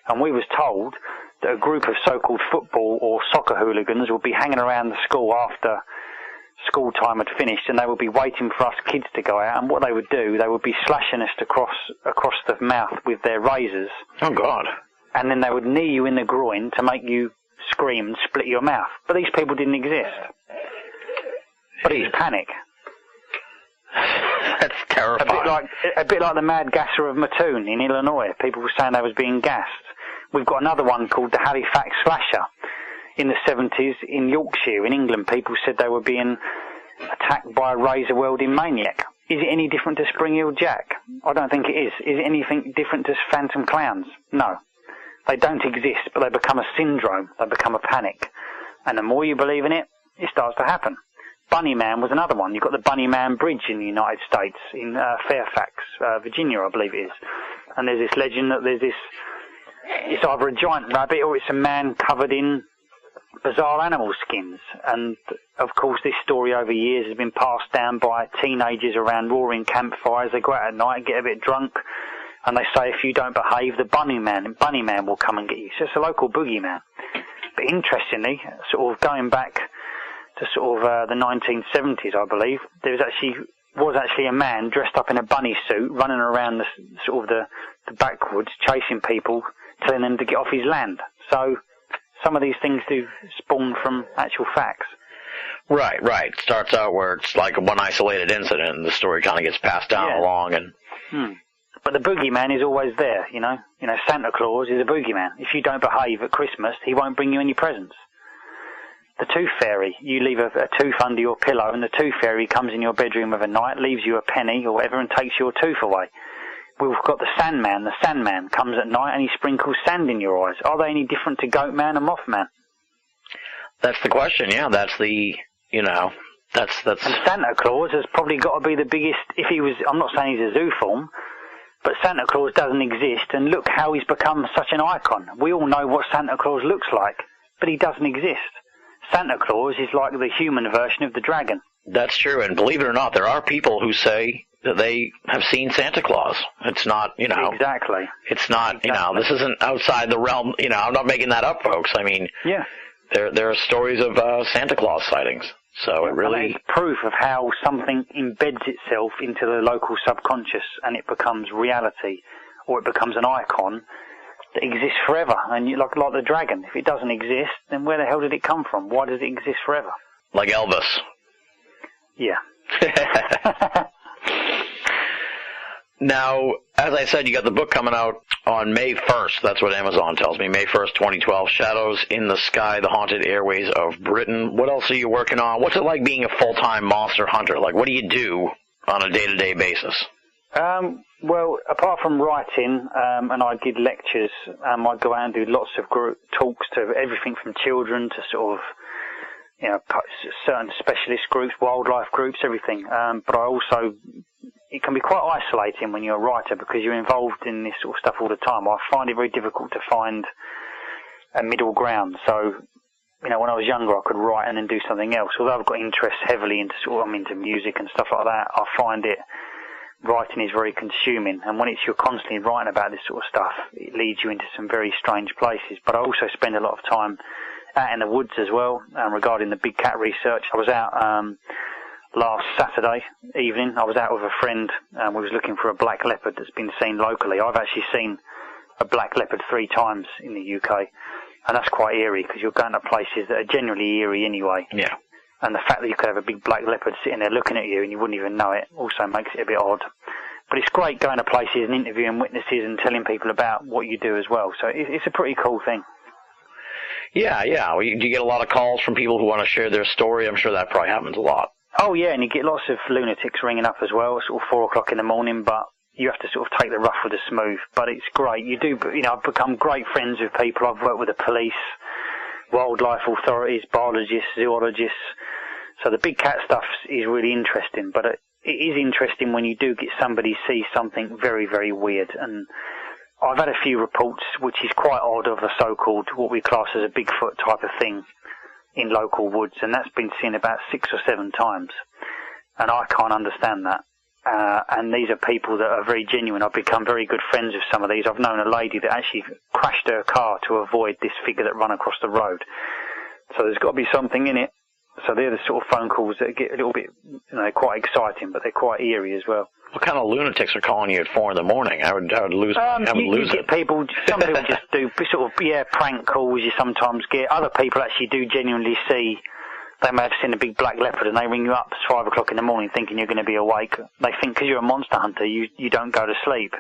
A: And we was told that a group of so-called football or soccer hooligans would be hanging around the school after school time had finished, and they would be waiting for us kids to go out. And what they would do, they would be slashing us across the mouth with their razors.
E: Oh, God.
A: And then they would knee you in the groin to make you scream and split your mouth. But these people didn't exist. But it's panic.
E: That's terrifying.
A: A bit like the mad gasser of Mattoon in Illinois. People were saying they was being gassed. We've got another one called the Halifax Slasher. In the 70s in Yorkshire, in England, people said they were being attacked by a razor-wielding maniac. Is it any different to Spring-Heeled Jack? I don't think it is. Is it anything different to phantom clowns? No. They don't exist, but they become a syndrome. They become a panic. And the more you believe in it, it starts to happen. Bunnyman was another one. You've got the Bunnyman Bridge in the United States, in Fairfax, Virginia, I believe it is. And there's this legend that it's either a giant rabbit or it's a man covered in bizarre animal skins. And, of course, this story over years has been passed down by teenagers around roaring campfires. They go out at night and get a bit drunk, and they say if you don't behave, the Bunnyman will come and get you. So it's a local boogeyman. But interestingly, sort of going back to sort of the 1970s, I believe, there was actually a man dressed up in a bunny suit running around the backwoods, chasing people, telling them to get off his land. So some of these things do spawn from actual facts.
E: Right. It starts out where it's like one isolated incident, and the story kind of gets passed down along. And
A: But the boogeyman is always there, you know. Santa Claus is a boogeyman. If you don't behave at Christmas, he won't bring you any presents. The tooth fairy, you leave a tooth under your pillow, and the tooth fairy comes in your bedroom of a night, leaves you a penny or whatever, and takes your tooth away. We've got the Sandman. The Sandman comes at night and he sprinkles sand in your eyes. Are they any different to Goatman and Mothman?
E: That's the question, yeah. That's the, that's...
A: And Santa Claus has probably got to be the biggest, if he was, I'm not saying he's a zooform, but Santa Claus doesn't exist, and look how he's become such an icon. We all know what Santa Claus looks like, but he doesn't exist. Santa Claus is like the human version of the dragon.
E: That's true, and believe it or not, there are people who say that they have seen Santa Claus. It's not,
A: Exactly.
E: It's not, this isn't outside the realm, I'm not making that up, folks. I mean,
A: yeah.
E: There are stories of Santa Claus sightings, so it really...
A: It's proof of how something embeds itself into the local subconscious and it becomes reality, or it becomes an icon that exists forever. And like the dragon, if it doesn't exist, then where the hell did it come from? Why does it exist forever?
E: Like Elvis.
A: Yeah.
E: Now, as I said, you got the book coming out on May 1st. That's what Amazon tells me. May 1st, 2012. Shadows in the Sky, The Haunted Airways of Britain. What else are you working on? What's it like being a full-time monster hunter? Like, what do you do on a day-to-day basis?
A: Well, apart from writing, and I give lectures, I go out and do lots of group talks to everything from children to sort of, certain specialist groups, wildlife groups, everything. But I also... It can be quite isolating when you're a writer because you're involved in this sort of stuff all the time. I find it very difficult to find a middle ground. So, when I was younger, I could write and then do something else. Although I've got interest heavily into I'm into music and stuff like that, I find writing is very consuming. And when you're constantly writing about this sort of stuff, it leads you into some very strange places. But I also spend a lot of time out in the woods as well, regarding the big cat research. I was out, last Saturday evening. I was out with a friend and we was looking for a black leopard that's been seen locally. I've actually seen a black leopard 3 times in the UK, and that's quite eerie because you're going to places that are generally eerie anyway.
E: Yeah.
A: And the fact that you could have a big black leopard sitting there looking at you and you wouldn't even know it also makes it a bit odd. But it's great going to places and interviewing witnesses and telling people about what you do as well. So it's a pretty cool thing. Yeah.
E: Do you get a lot of calls from people who want to share their story? I'm sure that probably happens a lot.
A: Oh, yeah, and you get lots of lunatics ringing up as well, sort of 4 o'clock in the morning, but you have to sort of take the rough with the smooth. But it's great. I've become great friends with people. I've worked with the police, wildlife authorities, biologists, zoologists. So the big cat stuff is really interesting, but it is interesting when you do get somebody see something very, very weird. And I've had a few reports, which is quite odd, of a so-called, what we class as a Bigfoot type of thing in local woods, and that's been seen about 6 or 7 times, and I can't understand that. And these are people that are very genuine. I've become very good friends with some of these. I've known a lady that actually crashed her car to avoid this figure that ran across the road. So there's got to be something in it. So they're the sort of phone calls that get a little bit, quite exciting, but they're quite eerie as well.
E: What kind of lunatics are calling you at 4 in the morning? I would lose.
A: You get people. Some people just do sort of prank calls. You sometimes get other people actually do genuinely see. They may have seen a big black leopard and they ring you up at 5 o'clock in the morning thinking you're going to be awake. They think because you're a monster hunter, you don't go to sleep,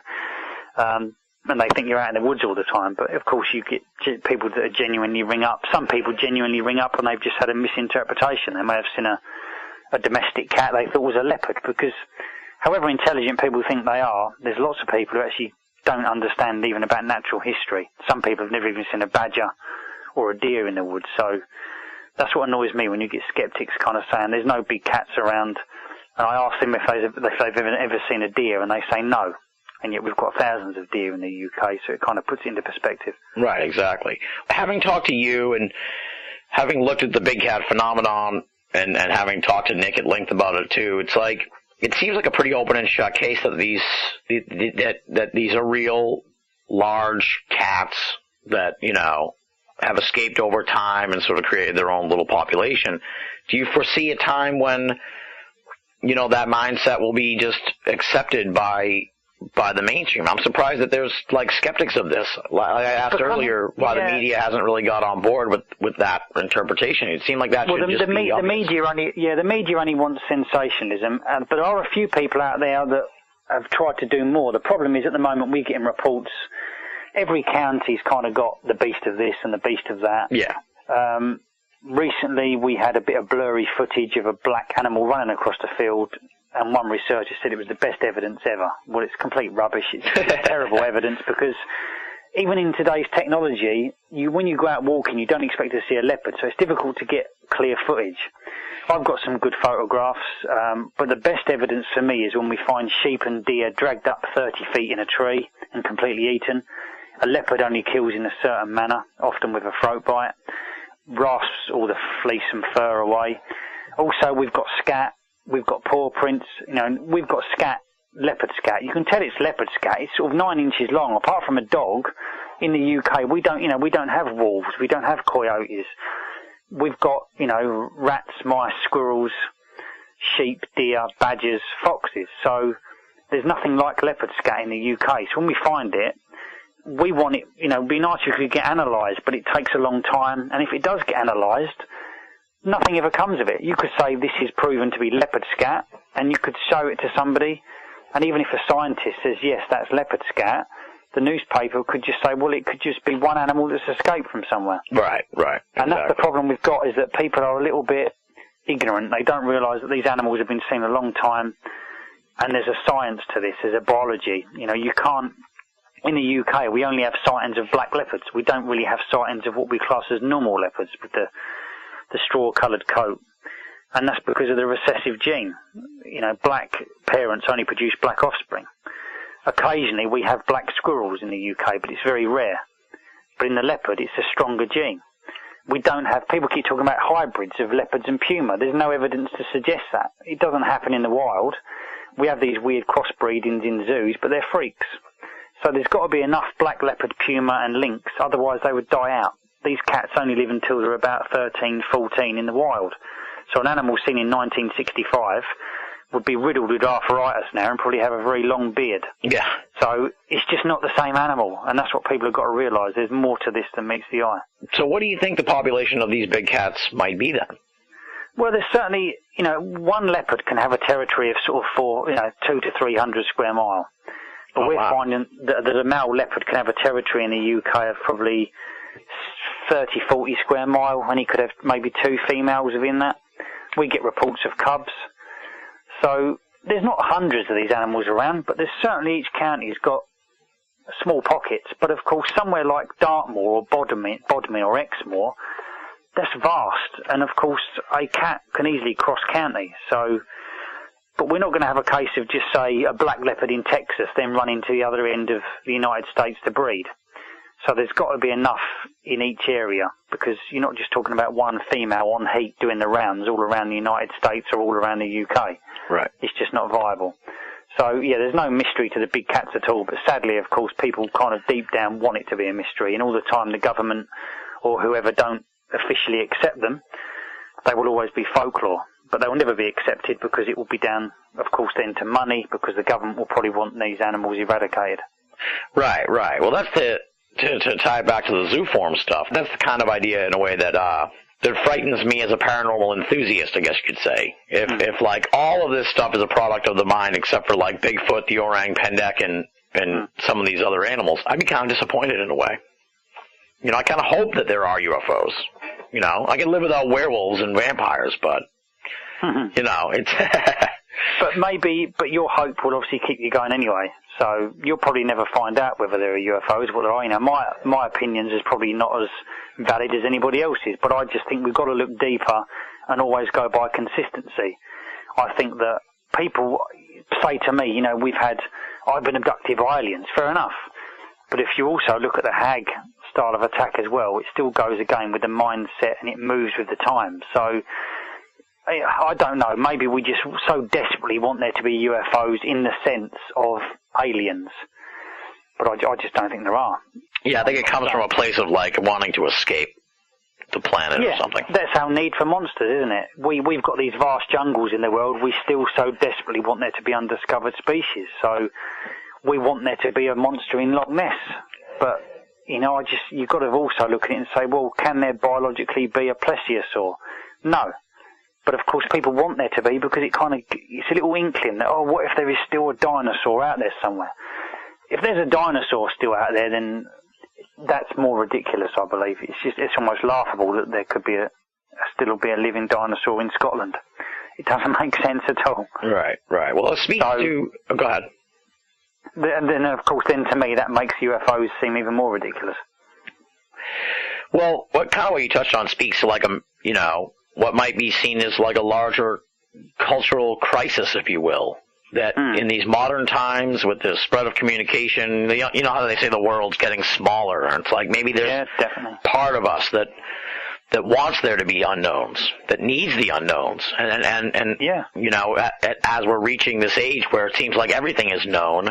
A: and they think you're out in the woods all the time. But of course, you get people that are genuinely ring up. Some people genuinely ring up and they've just had a misinterpretation. They may have seen a domestic cat they thought was a leopard because. However intelligent people think they are, there's lots of people who actually don't understand even about natural history. Some people have never even seen a badger or a deer in the woods. So that's what annoys me when you get skeptics kind of saying there's no big cats around. And I ask them if they've ever seen a deer, and they say no. And yet we've got thousands of deer in the UK, so it kind of puts it into perspective.
E: Right, exactly. Having talked to you and having looked at the big cat phenomenon and having talked to Nick at length about it too, it's like... It seems like a pretty open and shut case that these are real large cats that, have escaped over time and sort of created their own little population. Do you foresee a time when, that mindset will be just accepted by the mainstream? I'm surprised that there's skeptics of this. I asked earlier why the media hasn't really got on board with that interpretation. It seemed like that should just be obvious.
A: The media only wants sensationalism, but there are a few people out there that have tried to do more. The problem is at the moment we're getting reports. Every county's kind of got the beast of this and the beast of that.
E: Yeah.
A: Recently we had a bit of blurry footage of a black animal running across the field. And one researcher said it was the best evidence ever. Well, it's complete rubbish. It's terrible evidence because even in today's technology, when you go out walking, you don't expect to see a leopard, so it's difficult to get clear footage. I've got some good photographs, but the best evidence for me is when we find sheep and deer dragged up 30 feet in a tree and completely eaten. A leopard only kills in a certain manner, often with a throat bite, rasps all the fleece and fur away. Also, we've got scat, we've got paw prints, we've got scat, leopard scat. You can tell it's leopard scat. It's sort of 9 inches long. Apart from a dog, in the UK, we don't have wolves, we don't have coyotes. We've got, rats, mice, squirrels, sheep, deer, badgers, foxes. So there's nothing like leopard scat in the UK. So when we find it, we want it, it'd be nice if it could get analysed, but it takes a long time. And if it does get analysed, nothing ever comes of it. You could say this is proven to be leopard scat, and you could show it to somebody, and even if a scientist says, yes, that's leopard scat, the newspaper could just say, well, it could just be one animal that's escaped from somewhere.
E: Right.
A: And that's the problem we've got, is that people are a little bit ignorant. They don't realise that these animals have been seen a long time, and there's a science to this, there's a biology. You can't... In the UK, we only have sightings of black leopards. We don't really have sightings of what we class as normal leopards with the straw-coloured coat. And that's because of the recessive gene. Black parents only produce black offspring. Occasionally, we have black squirrels in the UK, but it's very rare. But in the leopard, it's a stronger gene. We don't have... People keep talking about hybrids of leopards and puma. There's no evidence to suggest that. It doesn't happen in the wild. We have these weird crossbreedings in zoos, but they're freaks. So there's got to be enough black leopard, puma and lynx, otherwise they would die out. These cats only live until they're about 13, 14 in the wild. So an animal seen in 1965 would be riddled with arthritis now and probably have a very long beard.
E: Yeah.
A: So it's just not the same animal, and that's what people have got to realise. There's more to this than meets the eye.
E: So what do you think the population of these big cats might be then?
A: Well, there's certainly, one leopard can have a territory of sort of 200 to 300 square mile. But we're finding that a male leopard can have a territory in the UK of probably 30, 40 square mile, and he could have maybe 2 females within that. We get reports of cubs. So there's not hundreds of these animals around, but there's certainly each county's got small pockets. But of course, somewhere like Dartmoor or Bodmin or Exmoor, that's vast. And of course, a cat can easily cross county. So... But we're not going to have a case of just, say, a black leopard in Texas then run into the other end of the United States to breed. So there's got to be enough in each area, because you're not just talking about one female on heat doing the rounds all around the United States or all around the UK.
E: Right.
A: It's just not viable. So, yeah, there's no mystery to the big cats at all, but sadly, of course, people kind of deep down want it to be a mystery, and all the time the government or whoever don't officially accept them, they will always be folklore. But they will never be accepted because it will be down, of course, then to money, because the government will probably want these animals eradicated.
E: Right. Well, that's to tie back to the zooform stuff. That's the kind of idea, in a way, that frightens me as a paranormal enthusiast, I guess you could say. If like all of this stuff is a product of the mind, except for like Bigfoot, the orang pendek, and some of these other animals, I'd be kind of disappointed in a way. I kind of hope that there are UFOs. I can live without werewolves and vampires, but. It's... But your hope will obviously keep you going anyway. So you'll probably never find out whether there are UFOs, what there are. My opinions is probably not as valid as anybody else's, but I just think we've got to look deeper and always go by consistency. I think that people say to me, I've been abducted by aliens. Fair enough. But if you also look at the Hag style of attack as well, it still goes again with the mindset, and it moves with the time. So I don't know, maybe we just so desperately want there to be UFOs in the sense of aliens, but I just don't think there are. Yeah, I think it comes from a place of like wanting to escape the planet or something.
A: That's our need for monsters, isn't it? We've got these vast jungles in the world, we still so desperately want there to be undiscovered species, so we want there to be a monster in Loch Ness, but you've got to also look at it and say, well, can there biologically be a plesiosaur? No. But of course people want there to be, because it's a little inkling that, what if there is still a dinosaur out there somewhere? If there's a dinosaur still out there, then that's more ridiculous, I believe. It's almost laughable that there could be still be a living dinosaur in Scotland. It doesn't make sense at all.
E: Right. Well, go ahead.
A: And then, of course, then to me, that makes UFOs seem even more ridiculous.
E: Well, what kind of what you touched on speaks to like what might be seen as like a larger cultural crisis, if you will. That in these modern times, with the spread of communication, you know how they say the world's getting smaller, and it's like maybe there's part of us that wants there to be unknowns, that needs the unknowns, and you know, as we're reaching this age where it seems like everything is known,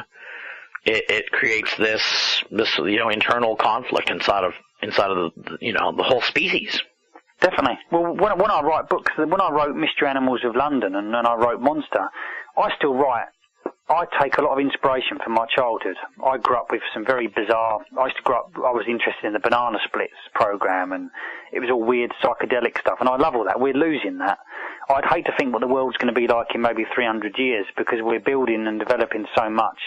E: it creates this you know, internal conflict inside of the, you know, the whole species.
A: Definitely. Well, when I write books, when I wrote Mystery Animals of London and I wrote Monster, I still write. I take a lot of inspiration from my childhood. I grew up with some very bizarre. I was interested in the Banana Splits program, and it was all weird psychedelic stuff, and I love all that. We're losing that. I'd hate to think what the world's going to be like in maybe 300 years, because we're building and developing so much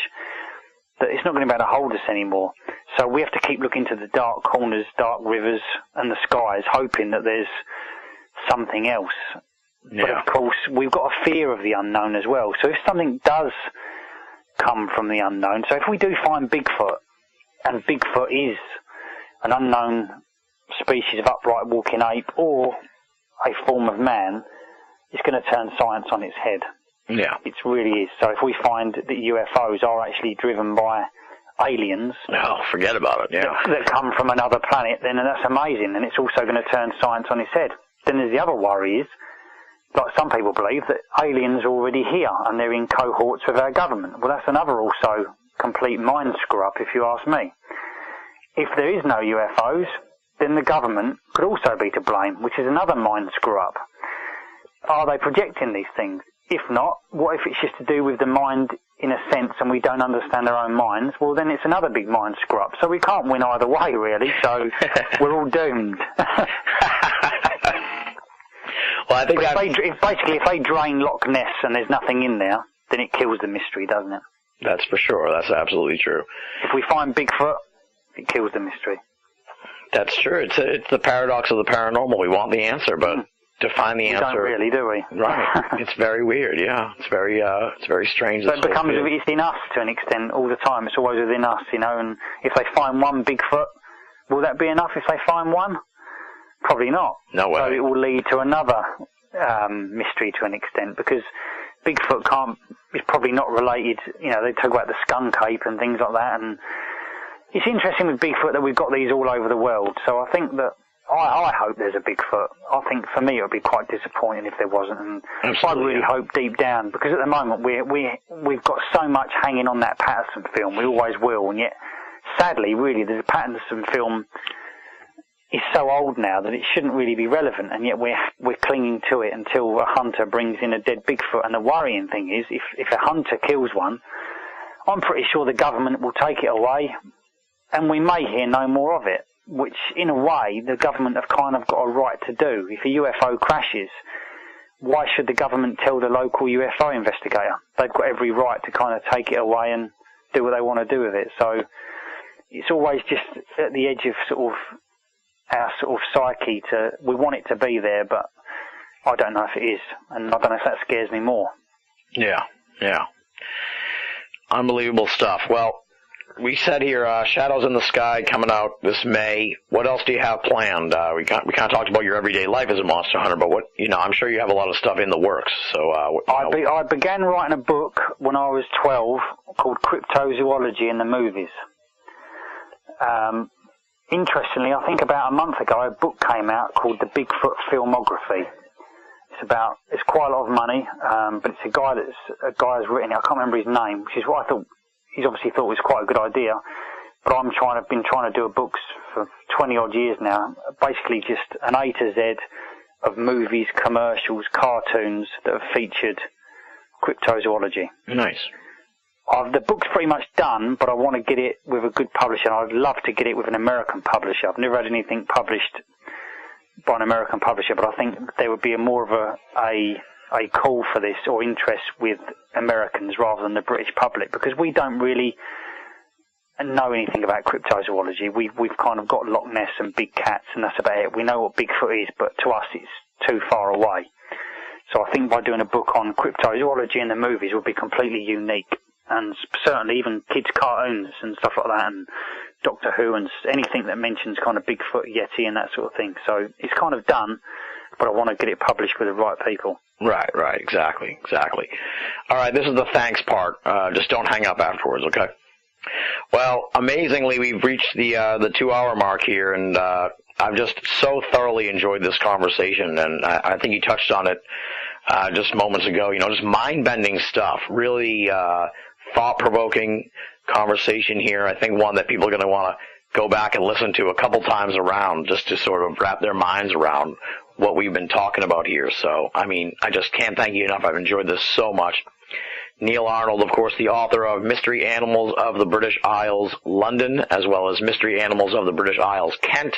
A: that it's not going to be able to hold us anymore. So we have to keep looking to the dark corners, dark rivers, and the skies, hoping that there's something else. Yeah. But of course, we've got a fear of the unknown as well. So if something does come from the unknown, so if we do find Bigfoot, and Bigfoot is an unknown species of upright walking ape or a form of man, it's going to turn science on its head.
E: Yeah.
A: It really is. So if we find that UFOs are actually driven by aliens...
E: No, forget about it, yeah.
A: That come from another planet, then that's amazing, and it's also going to turn science on its head. Then there's the other worry is, like some people believe, that aliens are already here and they're in cohorts with our government. Well, that's another also complete mind screw-up, if you ask me. If there is no UFOs, then the government could also be to blame, which is another mind screw-up. Are they projecting these things? If not, what if it's just to do with the mind in a sense and we don't understand our own minds? Well, then it's another big mind screw-up. So we can't win either way, really, so we're all doomed.
E: Well, I think
A: if they drain Loch Ness and there's nothing in there, then it kills the mystery, doesn't it?
E: That's for sure. That's absolutely true.
A: If we find Bigfoot, it kills the mystery.
E: That's true. It's the paradox of the paranormal. We want the answer, but to find the answer...
A: We don't really, do we?
E: Right. It's very weird, yeah. It's very strange.
A: So it becomes it's in us to an extent all the time. It's always within us, you know, and if they find one Bigfoot, will that be enough if they find one? Probably not.
E: No way.
A: So it will lead to another mystery to an extent, because Bigfoot is probably not related. You know, they talk about the skunk ape and things like that, and it's interesting with Bigfoot that we've got these all over the world. So I think that I hope there's a Bigfoot. I think for me it would be quite disappointing if there wasn't, and I really hope deep down, because at the moment we've got so much hanging on that Patterson film. We always will, and yet sadly, really, the Patterson film is so old now that it shouldn't really be relevant, and yet we're clinging to it until a hunter brings in a dead Bigfoot. And the worrying thing is, if a hunter kills one, I'm pretty sure the government will take it away, and we may hear no more of it, which in a way the government have kind of got a right to do. If a UFO crashes, why should the government tell the local UFO investigator? They've got every right to kind of take it away and do what they want to do with it. So it's always just at the edge of sort of our sort of psyche we want it to be there, but I don't know if it is, and I don't know if that scares me more.
E: Yeah. Unbelievable stuff. Well, we said here, Shadows in the Sky coming out this May. What else do you have planned? We kind of talked about your everyday life as a monster hunter, but what, you know, I'm sure you have a lot of stuff in the works. So
A: I began writing a book when I was 12 called Cryptozoology in the Movies. Interestingly, I think about a month ago, a book came out called The Bigfoot Filmography. It's quite a lot of money, but it's a guy has written it. I can't remember his name, which is what I thought. He's obviously thought it was quite a good idea. But I've been trying to do books for 20 odd years now. Basically, just an A to Z of movies, commercials, cartoons that have featured cryptozoology.
E: Nice.
A: The book's pretty much done, but I want to get it with a good publisher. I'd love to get it with an American publisher. I've never had anything published by an American publisher, but I think there would be more of a call for this, or interest with Americans rather than the British public, because we don't really know anything about cryptozoology. We've kind of got Loch Ness and big cats, and that's about it. We know what Bigfoot is, but to us it's too far away. So I think by doing a book on cryptozoology in the movies would be completely unique. and certainly even kids' cartoons and stuff like that, and Doctor Who and anything that mentions kind of Bigfoot, Yeti, and that sort of thing. So it's kind of done, but I want to get it published with the right people.
E: Right, exactly. All right, this is the thanks part. Just don't hang up afterwards, okay? Well, amazingly, we've reached the 2-hour mark here, and I've just so thoroughly enjoyed this conversation, and I think you touched on it just moments ago. Just mind-bending stuff, really thought-provoking conversation here. I think one that people are going to want to go back and listen to a couple times around just to sort of wrap their minds around what we've been talking about here. So, I just can't thank you enough. I've enjoyed this so much. Neil Arnold, of course, the author of Mystery Animals of the British Isles, London, as well as Mystery Animals of the British Isles, Kent,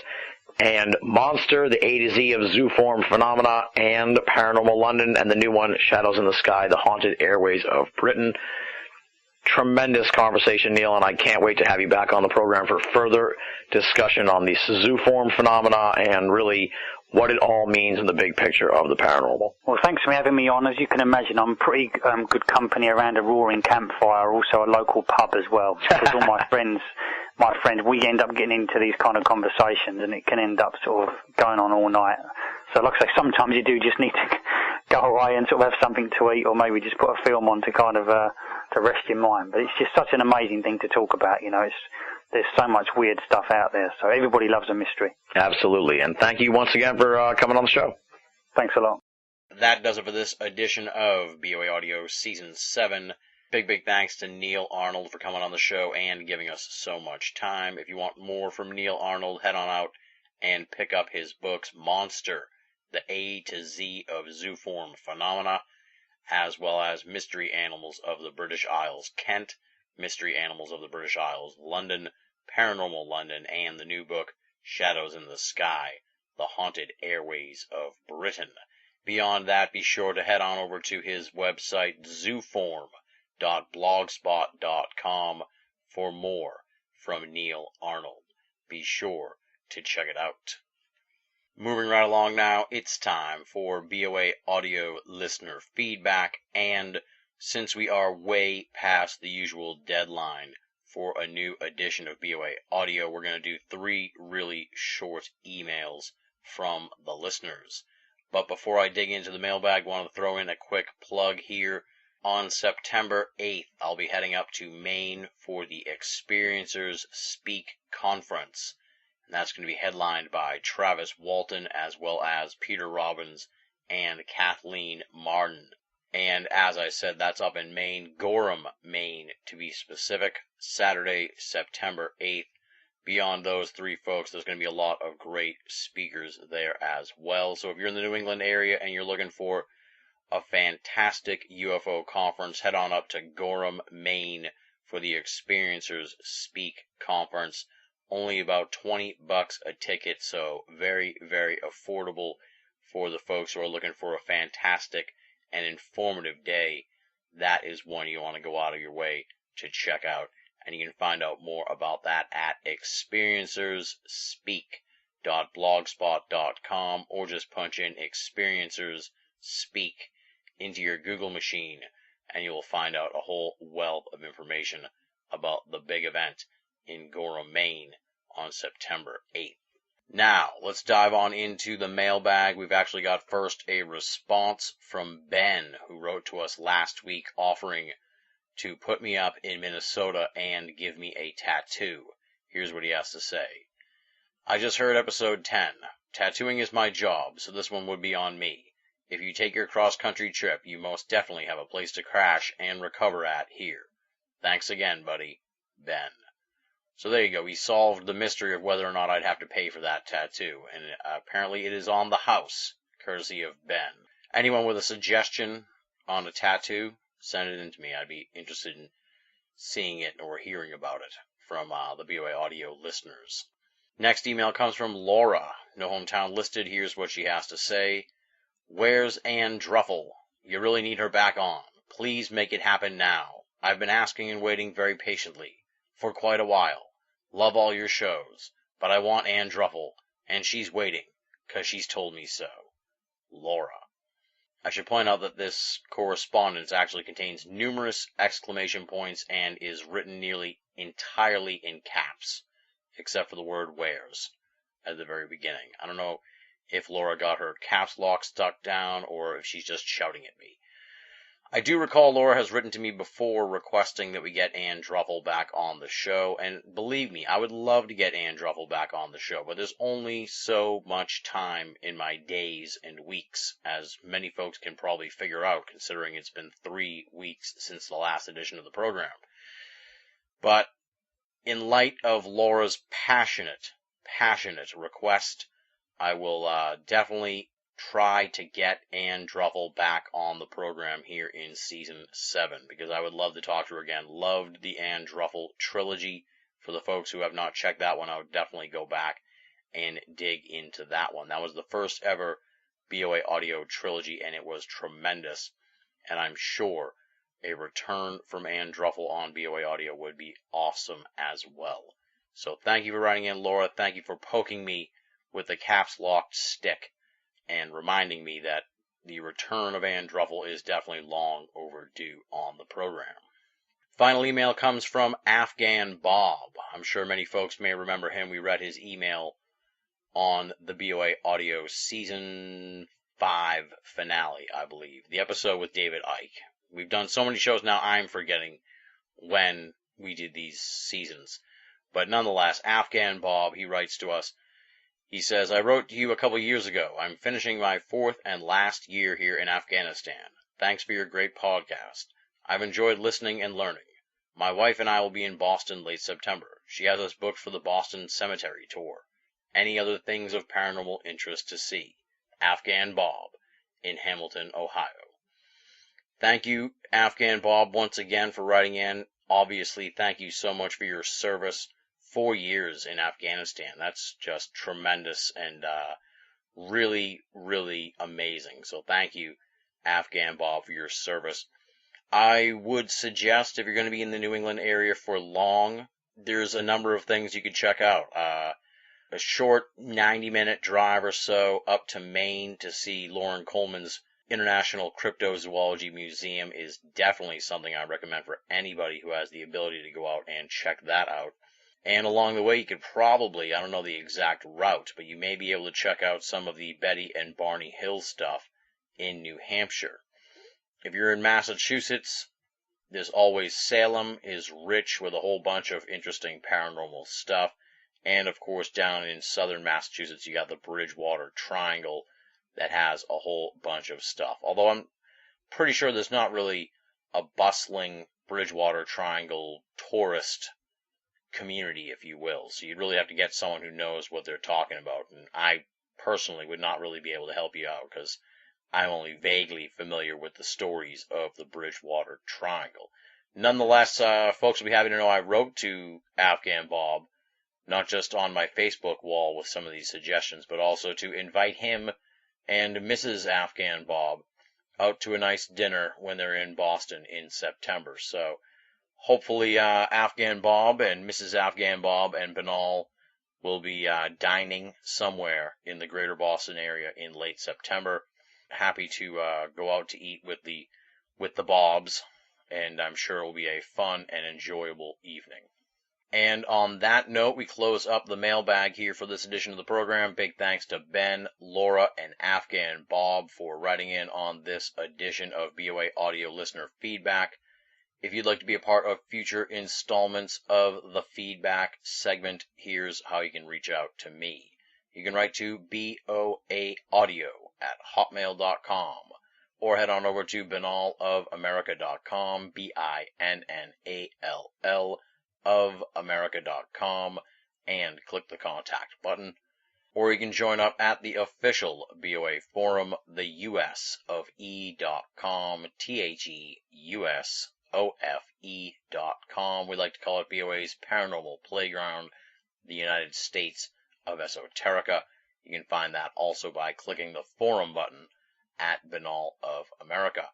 E: and Monster, the A-Z of Zooform Phenomena, and Paranormal London, and the new one, Shadows in the Sky, the Haunted Airways of Britain. Tremendous conversation, Neil, and I can't wait to have you back on the program for further discussion on the zooform phenomena and really what it all means in the big picture of the paranormal.
A: Well, thanks for having me on. As you can imagine, I'm pretty good company around a roaring campfire, also a local pub as well. Because all my friends, we end up getting into these kind of conversations, and it can end up sort of going on all night. So like I say, sometimes you do just need to go away and sort of have something to eat, or maybe just put a film on to kind of to rest your mind. But it's just such an amazing thing to talk about. There's so much weird stuff out there, so everybody loves a mystery.
E: Absolutely, and thank you once again for coming on the show.
A: Thanks a lot.
D: That does it for this edition of BoA Audio Season 7. Big thanks to Neil Arnold for coming on the show and giving us so much time. If you want more from Neil Arnold, head on out and pick up his books, Monster, the A-Z of Zooform Phenomena, as well as Mystery Animals of the British Isles, Kent, Mystery Animals of the British Isles, London, Paranormal London, and the new book, Shadows in the Sky, the Haunted Airways of Britain. Beyond that, be sure to head on over to his website, zooform.blogspot.com, for more from Neil Arnold. Be sure to check it out. Moving right along now, it's time for BoA Audio listener feedback, and since we are way past the usual deadline for a new edition of BoA Audio, we're going to do 3 really short emails from the listeners. But before I dig into the mailbag, I want to throw in a quick plug here. On September 8th, I'll be heading up to Maine for the Experiencers Speak Conference. And that's going to be headlined by Travis Walton, as well as Peter Robbins and Kathleen Martin. And as I said, that's up in Maine, Gorham, Maine, to be specific, Saturday, September 8th. Beyond those 3 folks, there's going to be a lot of great speakers there as well. So if you're in the New England area and you're looking for a fantastic UFO conference, head on up to Gorham, Maine for the Experiencers Speak Conference. Only about $20 a ticket, so very affordable for the folks who are looking for a fantastic and informative day. That is one you want to go out of your way to check out. And you can find out more about that at experiencersspeak.blogspot.com, or just punch in Experiencers Speak into your Google machine, and you will find out a whole wealth of information about the big event in Gorham, Maine on September 8th. Now, let's dive on into the mailbag. We've actually got first a response from Ben, who wrote to us last week offering to put me up in Minnesota and give me a tattoo. Here's what he has to say. I just heard episode 10. Tattooing is my job, so this one would be on me. If you take your cross-country trip, you most definitely have a place to crash and recover at here. Thanks again, buddy. Ben. So there you go. He solved the mystery of whether or not I'd have to pay for that tattoo, and apparently it is on the house, courtesy of Ben. Anyone with a suggestion on a tattoo, send it in to me. I'd be interested in seeing it or hearing about it from the BoA Audio listeners. Next email comes from Laura. No hometown listed. Here's what she has to say. Where's Ann Druffel? You really need her back on. Please make it happen now. I've been asking and waiting very patiently for quite a while. Love all your shows, but I want Ann Druffel, and she's waiting, 'cause she's told me so. Laura. I should point out that this correspondence actually contains numerous exclamation points and is written nearly entirely in caps, except for the word "where's" at the very beginning. I don't know if Laura got her caps lock stuck down or if she's just shouting at me. I do recall Laura has written to me before requesting that we get Ann Druffel back on the show, and believe me, I would love to get Ann Druffel back on the show, but there's only so much time in my days and weeks, as many folks can probably figure out, considering it's been 3 weeks since the last edition of the program. But in light of Laura's passionate request, I will definitely try to get Ann Druffel back on the program here in Season 7, because I would love to talk to her again. Loved the Ann Druffel trilogy. For the folks who have not checked that one out, definitely go back and dig into that one. That was the first ever BoA audio trilogy, and it was tremendous. And I'm sure a return from Ann Druffel on BoA audio would be awesome as well. So thank you for writing in, Laura. Thank you for poking me with the caps locked stick and reminding me that the return of Ann Druffel is definitely long overdue on the program. Final email comes from Afghan Bob. I'm sure many folks may remember him. We read his email on the BoA Audio Season 5 finale, I believe. The episode with David Icke. We've done so many shows now, I'm forgetting when we did these seasons. But nonetheless, Afghan Bob, he writes to us. He says, I wrote to you a couple years ago. I'm finishing my 4th and last year here in Afghanistan. Thanks for your great podcast. I've enjoyed listening and learning. My wife and I will be in Boston late September. She has us booked for the Boston Cemetery tour. Any other things of paranormal interest to see? Afghan Bob in Hamilton, Ohio. Thank you, Afghan Bob, once again for writing in. Obviously, thank you so much for your service. 4 years in Afghanistan. That's just tremendous and really, really amazing. So thank you, Afghan Bob, for your service. I would suggest if you're going to be in the New England area for long, there's a number of things you could check out. A short 90-minute drive or so up to Maine to see Lauren Coleman's International Cryptozoology Museum is definitely something I recommend for anybody who has the ability to go out and check that out. And along the way, you could probably, I don't know the exact route, but you may be able to check out some of the Betty and Barney Hill stuff in New Hampshire. If you're in Massachusetts, there's always Salem is rich with a whole bunch of interesting paranormal stuff. And, of course, down in southern Massachusetts, you got the Bridgewater Triangle that has a whole bunch of stuff. Although I'm pretty sure there's not really a bustling Bridgewater Triangle tourist community, if you will. So you'd really have to get someone who knows what they're talking about. And I personally would not really be able to help you out because I'm only vaguely familiar with the stories of the Bridgewater Triangle. Nonetheless, folks will be happy to know I wrote to Afghan Bob, not just on my Facebook wall with some of these suggestions, but also to invite him and Mrs. Afghan Bob out to a nice dinner when they're in Boston in September. So hopefully Afghan Bob and Mrs. Afghan Bob and Banal will be dining somewhere in the greater Boston area in late September. Happy to go out to eat with the Bobs, and I'm sure it will be a fun and enjoyable evening. And on that note, we close up the mailbag here for this edition of the program. Big thanks to Ben, Laura, and Afghan Bob for writing in on this edition of BoA Audio Listener Feedback. If you'd like to be a part of future installments of the feedback segment, here's how you can reach out to me. You can write to boaaudio@hotmail.com or head on over to binalofamerica.com, BINNALL of America.com, and click the contact button. Or you can join up at the official BoA forum, the US of E.com, THEUSOFE.com. We like to call it BoA's Paranormal Playground, the United States of Esoterica. You can find that also by clicking the forum button at Banal of America.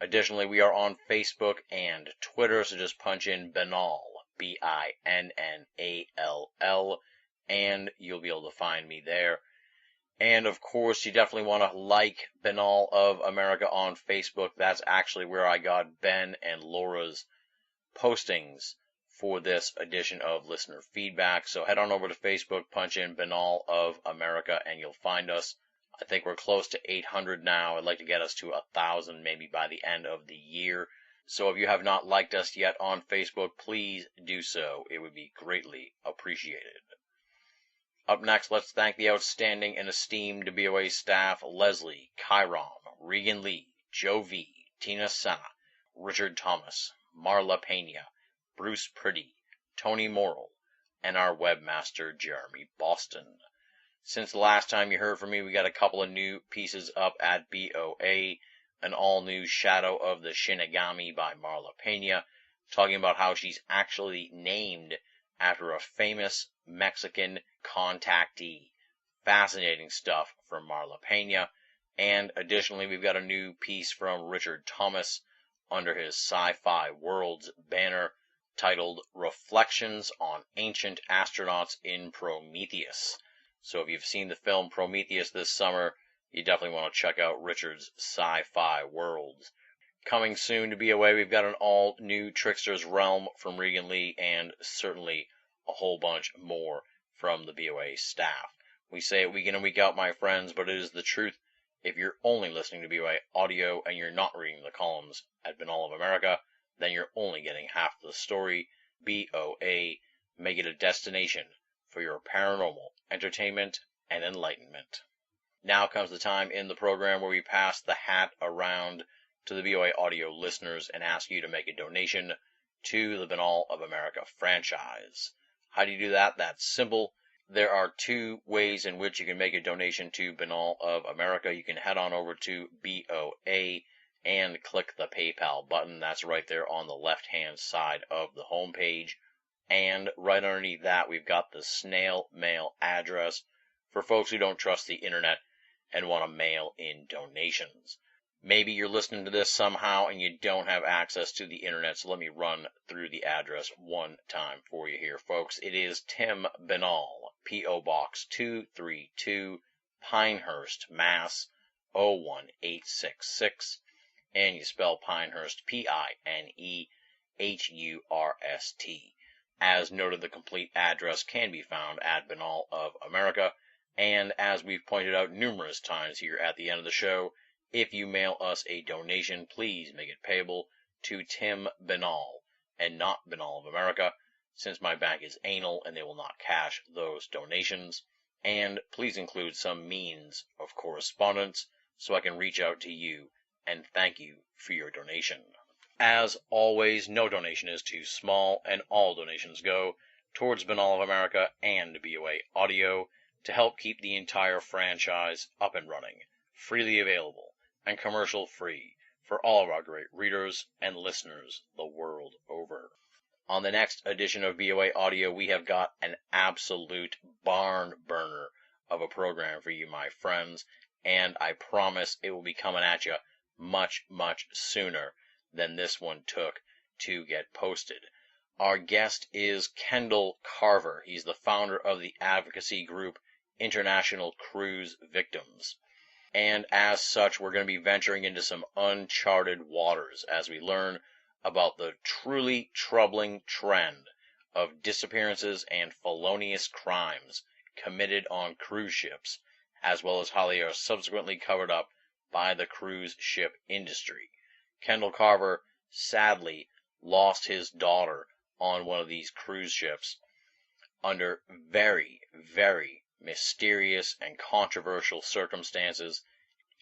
D: Additionally, we are on Facebook and Twitter, so just punch in Banal, BINNALL, and you'll be able to find me there. And of course, you definitely want to like Banal of America on Facebook. That's actually where I got Ben and Laura's postings for this edition of Listener Feedback. So head on over to Facebook, punch in Banal of America, and you'll find us. I think we're close to 800 now. I'd like to get us to 1,000 maybe by the end of the year. So if you have not liked us yet on Facebook, please do so. It would be greatly appreciated. Up next, let's thank the outstanding and esteemed BoA staff: Leslie, Chiron, Regan Lee, Joe V, Tina Senna, Richard Thomas, Marla Pena, Bruce Priddy, Tony Morrill, and our webmaster, Jeremy Boston. Since the last time you heard from me, we got a couple of new pieces up at BoA. An all-new Shadow of the Shinigami by Marla Pena, talking about how she's actually named after a famous Mexican contactee. Fascinating stuff from Marla Pena. And additionally, we've got a new piece from Richard Thomas under his Sci-Fi Worlds banner titled Reflections on Ancient Astronauts in Prometheus. So if you've seen the film Prometheus this summer, you definitely want to check out Richard's Sci-Fi Worlds. Coming soon to BoA, we've got an all-new Trickster's Realm from Regan Lee, and certainly a whole bunch more from the BoA staff. We say it week in and week out, my friends, but it is the truth. If you're only listening to BoA audio and you're not reading the columns at Banal of America, then you're only getting half the story. BoA, make it a destination for your paranormal entertainment and enlightenment. Now comes the time in the program where we pass the hat around to the BoA audio listeners and ask you to make a donation to the Banal of America franchise. How do you do that? That's simple. There are two ways in which you can make a donation to Banal of America. You can head on over to BoA and click the PayPal button. That's right there on the left-hand side of the homepage. And right underneath that, we've got the snail mail address for folks who don't trust the internet and want to mail in donations. Maybe you're listening to this somehow and you don't have access to the internet, so let me run through the address one time for you here, folks. It is Tim Banal, P.O. Box 232, Pinehurst, Mass. 01866, and you spell Pinehurst Pinehurst. As noted, the complete address can be found at Banal of America, and as we've pointed out numerous times here at the end of the show, if you mail us a donation, please make it payable to Tim Banal and not Banal of America, since my bank is anal and they will not cash those donations. And please include some means of correspondence so I can reach out to you and thank you for your donation. As always, no donation is too small, and all donations go towards Banal of America and BoA Audio to help keep the entire franchise up and running, freely available, and commercial-free for all of our great readers and listeners the world over. On the next edition of BoA Audio, we have got an absolute barn burner of a program for you, my friends, and I promise it will be coming at you much, much sooner than this one took to get posted. Our guest is Kendall Carver. He's the founder of the advocacy group International Cruise Victims. And as such, we're going to be venturing into some uncharted waters as we learn about the truly troubling trend of disappearances and felonious crimes committed on cruise ships, as well as how they are subsequently covered up by the cruise ship industry. Kendall Carver sadly lost his daughter on one of these cruise ships under very, very mysterious and controversial circumstances,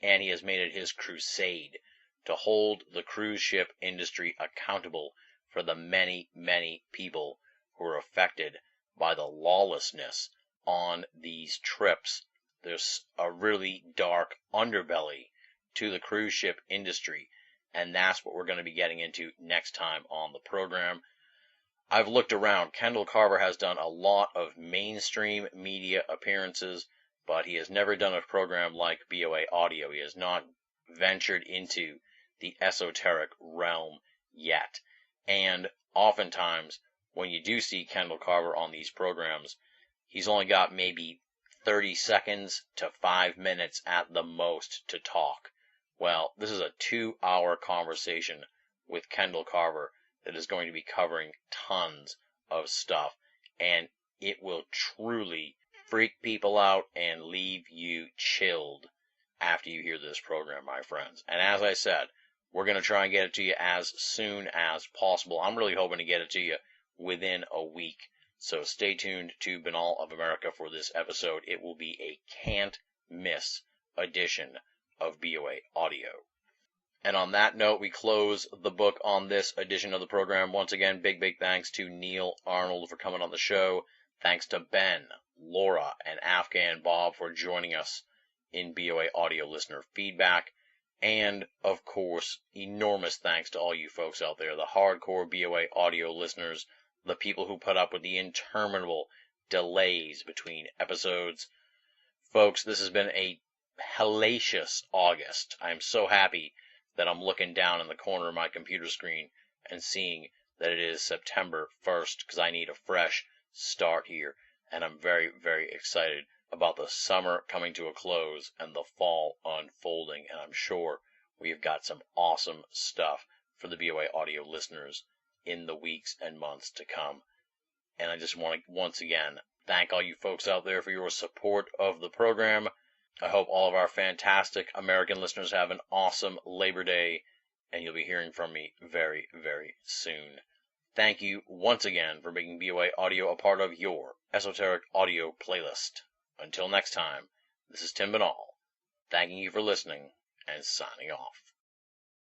D: and he has made it his crusade to hold the cruise ship industry accountable for the many, many people who are affected by the lawlessness on these trips. There's a really dark underbelly to the cruise ship industry, and that's what we're going to be getting into next time on the program. I've looked around. Kendall Carver has done a lot of mainstream media appearances, but he has never done a program like BoA Audio. He has not ventured into the esoteric realm yet. And oftentimes, when you do see Kendall Carver on these programs, he's only got maybe 30 seconds to 5 minutes at the most to talk. Well, this is a 2-hour conversation with Kendall Carver that is going to be covering tons of stuff, and it will truly freak people out and leave you chilled after you hear this program, my friends. And as I said, we're going to try and get it to you as soon as possible. I'm really hoping to get it to you within a week. So stay tuned to Banal of America for this episode. It will be a can't-miss edition of BoA Audio. And on that note, we close the book on this edition of the program. Once again, big thanks to Neil Arnold for coming on the show. Thanks to Ben, Laura, and Afghan Bob for joining us in BoA Audio listener feedback. And, of course, enormous thanks to all you folks out there, the hardcore BoA Audio listeners, the people who put up with the interminable delays between episodes. Folks, this has been a hellacious August. I'm so happy that I'm looking down in the corner of my computer screen and seeing that it is September 1st, because I need a fresh start here. And I'm very excited about the summer coming to a close and the fall unfolding. And I'm sure we've got some awesome stuff for the BoA Audio listeners in the weeks and months to come. And I just want to once again thank all you folks out there for your support of the program. I hope all of our fantastic American listeners have an awesome Labor Day, and you'll be hearing from me very soon. Thank you once again for making BoA Audio a part of your esoteric audio playlist. Until next time, this is Tim Banal, thanking you for listening and signing off.